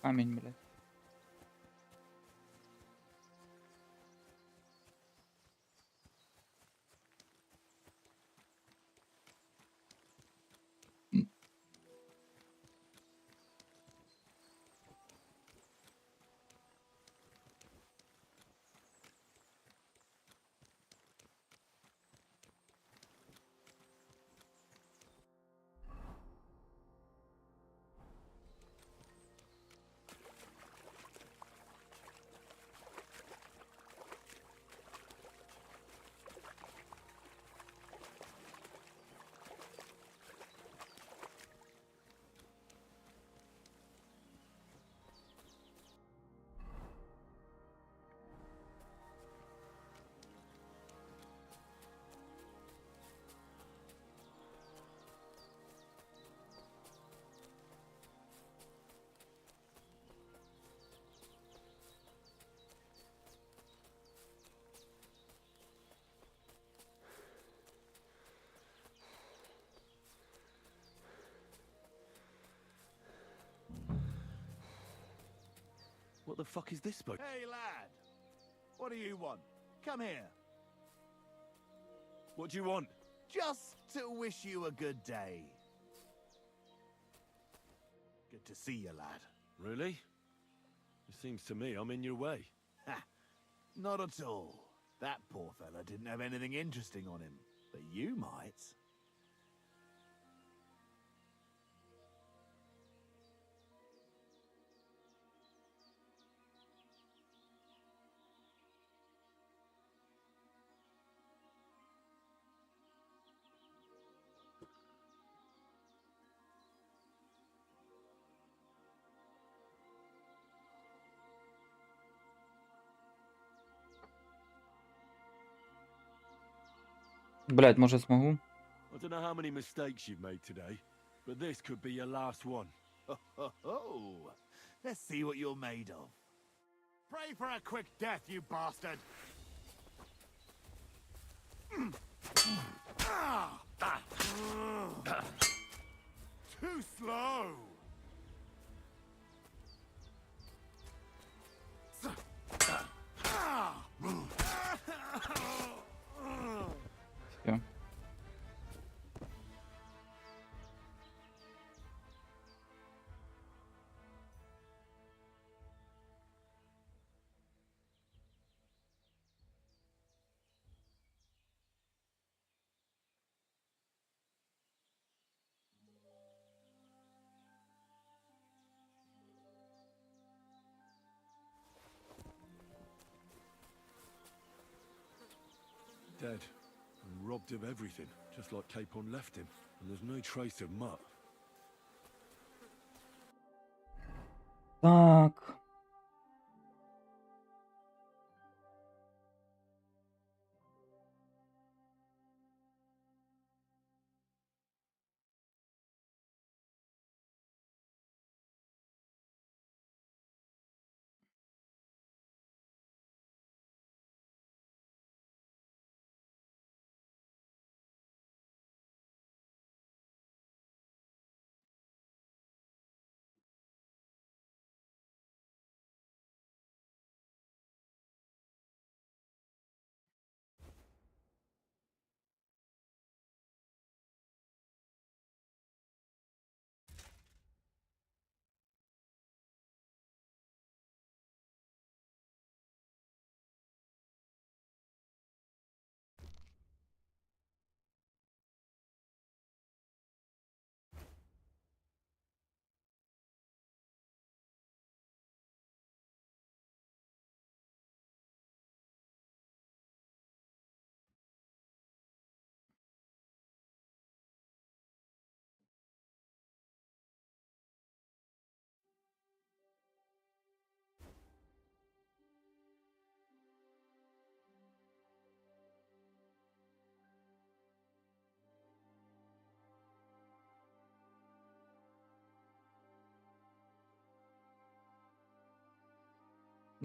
Камень, блядь. What the fuck is this boat? Hey, lad! What do you want? Come here. What do you want? Just to wish you a good day. Good to see you, lad. Really? It seems to me I'm in your way. Ha! Not at all. That poor fella didn't have anything interesting on him, but you might. Блять, может смогу? I don't know how many mistakes you've made today, but this could be your last one. Ho, ho, ho. Let's see what you're made of. Pray for a quick death, you bastard! Too slow! Всё. Dead. And robbed of everything, just like Capon left him. And there's no trace of Mutt. Так.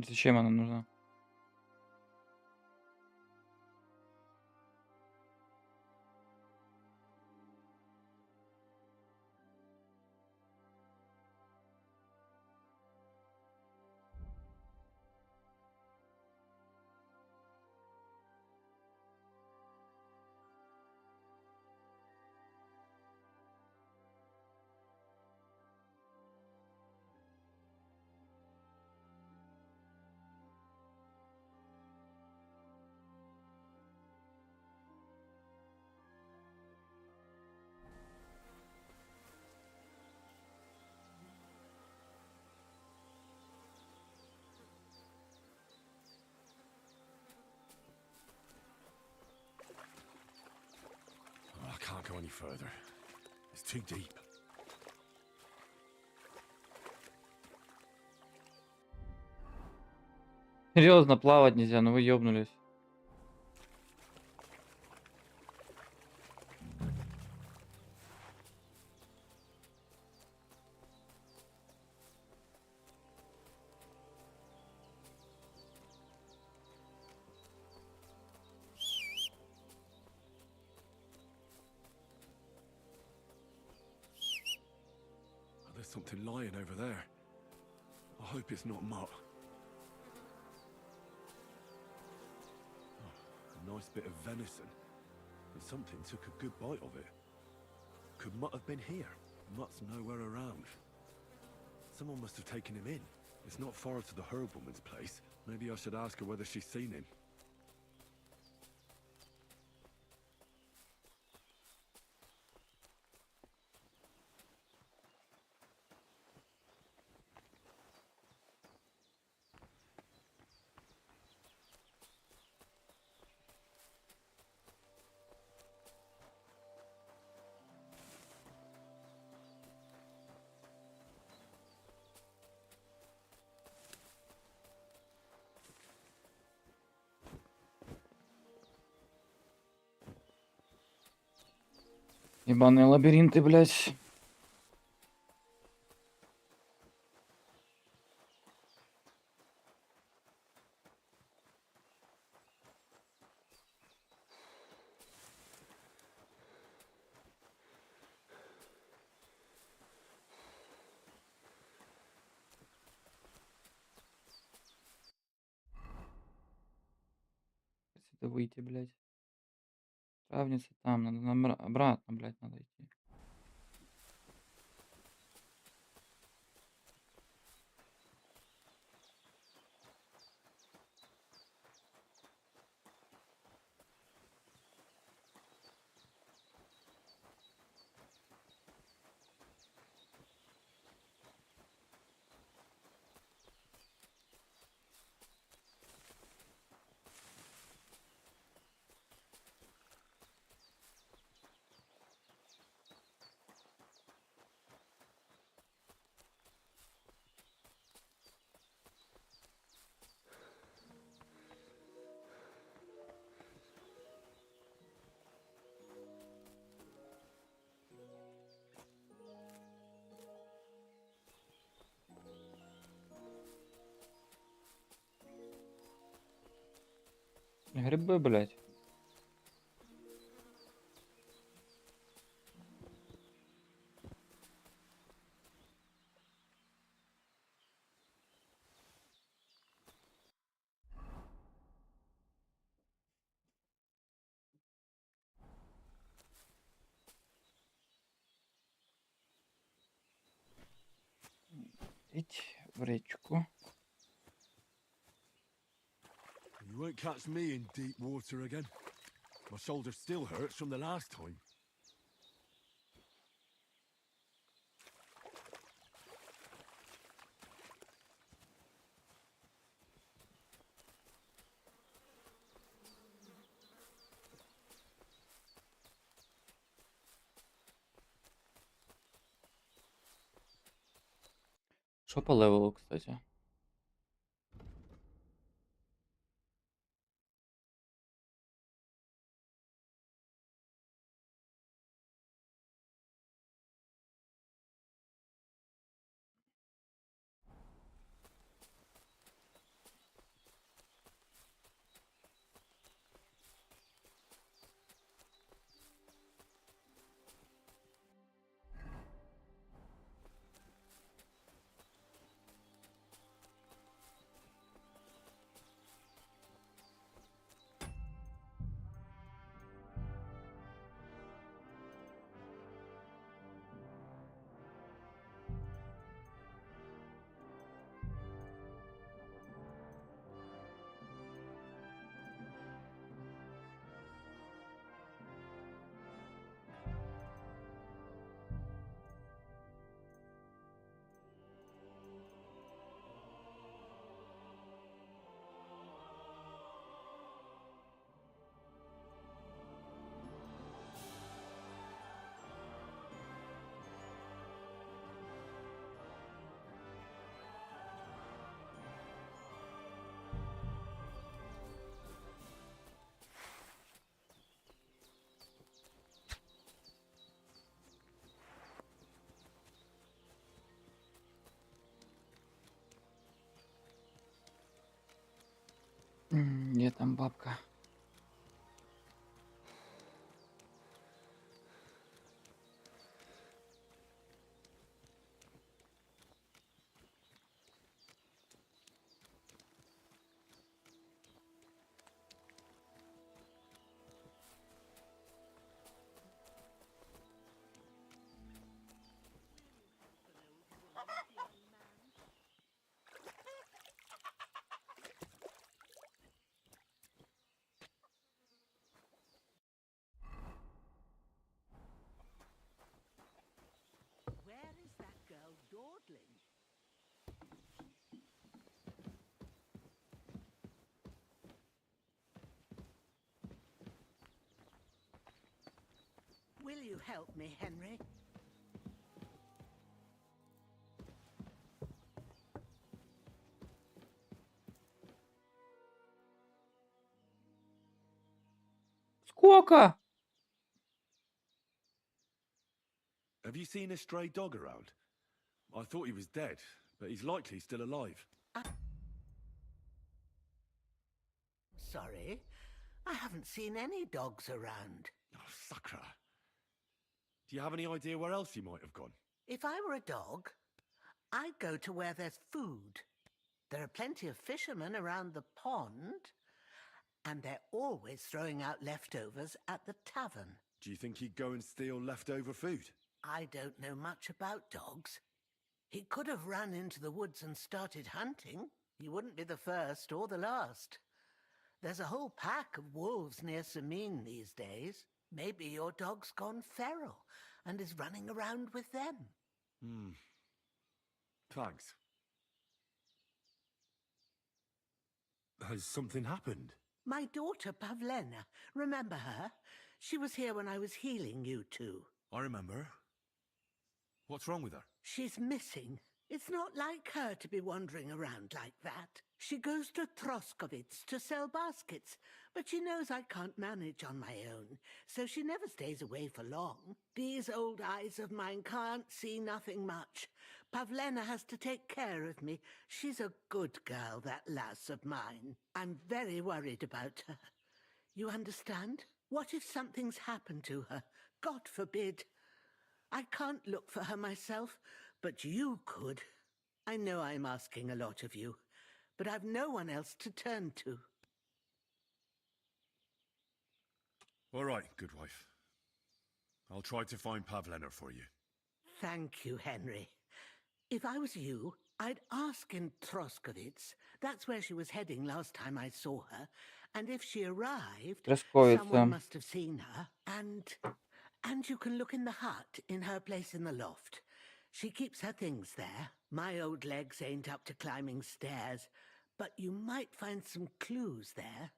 Зачем она нужна? I can't go any further. It's too deep. Серьезно, плавать нельзя, ну вы ёбнулись. There's something lying over there. I hope it's not Mutt. nice bit of venison, and something took a good bite of it. Could Mutt have been here? Mutt's nowhere around. Someone must have taken him in. It's not far to the herb-woman's place. Maybe I should ask her whether she's seen him. Ебаные лабиринты, блядь. Отсюда выйти, блядь. Травница там, надо обратно, блядь, надо идти. Грибы, блядь. Ить в речку. You won't catch me in deep water again. My shoulder still hurts from the last time. Что по левелу, кстати? Где там бабка? help me, Henry? Сколько? Have you seen a stray dog around? I thought he was dead, but he's likely still alive. Sorry, I haven't seen any dogs around. Oh, Sakra. Do you have any idea where else he might have gone? If I were a dog, I'd go to where there's food. There are plenty of fishermen around the pond, and they're always throwing out leftovers at the tavern. Do you think he'd go and steal leftover food? I don't know much about dogs. He could have run into the woods and started hunting. He wouldn't be the first or the last. There's a whole pack of wolves near Samin these days. Maybe your dog's gone feral and is running around with them. Thanks. Has something happened? My daughter Pavlena, remember her? She was here when I was healing you two. I remember. What's wrong with her? She's missing. It's not like her to be wandering around like that. She goes to Troskovitz to sell baskets, but she knows I can't manage on my own, so she never stays away for long. These old eyes of mine can't see nothing much. Pavlena has to take care of me. She's a good girl, that lass of mine. I'm very worried about her. You understand? What if something's happened to her? God forbid. I can't look for her myself, but you could. I know I'm asking a lot of you, but I've no one else to turn to. All right, good wife. I'll try to find Pavlena for you. Thank you, Henry. If I was you, I'd ask in Troskovitz. That's where she was heading last time I saw her. And if she arrived, someone must have seen her. And you can look in the hut in her place in the loft. She keeps her things there. My old legs ain't up to climbing stairs, but you might find some clues there.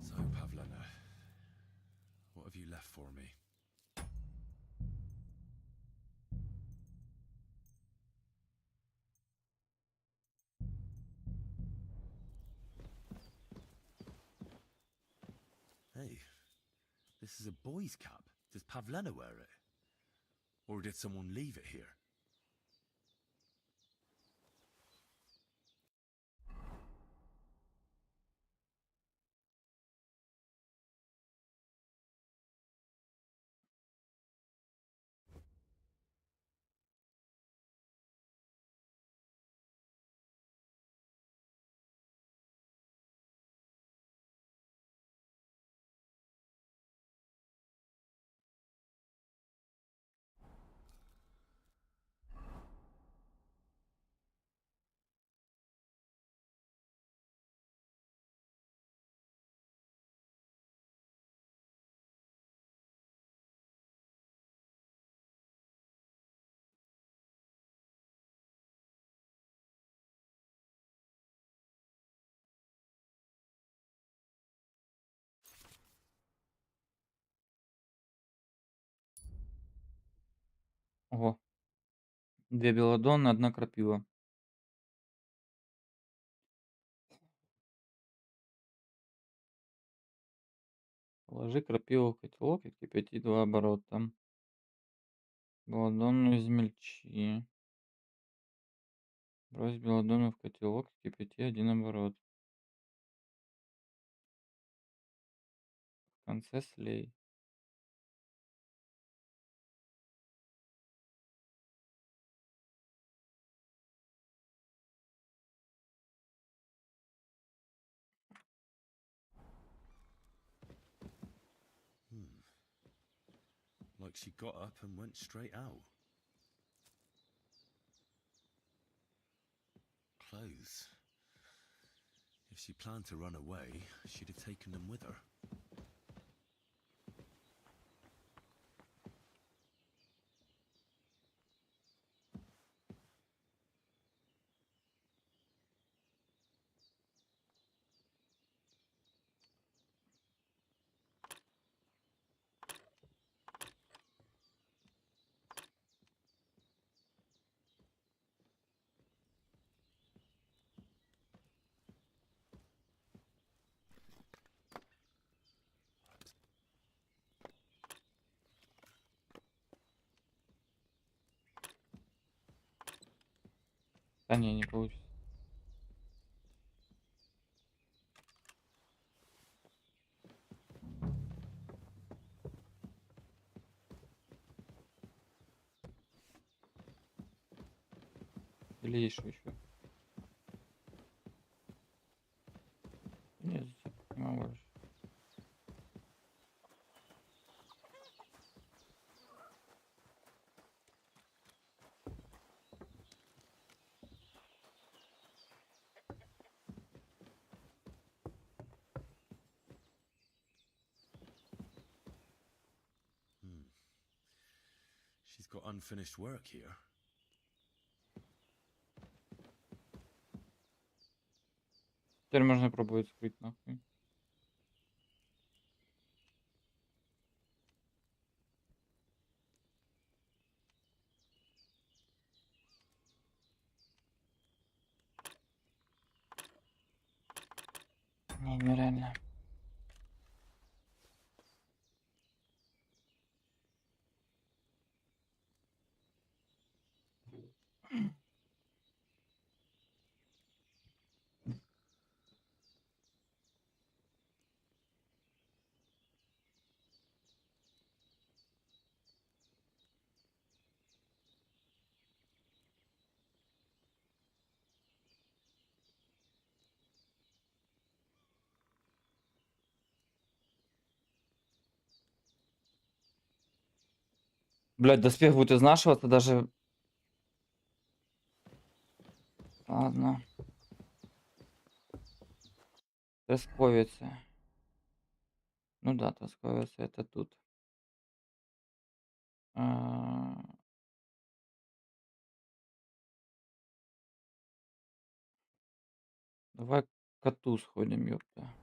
So, Pavlena, what have you left for me? Hey, this is a boy's cap. Does Pavlena wear it? Or did someone leave it here? Ого. 2 белладонны, 1 крапива. Положи крапиву в котелок и кипяти 2 оборота. Белладонну измельчи. Брось белладонну в котелок и кипяти 1 оборот. В конце слей. Like she got up and went straight out. Clothes. If she planned to run away, she'd have taken them with her. Да не получится. Или есть что еще? Нет, зацепить не могу больше. She's got unfinished work here. Теперь можно пробовать скрыть нахуй. Не, нереально. Блять, доспех будет изнашиваться даже. Ладно. Тресковица. Ну да, тресковица это тут. Давай к коту сходим, ёпта.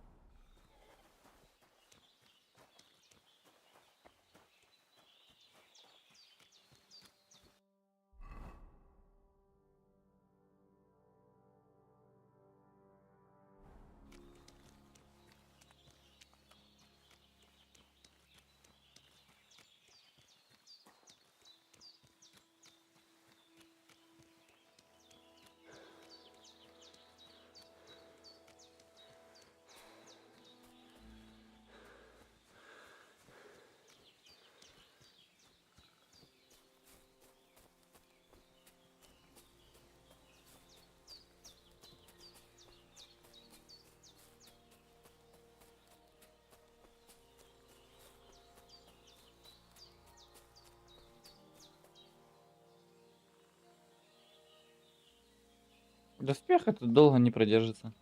Доспех это долго не продержится.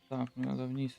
Так, мне надо вниз.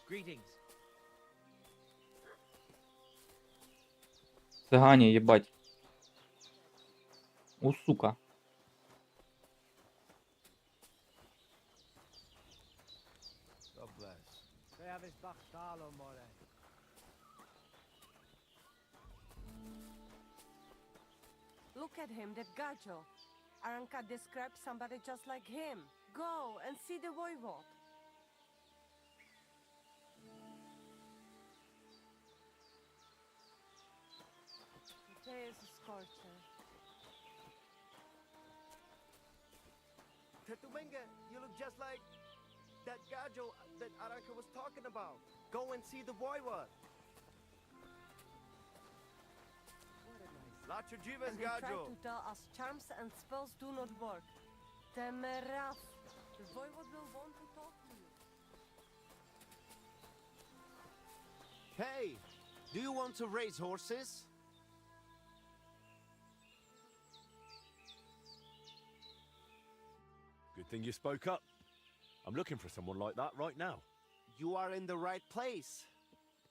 Greetings. Цыгане, ебать. У, сука. God bless. Look at him, that Gajo. Aranka described somebody just like him. Go and see the voivod. There is a scorcher. Tetumenga, you look just like that Gajo that Aranka was talking about. Go and see the voivod. Lachujives, And they try Gajo. to tell us charms and spells do not work. Temeraf. The voivod will want to talk to you. Hey, do you want to raise horses? Good thing you spoke up. I'm looking for someone like that right now. You are in the right place.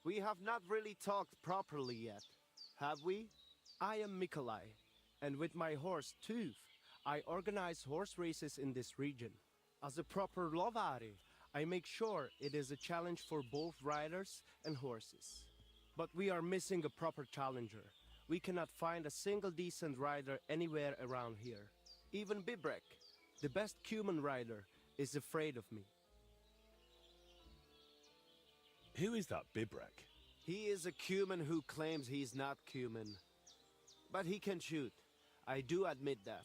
We have not really talked properly yet, have we? I am Mikolai, and with my horse Tooth, I organize horse races in this region. As a proper Lovari, I make sure it is a challenge for both riders and horses. But we are missing a proper challenger. We cannot find a single decent rider anywhere around here. Even Bibrek, the best Cuman rider, is afraid of me. Who is that Bibrek? He is a Cuman who claims he's not Cuman. But he can shoot. I do admit that.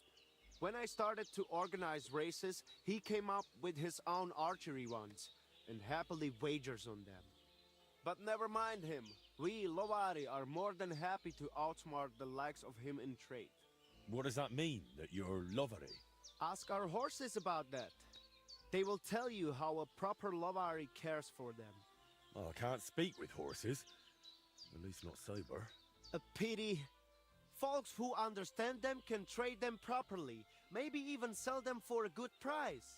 When I started to organize races, he came up with his own archery ones and happily wagers on them. But never mind him. We, Lovari, are more than happy to outsmart the likes of him in trade. What does that mean, that you're Lovari? Ask our horses about that. They will tell you how a proper Lovari cares for them. Oh, I can't speak with horses. At least not sober. A pity. Folks who understand them can trade them properly, maybe even sell them for a good price.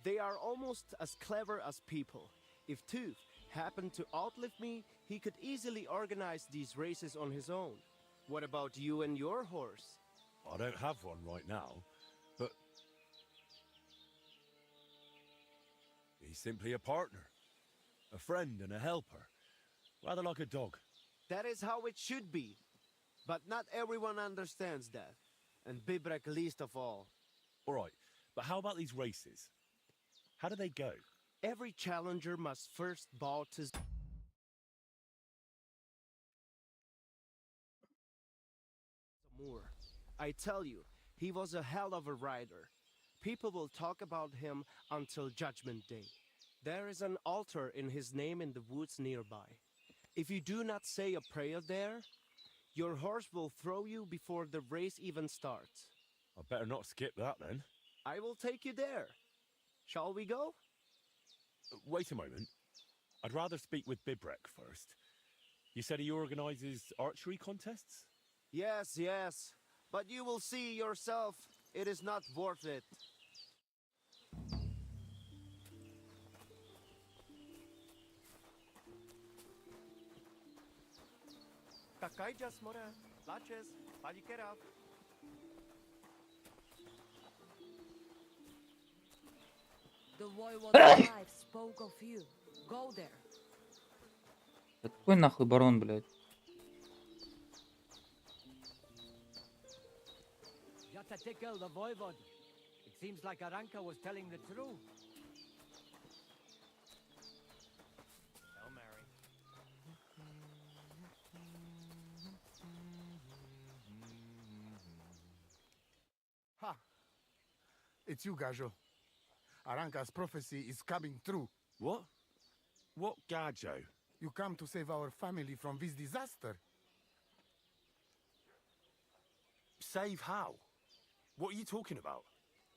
They are almost as clever as people. If Tooth happened to outlive me, he could easily organize these races on his own. What about you and your horse? I don't have one right now, but he's simply a partner, a friend and a helper, rather like a dog. That is how it should be. But not everyone understands that, and Bibrek least of all. All right, but how about these races? How do they go? Every challenger must first bow to Moore. I tell you, he was a hell of a rider. People will talk about him until Judgment Day. There is an altar in his name in the woods nearby. If you do not say a prayer there, your horse will throw you before the race even starts. I better not skip that then. I will take you there. Shall we go? Wait a moment. I'd rather speak with Bibrek first. You said he organizes archery contests? Yes, yes. But you will see yourself, it is not worth it. Takajja smora, laches, padikerav. The Voivoda's wife spoke of you. Go there. Да какой нахуй барон, блядь? Yatatikel the Voivod. It seems like Aranka was telling the truth. Hail Mary. Ha! It's you, Gajo. Aranka's prophecy is coming true. What? What Gajo? You come to save our family from this disaster. Save how? What are you talking about?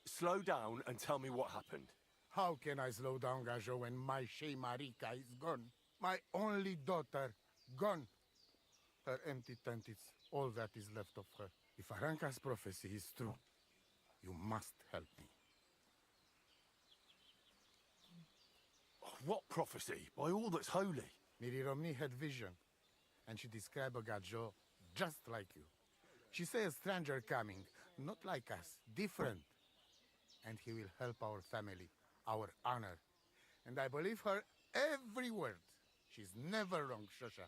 Slow down and tell me what happened. How can I slow down, Gajo, when my Shea Marika is gone? My only daughter, gone. Her empty tent is all that is left of her. If Aranka's prophecy is true, you must help me. What prophecy? By all that's holy. Miri Romni had vision, and she described a Gajo just like you. She said a stranger coming, not like us, different. And he will help our family, our honor. And I believe her every word. She's never wrong, Shosha.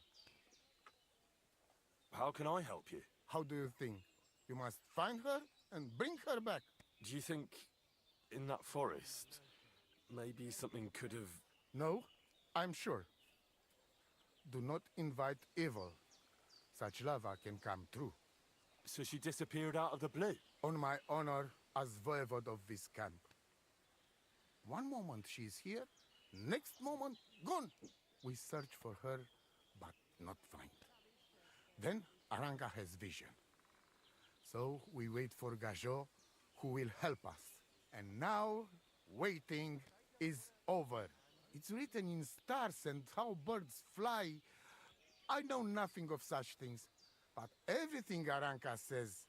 How can I help you? How do you think? You must find her and bring her back. Do you think in that forest, maybe something could have... No, I'm sure. Do not invite evil. Such lava can come true. So she disappeared out of the blue? On my honor as voivode of this camp. One moment she is here, next moment gone. We search for her, but not find. Then Aranka has vision. So we wait for Gajo, who will help us. And now, waiting is over. It's written in stars and how birds fly. I know nothing of such things, but everything Aranka says.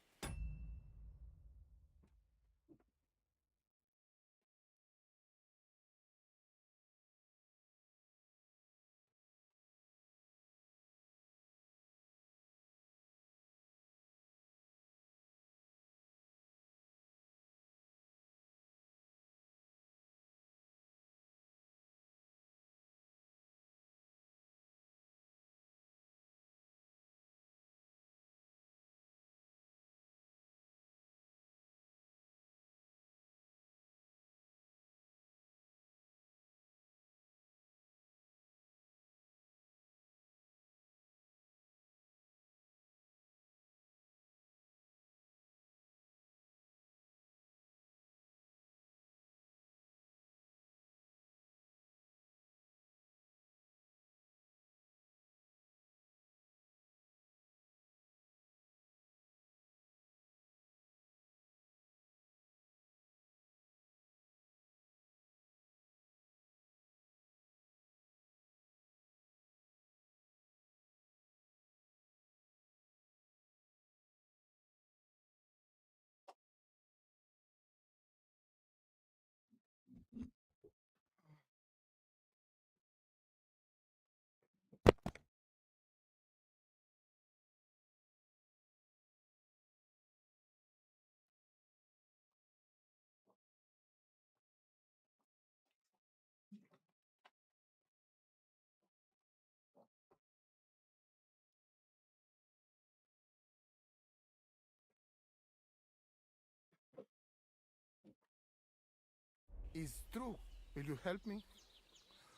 Is true. Will you help me?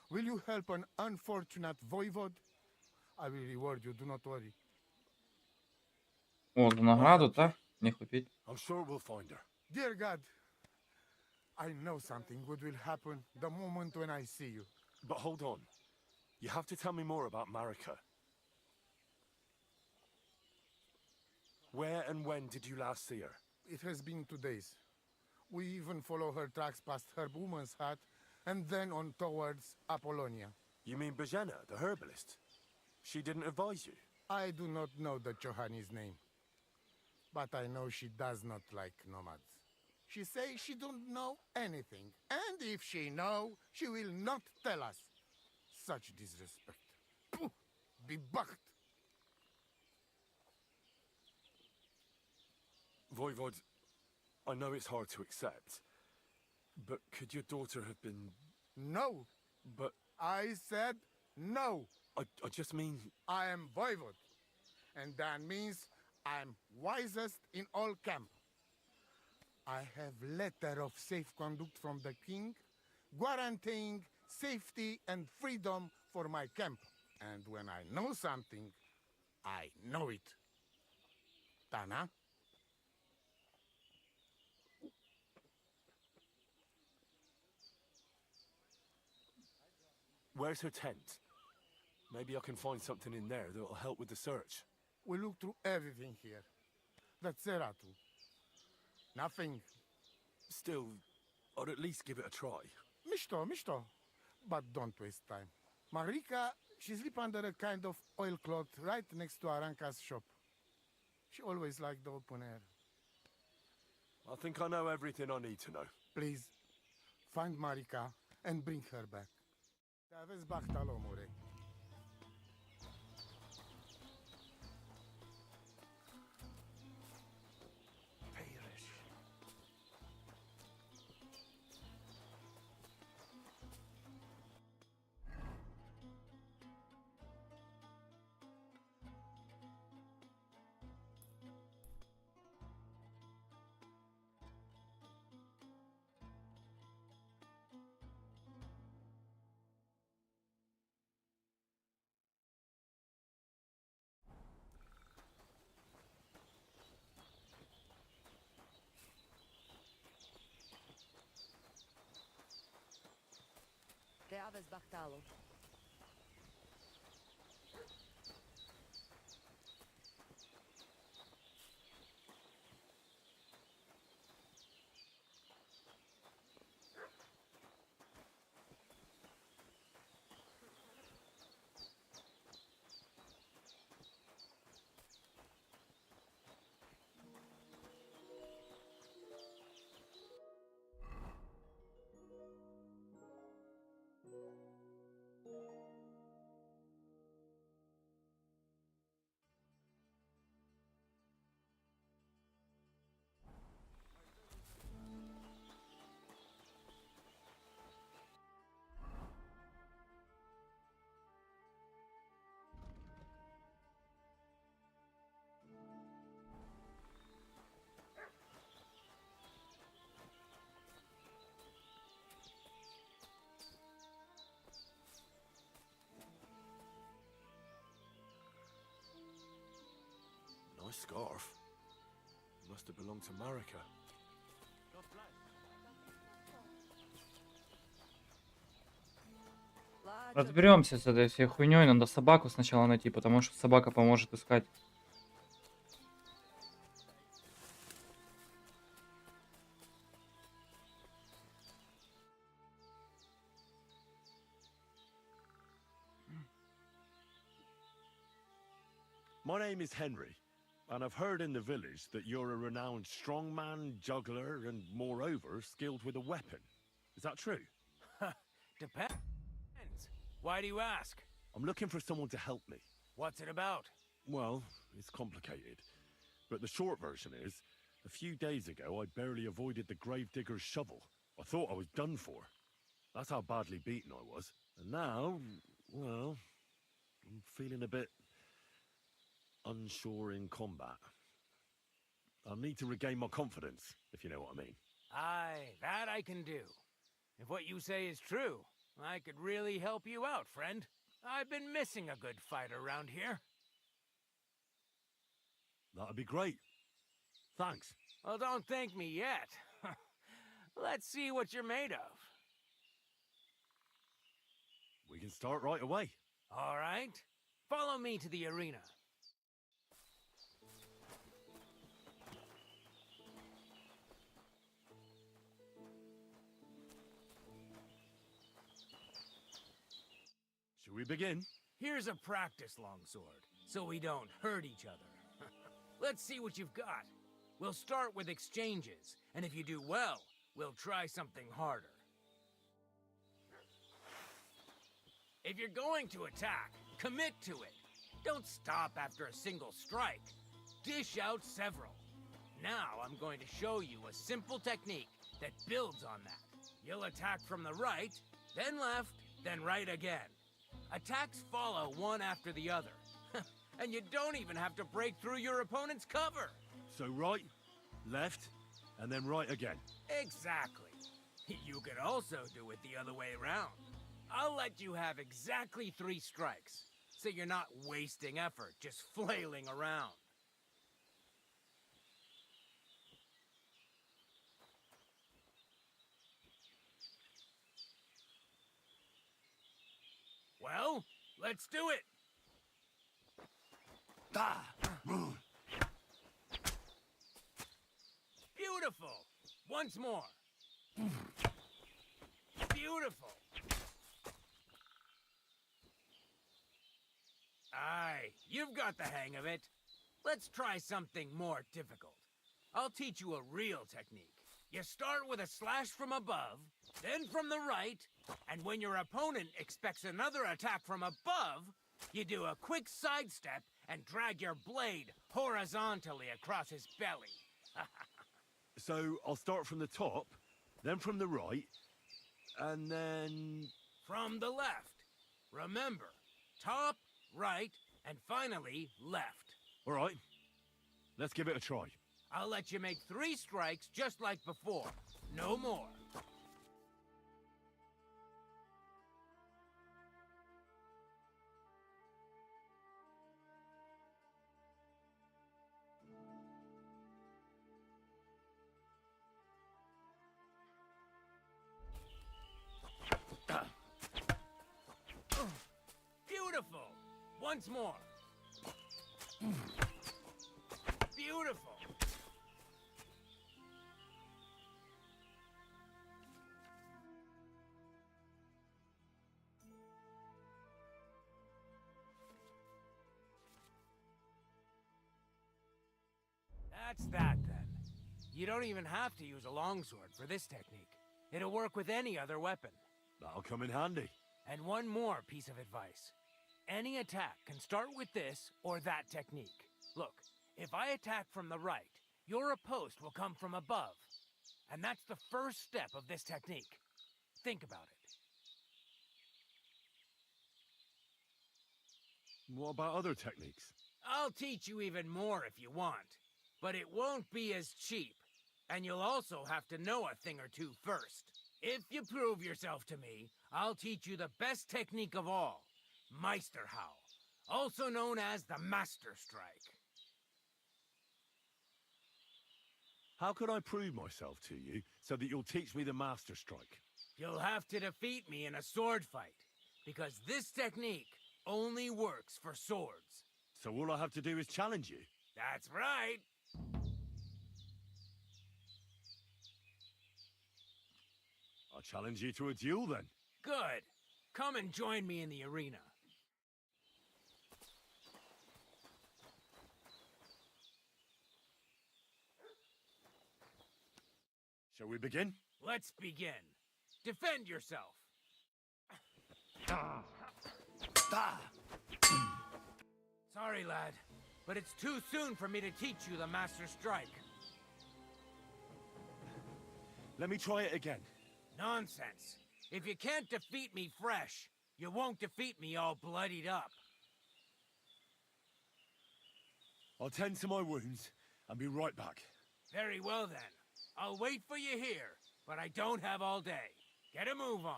Will you help an unfortunate voivode? I will reward you, do not worry. О, за награду, так? Не купить. I'm sure we'll find her. Dear God, I know something good will happen the moment when I see you. But hold on. You have to tell me more about Marika. Where and when did you last see her? It has been 2 days. We even follow her tracks past her woman's hut and then on towards Apollonia. You mean Bojana, the herbalist? She didn't advise you? I do not know the Johanni's name, but I know she does not like nomads. She say she don't know anything, and if she know, she will not tell us. Such disrespect. Pooh! Be bucked! Voivod, I know it's hard to accept, but could your daughter have been... No! But... I said no! I just mean... I am Voivod, and that means I'm wisest in all camp. I have letter of safe conduct from the king, guaranteeing safety and freedom for my camp. And when I know something, I know it. Tana? Where's her tent? Maybe I can find something in there that'll help with the search. We look through everything here. The Ceratu. Nothing. Still, I'd at least give it a try. Misto. But don't waste time. Marika, she sleep under a kind of oilcloth right next to Aranka's shop. She always liked the open air. I think I know everything I need to know. Please, find Marika and bring her back. Aveți bachtal, omule. Te aveți bachtalul. Nice scarf. Must have belonged to Marika. Разберемся с этой всей хуйней. Надо собаку сначала найти, потому что собака поможет искать. My name is Henry, and I've heard in the village that you're a renowned strongman, juggler, and moreover, skilled with a weapon. Is that true? Depends. Why do you ask? I'm looking for someone to help me. What's it about? Well, it's complicated. But the short version is, a few days ago I barely avoided the gravedigger's shovel. I thought I was done for. That's how badly beaten I was. And now, well, I'm feeling a bit unsure in combat. I'll need to regain my confidence, if you know what I mean. Aye, that I can do. If what you say is true, I could really help you out, friend. I've been missing a good fight around here. That'd be great. Thanks. Well, don't thank me yet. Let's Let's see what you're made of. We can start right away. All right. Follow me to the arena. Shall we begin? Here's a practice longsword, so we don't hurt each other. Let's see what you've got. We'll start with exchanges, and if you do well, we'll try something harder. If you're going to attack, commit to it. Don't stop after a single strike. Dish out several. Now I'm going to show you a simple technique that builds on that. You'll attack from the right, then left, then right again. Attacks follow one after the other. And you don't even have to break through your opponent's cover. So right, left, and then right again. Exactly. You could also do it the other way around. I'll let you have exactly 3 strikes, so you're not wasting effort just flailing around. Well, let's do it! Beautiful! Once more. Beautiful! Aye, you've got the hang of it. Let's try something more difficult. I'll teach you a real technique. You start with a slash from above, then from the right, and when your opponent expects another attack from above, you do a quick sidestep and drag your blade horizontally across his belly. So I'll start from the top, then from the right, and then... From the left. Remember, top, right, and finally, left. All right, let's give it a try. I'll let you make 3 strikes just like before. No more. Beautiful! Once more. Beautiful! That's that, then. You don't even have to use a longsword for this technique. It'll work with any other weapon. That'll come in handy. And one more piece of advice. Any attack can start with this or that technique. Look, if I attack from the right, your riposte will come from above. And that's the first step of this technique. Think about it. What about other techniques? I'll teach you even more if you want. But it won't be as cheap. And you'll also have to know a thing or two first. If you prove yourself to me, I'll teach you the best technique of all. Meisterhowl, also known as the Master Strike. How can I prove myself to you so that you'll teach me the Master Strike? You'll have to defeat me in a sword fight, because this technique only works for swords. So all I have to do is challenge you? That's right. I'll challenge you to a duel then. Good. Come and join me in the arena. Shall we begin? Let's begin. Defend yourself. Sorry, lad, but it's too soon for me to teach you the Master Strike. Let me try it again. Nonsense. If you can't defeat me fresh, you won't defeat me all bloodied up. I'll tend to my wounds and be right back. Very well then. I'll wait for you here, but I don't have all day. Get a move on.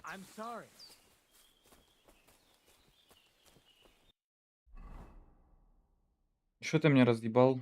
I'm sorry. Что ты меня разъебал?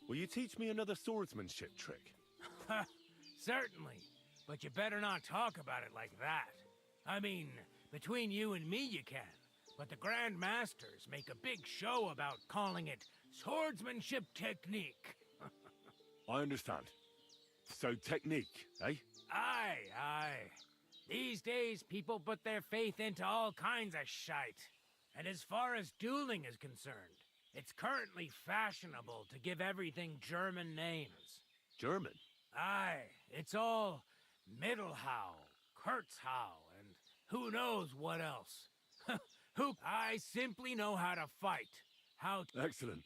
Will you teach me another swordsmanship trick? Certainly. But you better not talk about it like that. I mean, between you and me you can. But the Grand Masters make a big show about calling it swordsmanship technique. I understand. So technique, eh? Aye, aye. These days, people put their faith into all kinds of shite. And as far as dueling is concerned, it's currently fashionable to give everything German names. German? Aye, it's all Mittelhau, Kurzhau, and who knows what else. I simply know how to fight. How to... Excellent.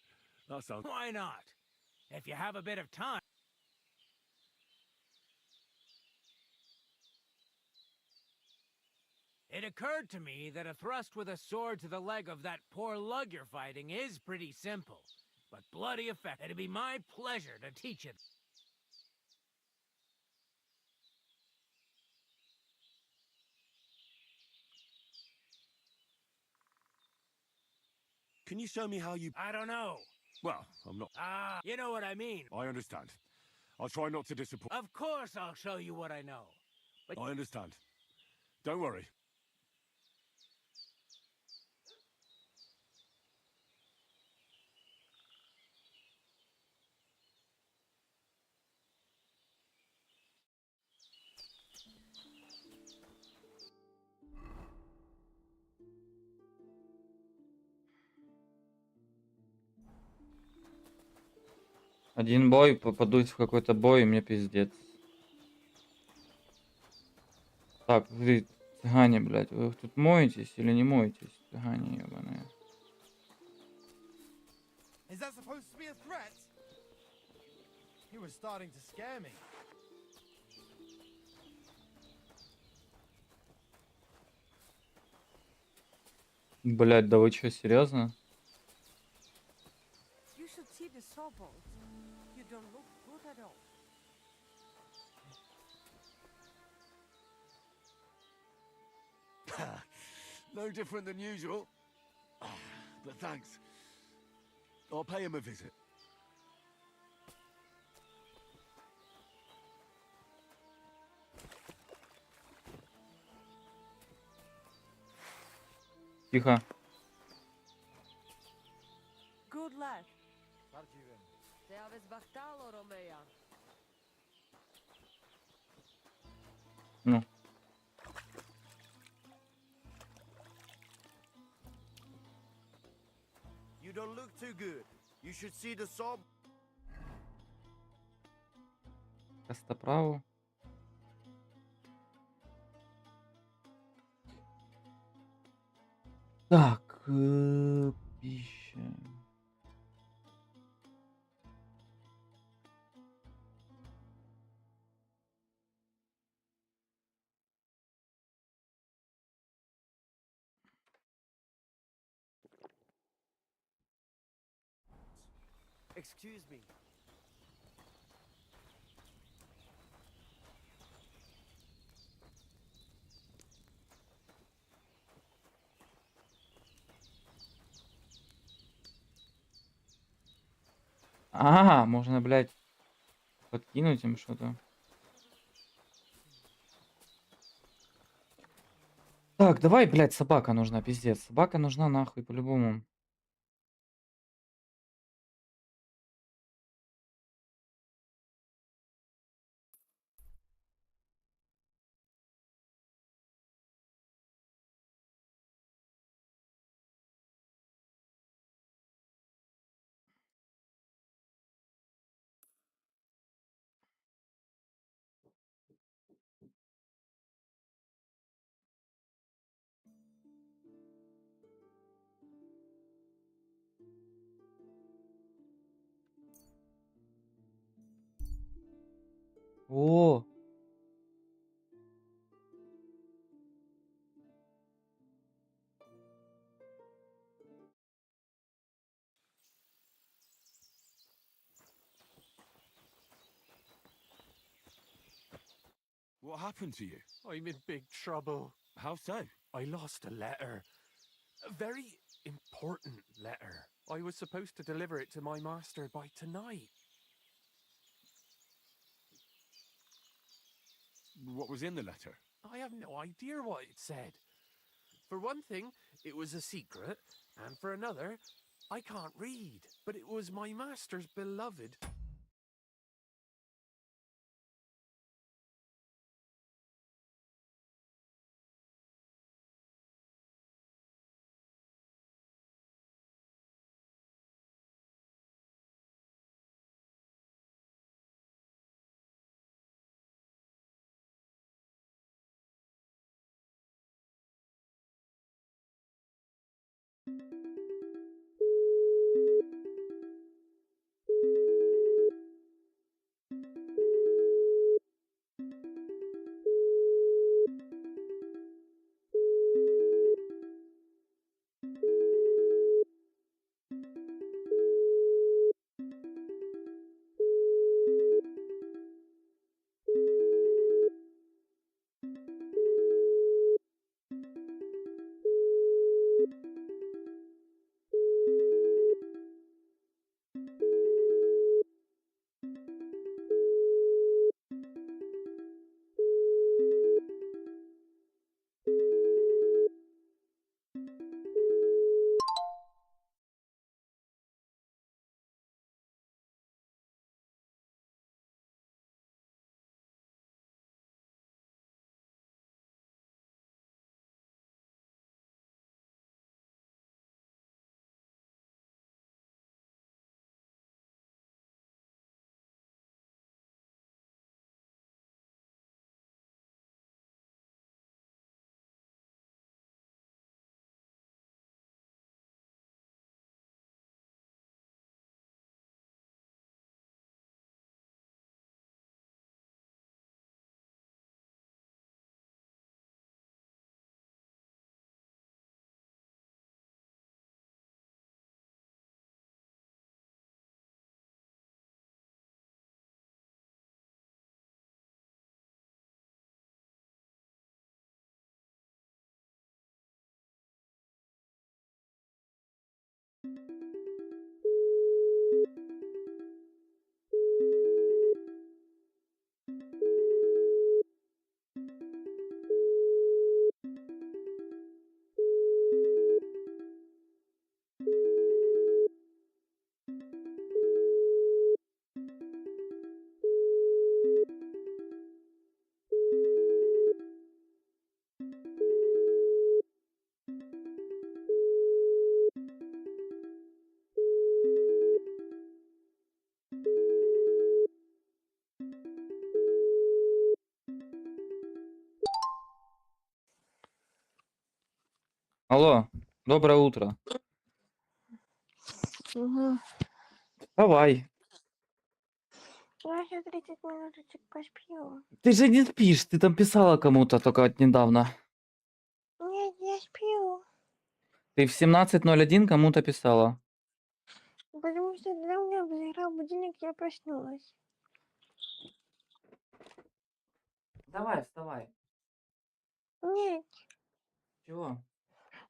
That sounds... Why not? If you have a bit of time... It occurred to me that a thrust with a sword to the leg of that poor lug you're fighting is pretty simple, but bloody effective. It'd be my pleasure to teach it. Can you show me how you... I don't know. Well, I'm not... You know what I mean. I understand. I'll try not to disappoint... Of course I'll show you what I know. But I understand. Don't worry. Один бой, попадусь в какой-то бой, и мне пиздец. Так, вы, цыгане, блядь, вы тут моетесь или не моетесь? Цыгане ебаные. Is that supposed to be a threat? You were starting to scare me. Блядь, да вы чё, серьезно? You should see the sawbones. You don't look good at all. No different than usual. But thanks. I'll pay him a visit. Тихо. Good lad. Te aveți bahtalo, Romea. Ну. You don't look too good. You should see the saw. Костоправу. Так, пища. Excuse me. А, можно, блядь, подкинуть им что-то. Так, давай, блядь, собака нужна, пиздец. Собака нужна нахуй по-любому. О! What happened to you? I'm in big trouble. How so? I lost a letter. A very important letter. I was supposed to deliver it to my master by tonight. What was in the letter? I have no idea what it said. For one thing, it was a secret, and for another, I can't read. But it was my master's beloved. Алло, доброе утро. Угу. Давай. Я еще 30 минуточек посплю. Ты же не спишь, ты там писала кому-то только вот недавно. Нет, я сплю. Ты в 17:01 кому-то писала. Потому что когда у меня заиграл будильник, я проснулась. Давай, вставай. Нет. Чего?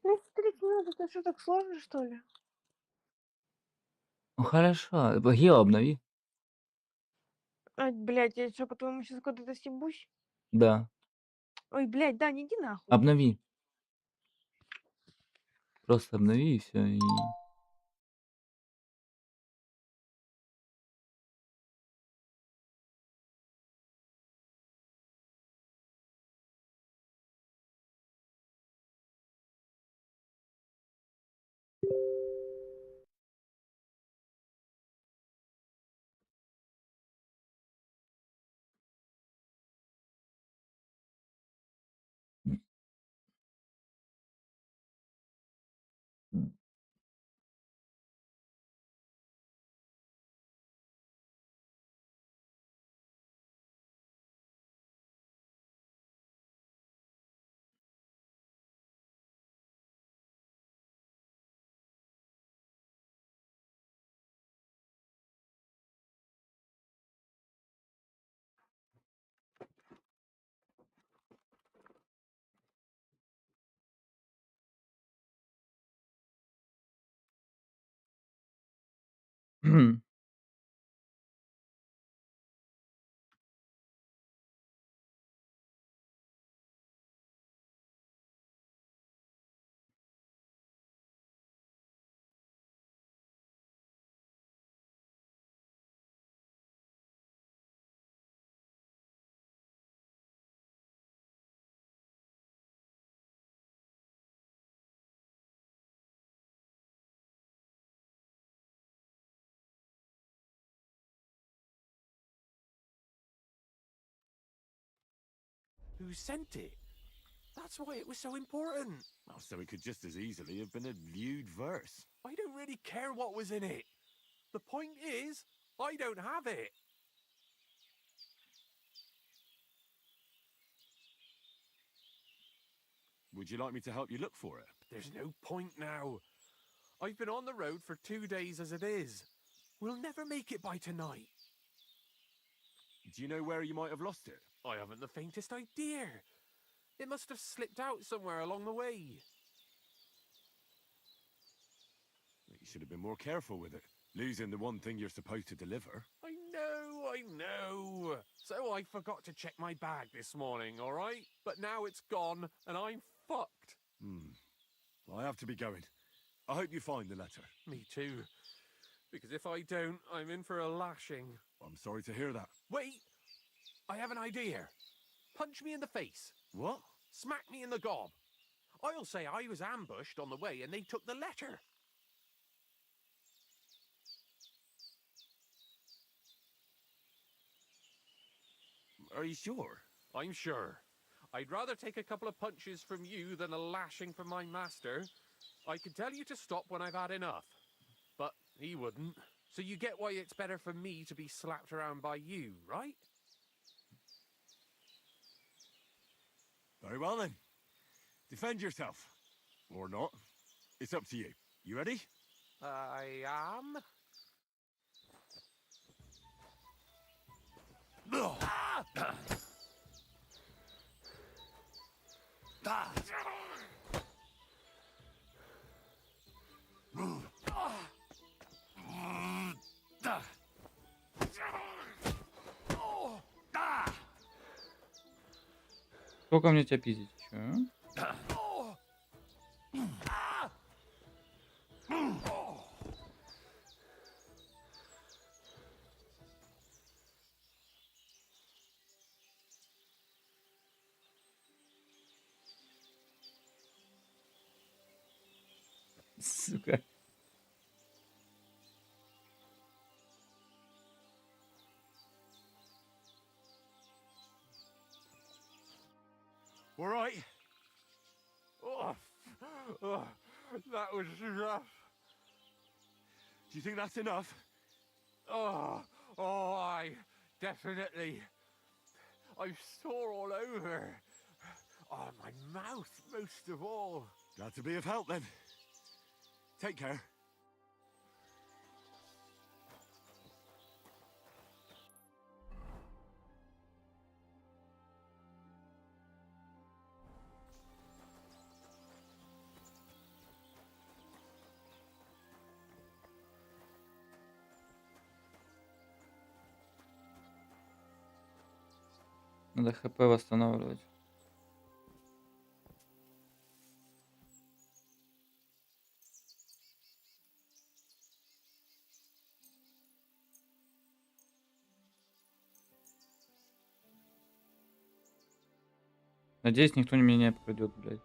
Ну, 30 минут, это что, так сложно, что ли? Ну хорошо, гео обнови. Ай, блядь, я что, по-твоему, сейчас куда-то стебусь? Да, Ой, блядь, да, не иди нахуй. обнови. Просто обнови и все. И... Who sent it? That's why it was so important. Well, so it could just as easily have been a lewd verse. I don't really care what was in it. The point is, I don't have it. Would you like me to help you look for it? There's no point now. I've been on the road for 2 days as it is. We'll never make it by tonight. Do you know where you might have lost it? I haven't the faintest idea. It must have slipped out somewhere along the way. You should have been more careful with it. Losing the one thing you're supposed to deliver. I know. So I forgot to check my bag this morning, all right? But now it's gone, and I'm fucked. I have to be going. I hope you find the letter. Me too. Because if I don't, I'm in for a lashing. I'm sorry to hear that. Wait! I have an idea. Punch me in the face. What? Smack me in the gob. I'll say I was ambushed on the way and they took the letter. Are you sure? I'm sure. I'd rather take a couple of punches from you than a lashing from my master. I could tell you to stop when I've had enough. But he wouldn't. So you get why it's better for me to be slapped around by you, right? Very well then. Defend yourself. Or not. It's up to you. You ready? I am. Сколько мне тебя пиздить? Чё? Сука. All right. That was rough. Do you think that's enough? I definitely. I'm sore all over. Oh, my mouth most of all. Glad to be of help then. Take care. Надо ХП восстанавливать. Надеюсь, никто меня не обкрадет, блядь.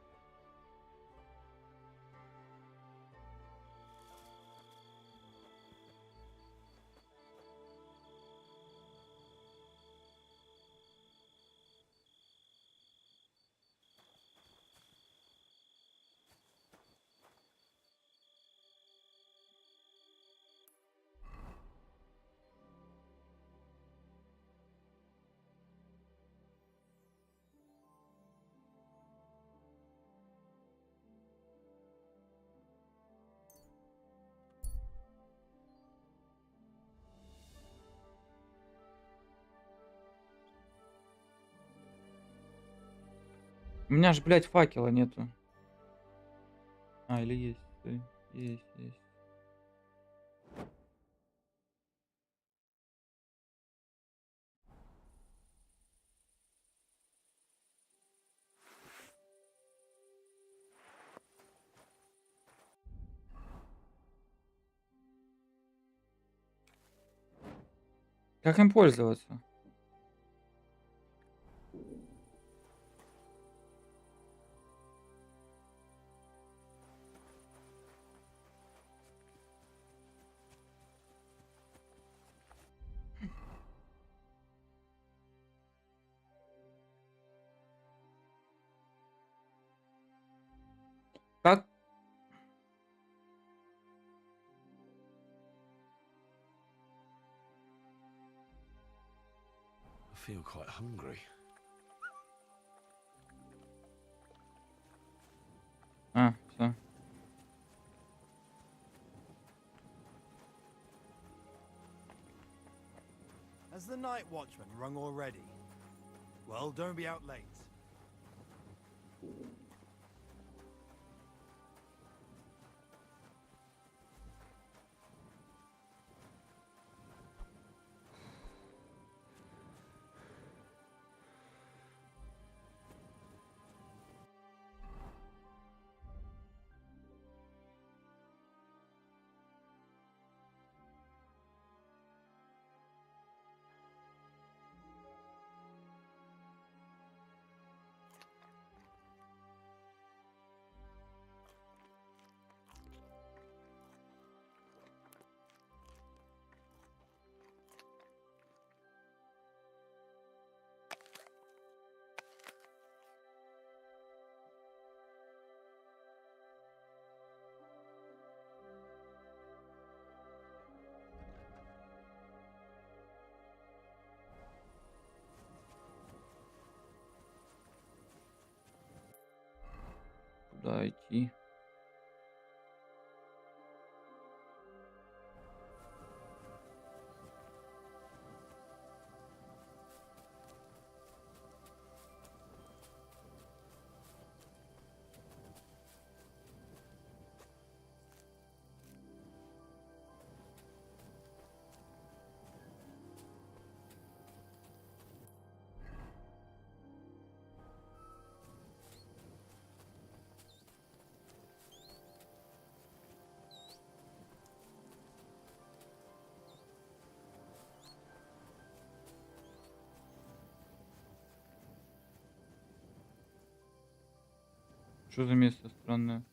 У меня ж, блядь, факела нету. А, или есть? Есть. Как им пользоваться? Как? I feel quite hungry. А, все. Has the night watchman rung already? Well, don't be out late. Куда идти? Что за место странное?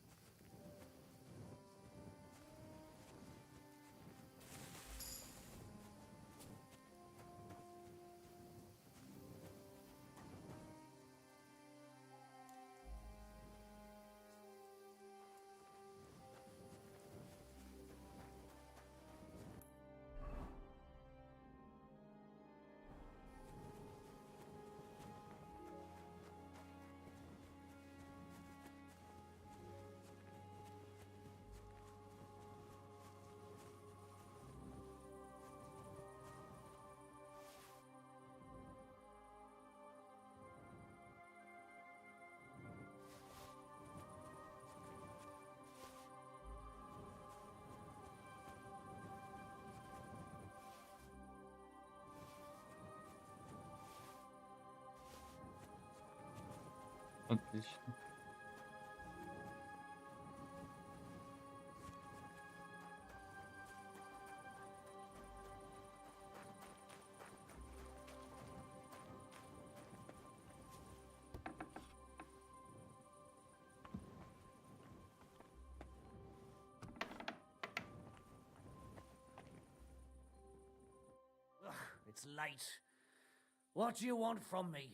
Отлично. It's late. What do you want from me?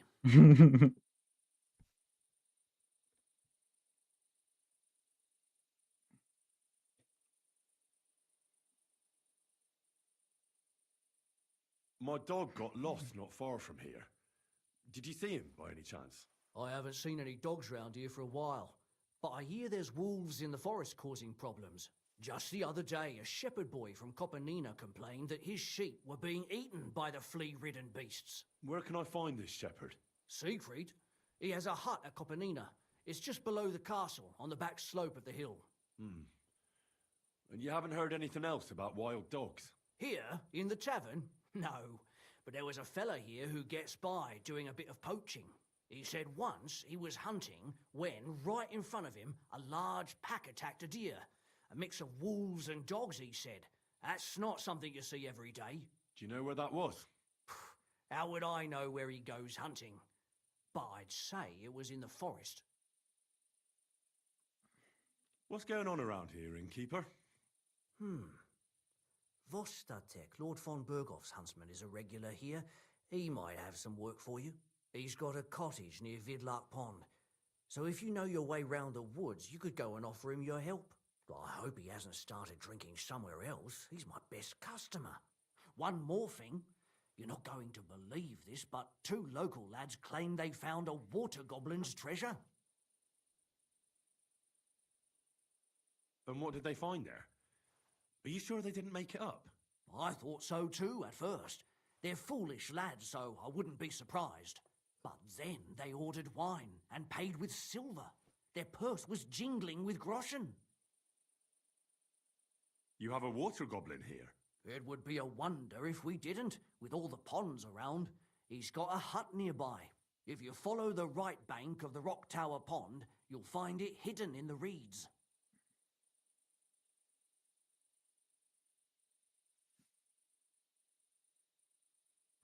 My dog got lost not far from here. Did you see him by any chance? I haven't seen any dogs round here for a while, but I hear there's wolves in the forest causing problems. Just the other day, a shepherd boy from Kopanina complained that his sheep were being eaten by the flea-ridden beasts. Where can I find this shepherd? Siegfried? He has a hut at Kopanina. It's just below the castle, on the back slope of the hill. And you haven't heard anything else about wild dogs? Here, in the tavern? No, but there was a fella here who gets by doing a bit of poaching. He said once he was hunting when, right in front of him, a large pack attacked a deer. A mix of wolves and dogs, he said. That's not something you see every day. Do you know where that was? How would I know where he goes hunting? But I'd say it was in the forest. What's going on around here, innkeeper? Vostatek, Lord von Berghoff's huntsman, is a regular here. He might have some work for you. He's got a cottage near Vidlark Pond. So if you know your way round the woods, you could go and offer him your help. I hope he hasn't started drinking somewhere else. He's my best customer. One more thing. You're not going to believe this, but 2 local lads claim they found a water goblin's treasure. And what did they find there? Are you sure they didn't make it up? I thought so too at first. They're foolish lads, so I wouldn't be surprised. But then they ordered wine and paid with silver. Their purse was jingling with groschen. You have a water goblin here? It would be a wonder if we didn't, with all the ponds around. He's got a hut nearby. If you follow the right bank of the Rock Tower Pond, you'll find it hidden in the reeds.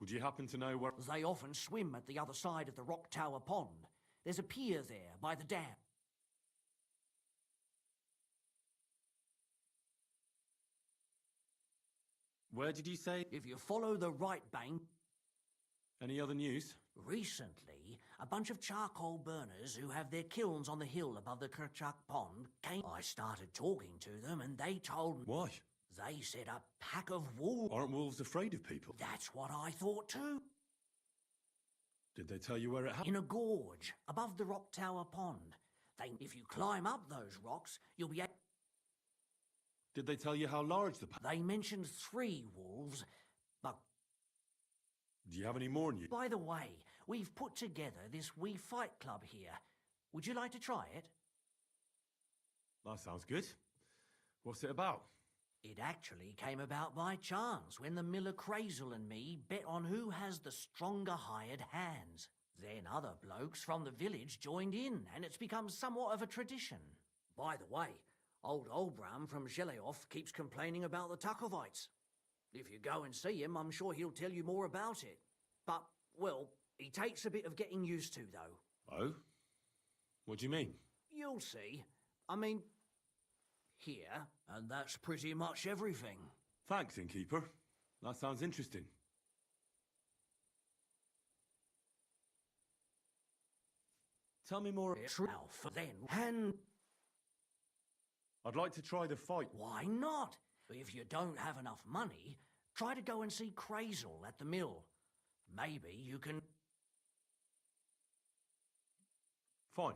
Would you happen to know where... They often swim at the other side of the Rock Tower Pond. There's a pier there by the dam. Where did you say? If you follow the right bank... Any other news? Recently, a bunch of charcoal burners who have their kilns on the hill above the Kerchak Pond came... I started talking to them and they told me... Why? They said a pack of wolves... Aren't wolves afraid of people? That's what I thought too. Did they tell you where it happened? In a gorge, above the Rock Tower Pond. If you climb up those rocks, you'll be able... Did they tell you how large the... They mentioned 3 wolves, but... Do you have any more news? By the way, we've put together this wee fight club here. Would you like to try it? That sounds good. What's it about? It actually came about by chance when the miller Crazel and me bet on who has the stronger hired hands. Then other blokes from the village joined in, and it's become somewhat of a tradition. By the way, old Olbram from Zheleov keeps complaining about the Takovites. If you go and see him, I'm sure he'll tell you more about it. But, well, he takes a bit of getting used to, though. Oh? What do you mean? You'll see. I mean, here, and that's pretty much everything. Thanks, innkeeper. That sounds interesting. Tell me more. Ralph, then, and... I'd like to try the fight. Why not? If you don't have enough money, try to go and see Crazel at the mill. Maybe you can... Fine.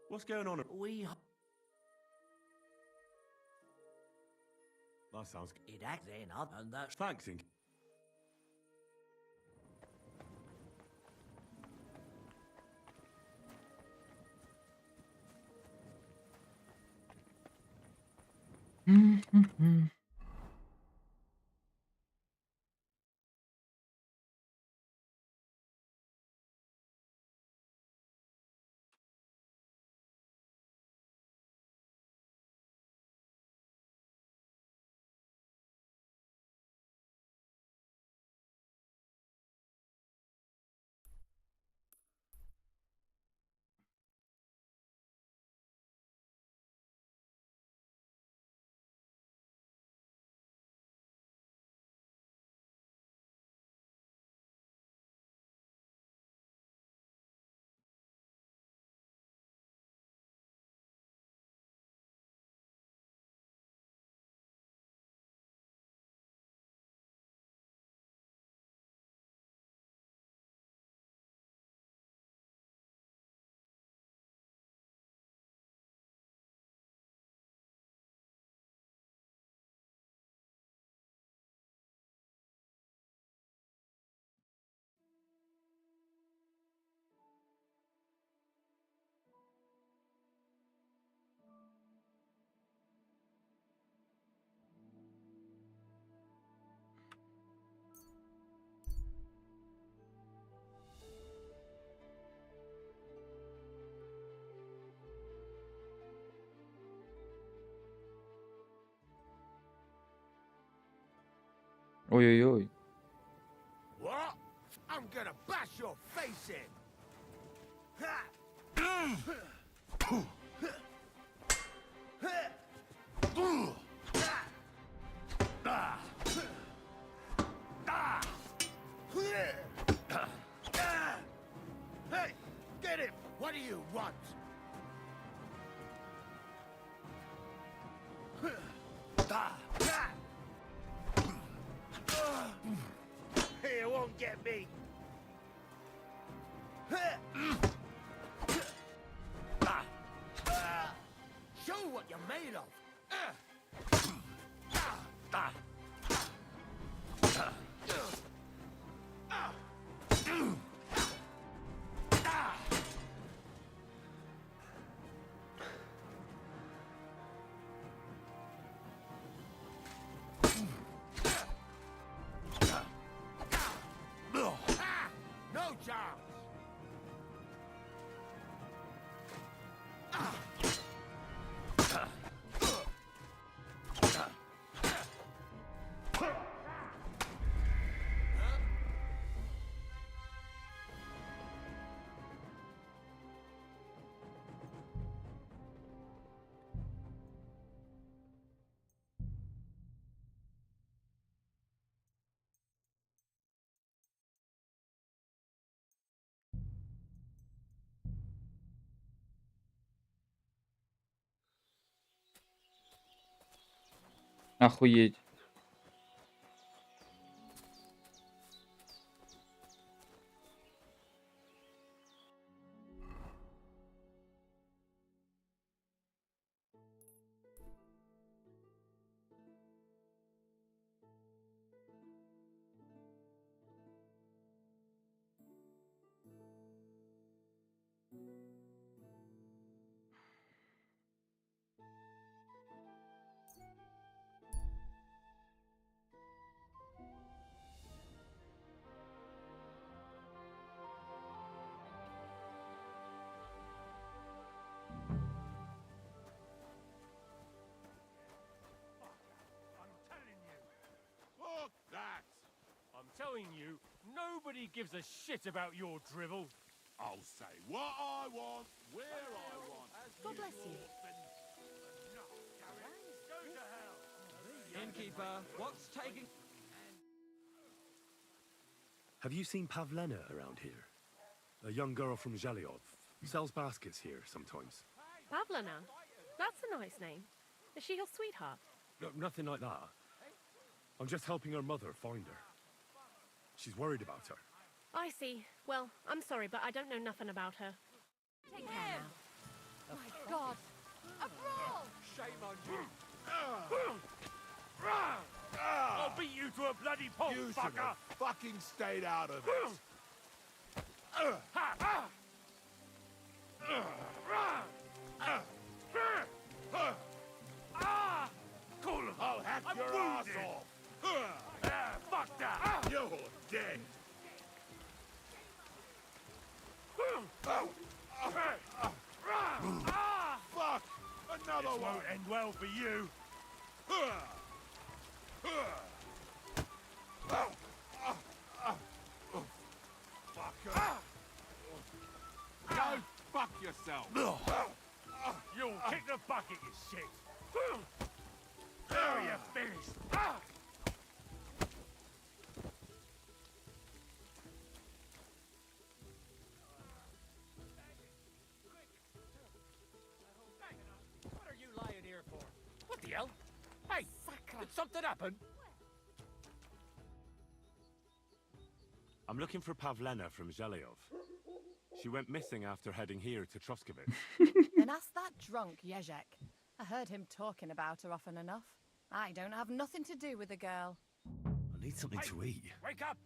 What's going on? That sounds good. It act then up, and that's... Thanks, Ink. Ой-ой-ой. What? I'm gonna bash your face in. Hey, get him! What do you want? You won't get me. Show what you're made of. No chance. Охуеть. Fuck that! I'm telling you, nobody gives a shit about your drivel. I'll say what I want, where I want. God bless you. Go to hell! Innkeeper, what's taking... Have you seen Pavlena around here? A young girl from Zhelyov. Sells baskets here sometimes. Pavlina? That's a nice name. Is she your sweetheart? No, nothing like that. I'm just helping her mother find her. She's worried about her. I see. Well, I'm sorry, but I don't know nothing about her. Take care now. My God! A brawl! Shame on you! I'll beat you to a bloody pulp, You should fucker! have fucking stayed out of it. Call him. I'll hack I'm your wounded. ass off. Fuck that. You're dead. Fuck! Another This one! won't end well for you. Go fuck yourself! You'll kick the bucket, you shit. Now you're finished. What are you lying here for? What the hell? Hey, did something happen? I'm looking for Pavlena from Zhelyov. She went missing after heading here to Troskovitz. Then ask that drunk Yezhek. I heard him talking about her often enough. I don't have nothing to do with the girl. I need something to eat. Wake up!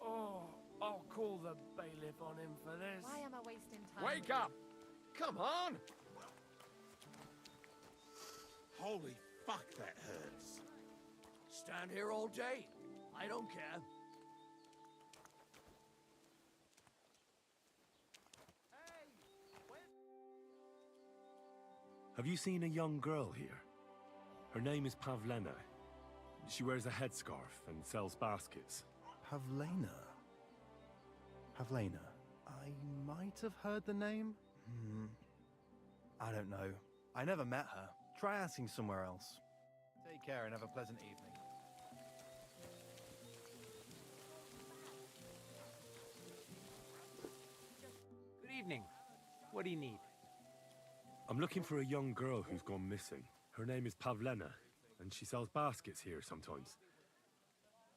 Oh, I'll call the bailiff on him for this. Why am I wasting time? Wake up! Come on! Holy fuck, that hurts. Stand here all day. I don't care. Have you seen a young girl here? Her name is Pavlena. She wears a headscarf and sells baskets. Pavlena. Pavlena. I might have heard the name. I don't know. I never met her. Try asking somewhere else. Take care and have a pleasant evening. Good evening. What do you need? I'm looking for a young girl who's gone missing. Her name is Pavlena, and she sells baskets here sometimes.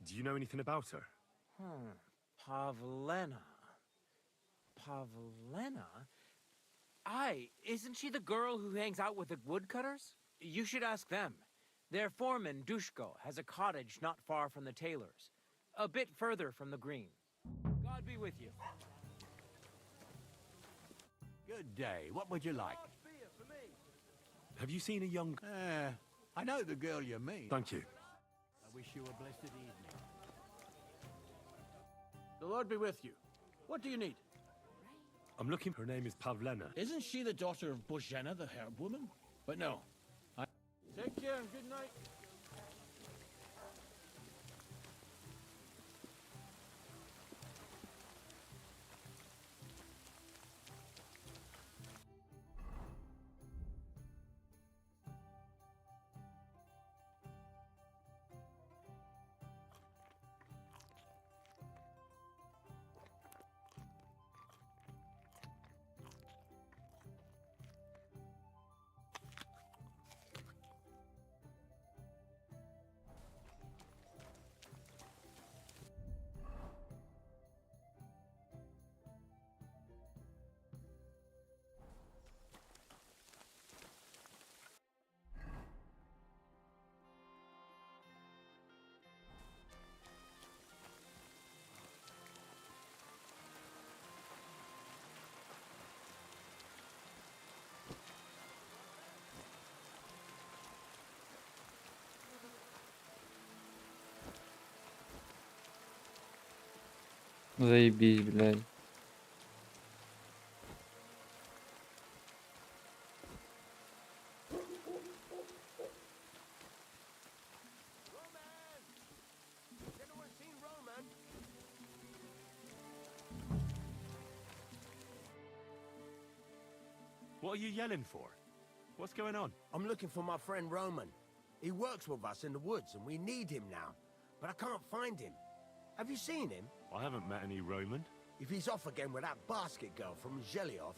Do you know anything about her? Pavlena. Pavlena? Aye, isn't she the girl who hangs out with the woodcutters? You should ask them. Their foreman, Dushko, has a cottage not far from the tailor's. A bit further from the green. God be with you. Good day. What would you like? Have you seen a young... I know the girl you mean. Thank you. I wish you a blessed evening. The Lord be with you. What do you need? I'm looking... Her name is Pavlena. Isn't she the daughter of Bozhena, the herb woman? But no. Take care and good night. Заебись, блядь. What are you yelling for? What's going on? I'm looking for my friend Roman. He works with us in the woods, and we need him now. But I can't find him. Have you seen him? I haven't met any Roman. If he's off again with that basket girl from Zhelyov.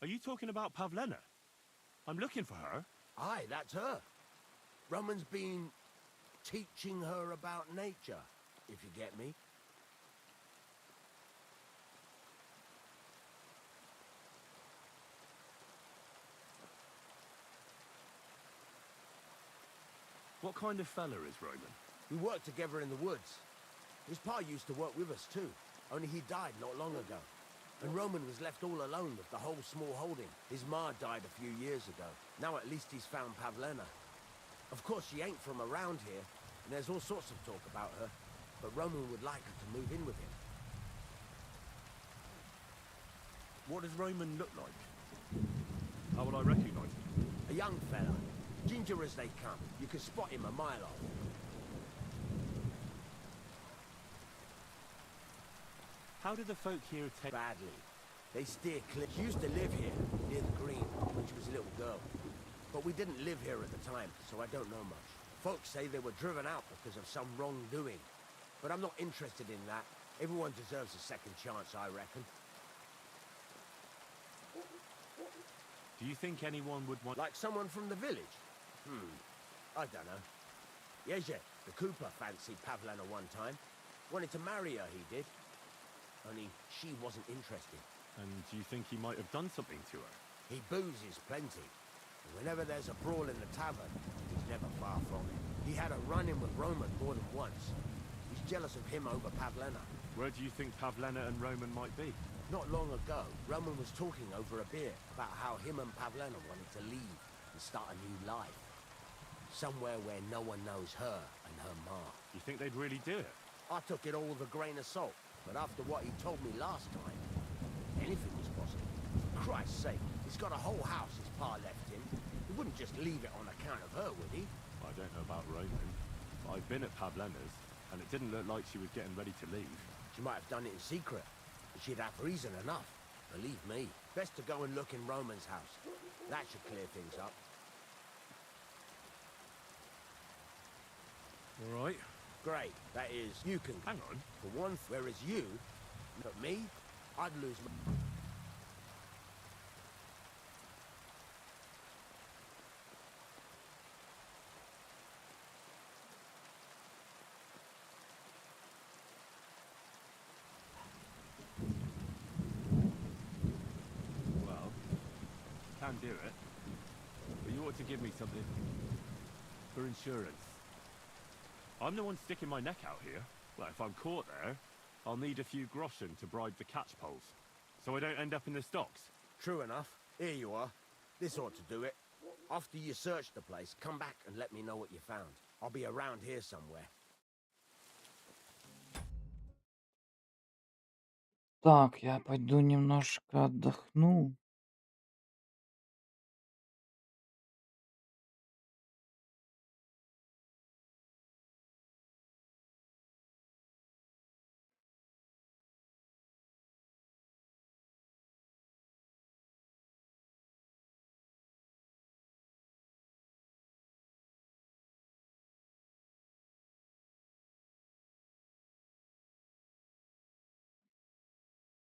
Are you talking about Pavlena? I'm looking for her. Aye, that's her. Roman's been teaching her about nature, if you get me. What kind of fella is Roman? We worked together in the woods. His pa used to work with us too, only he died not long ago. And Roman was left all alone with the whole small holding. His ma died a few years ago. Now at least he's found Pavlena. Of course, she ain't from around here, and there's all sorts of talk about her, but Roman would like her to move in with him. What does Roman look like? How would I recognize him? A young fella, ginger as they come. You can spot him a mile off. How do the folk here take... Badly. They steer clear. She used to live here, near the green, when she was a little girl. But we didn't live here at the time, so I don't know much. Folks say they were driven out because of some wrongdoing. But I'm not interested in that. Everyone deserves a second chance, I reckon. Do you think anyone would want... Like someone from the village? I don't know. Jezek, the Cooper, fancied Pavlena one time. Wanted to marry her, he did. Only she wasn't interested. And do you think he might have done something to her? He boozes plenty. And whenever there's a brawl in the tavern, he's never far from it. He had a run-in with Roman more than once. He's jealous of him over Pavlena. Where do you think Pavlena and Roman might be? Not long ago, Roman was talking over a beer about how him and Pavlena wanted to leave and start a new life. Somewhere where no one knows her and her ma. You think they'd really do it? I took it all with a grain of salt, but after what he told me last time, anything was possible. For Christ's sake, he's got a whole house his pa left him. He wouldn't just leave it on account of her, would he? I don't know about Roman. But I've been at Pavlena's, and it didn't look like she was getting ready to leave. She might have done it in secret, but she'd have reason enough. Believe me. Best to go and look in Roman's house. That should clear things up. All right. Great. That is, you can... Hang on. For one, whereas you... But me, I'd lose my... Well, can do it. But you ought to give me something for insurance. I'm the one sticking my neck out here. Well, if I'm caught there, I'll need a few groschen to bribe the catchpoles, so I don't end up in the stocks. True enough. Here you are. This ought to do it. After you search the place, come back and let me know what you found. I'll be around here somewhere. Так, я пойду немножко отдохну.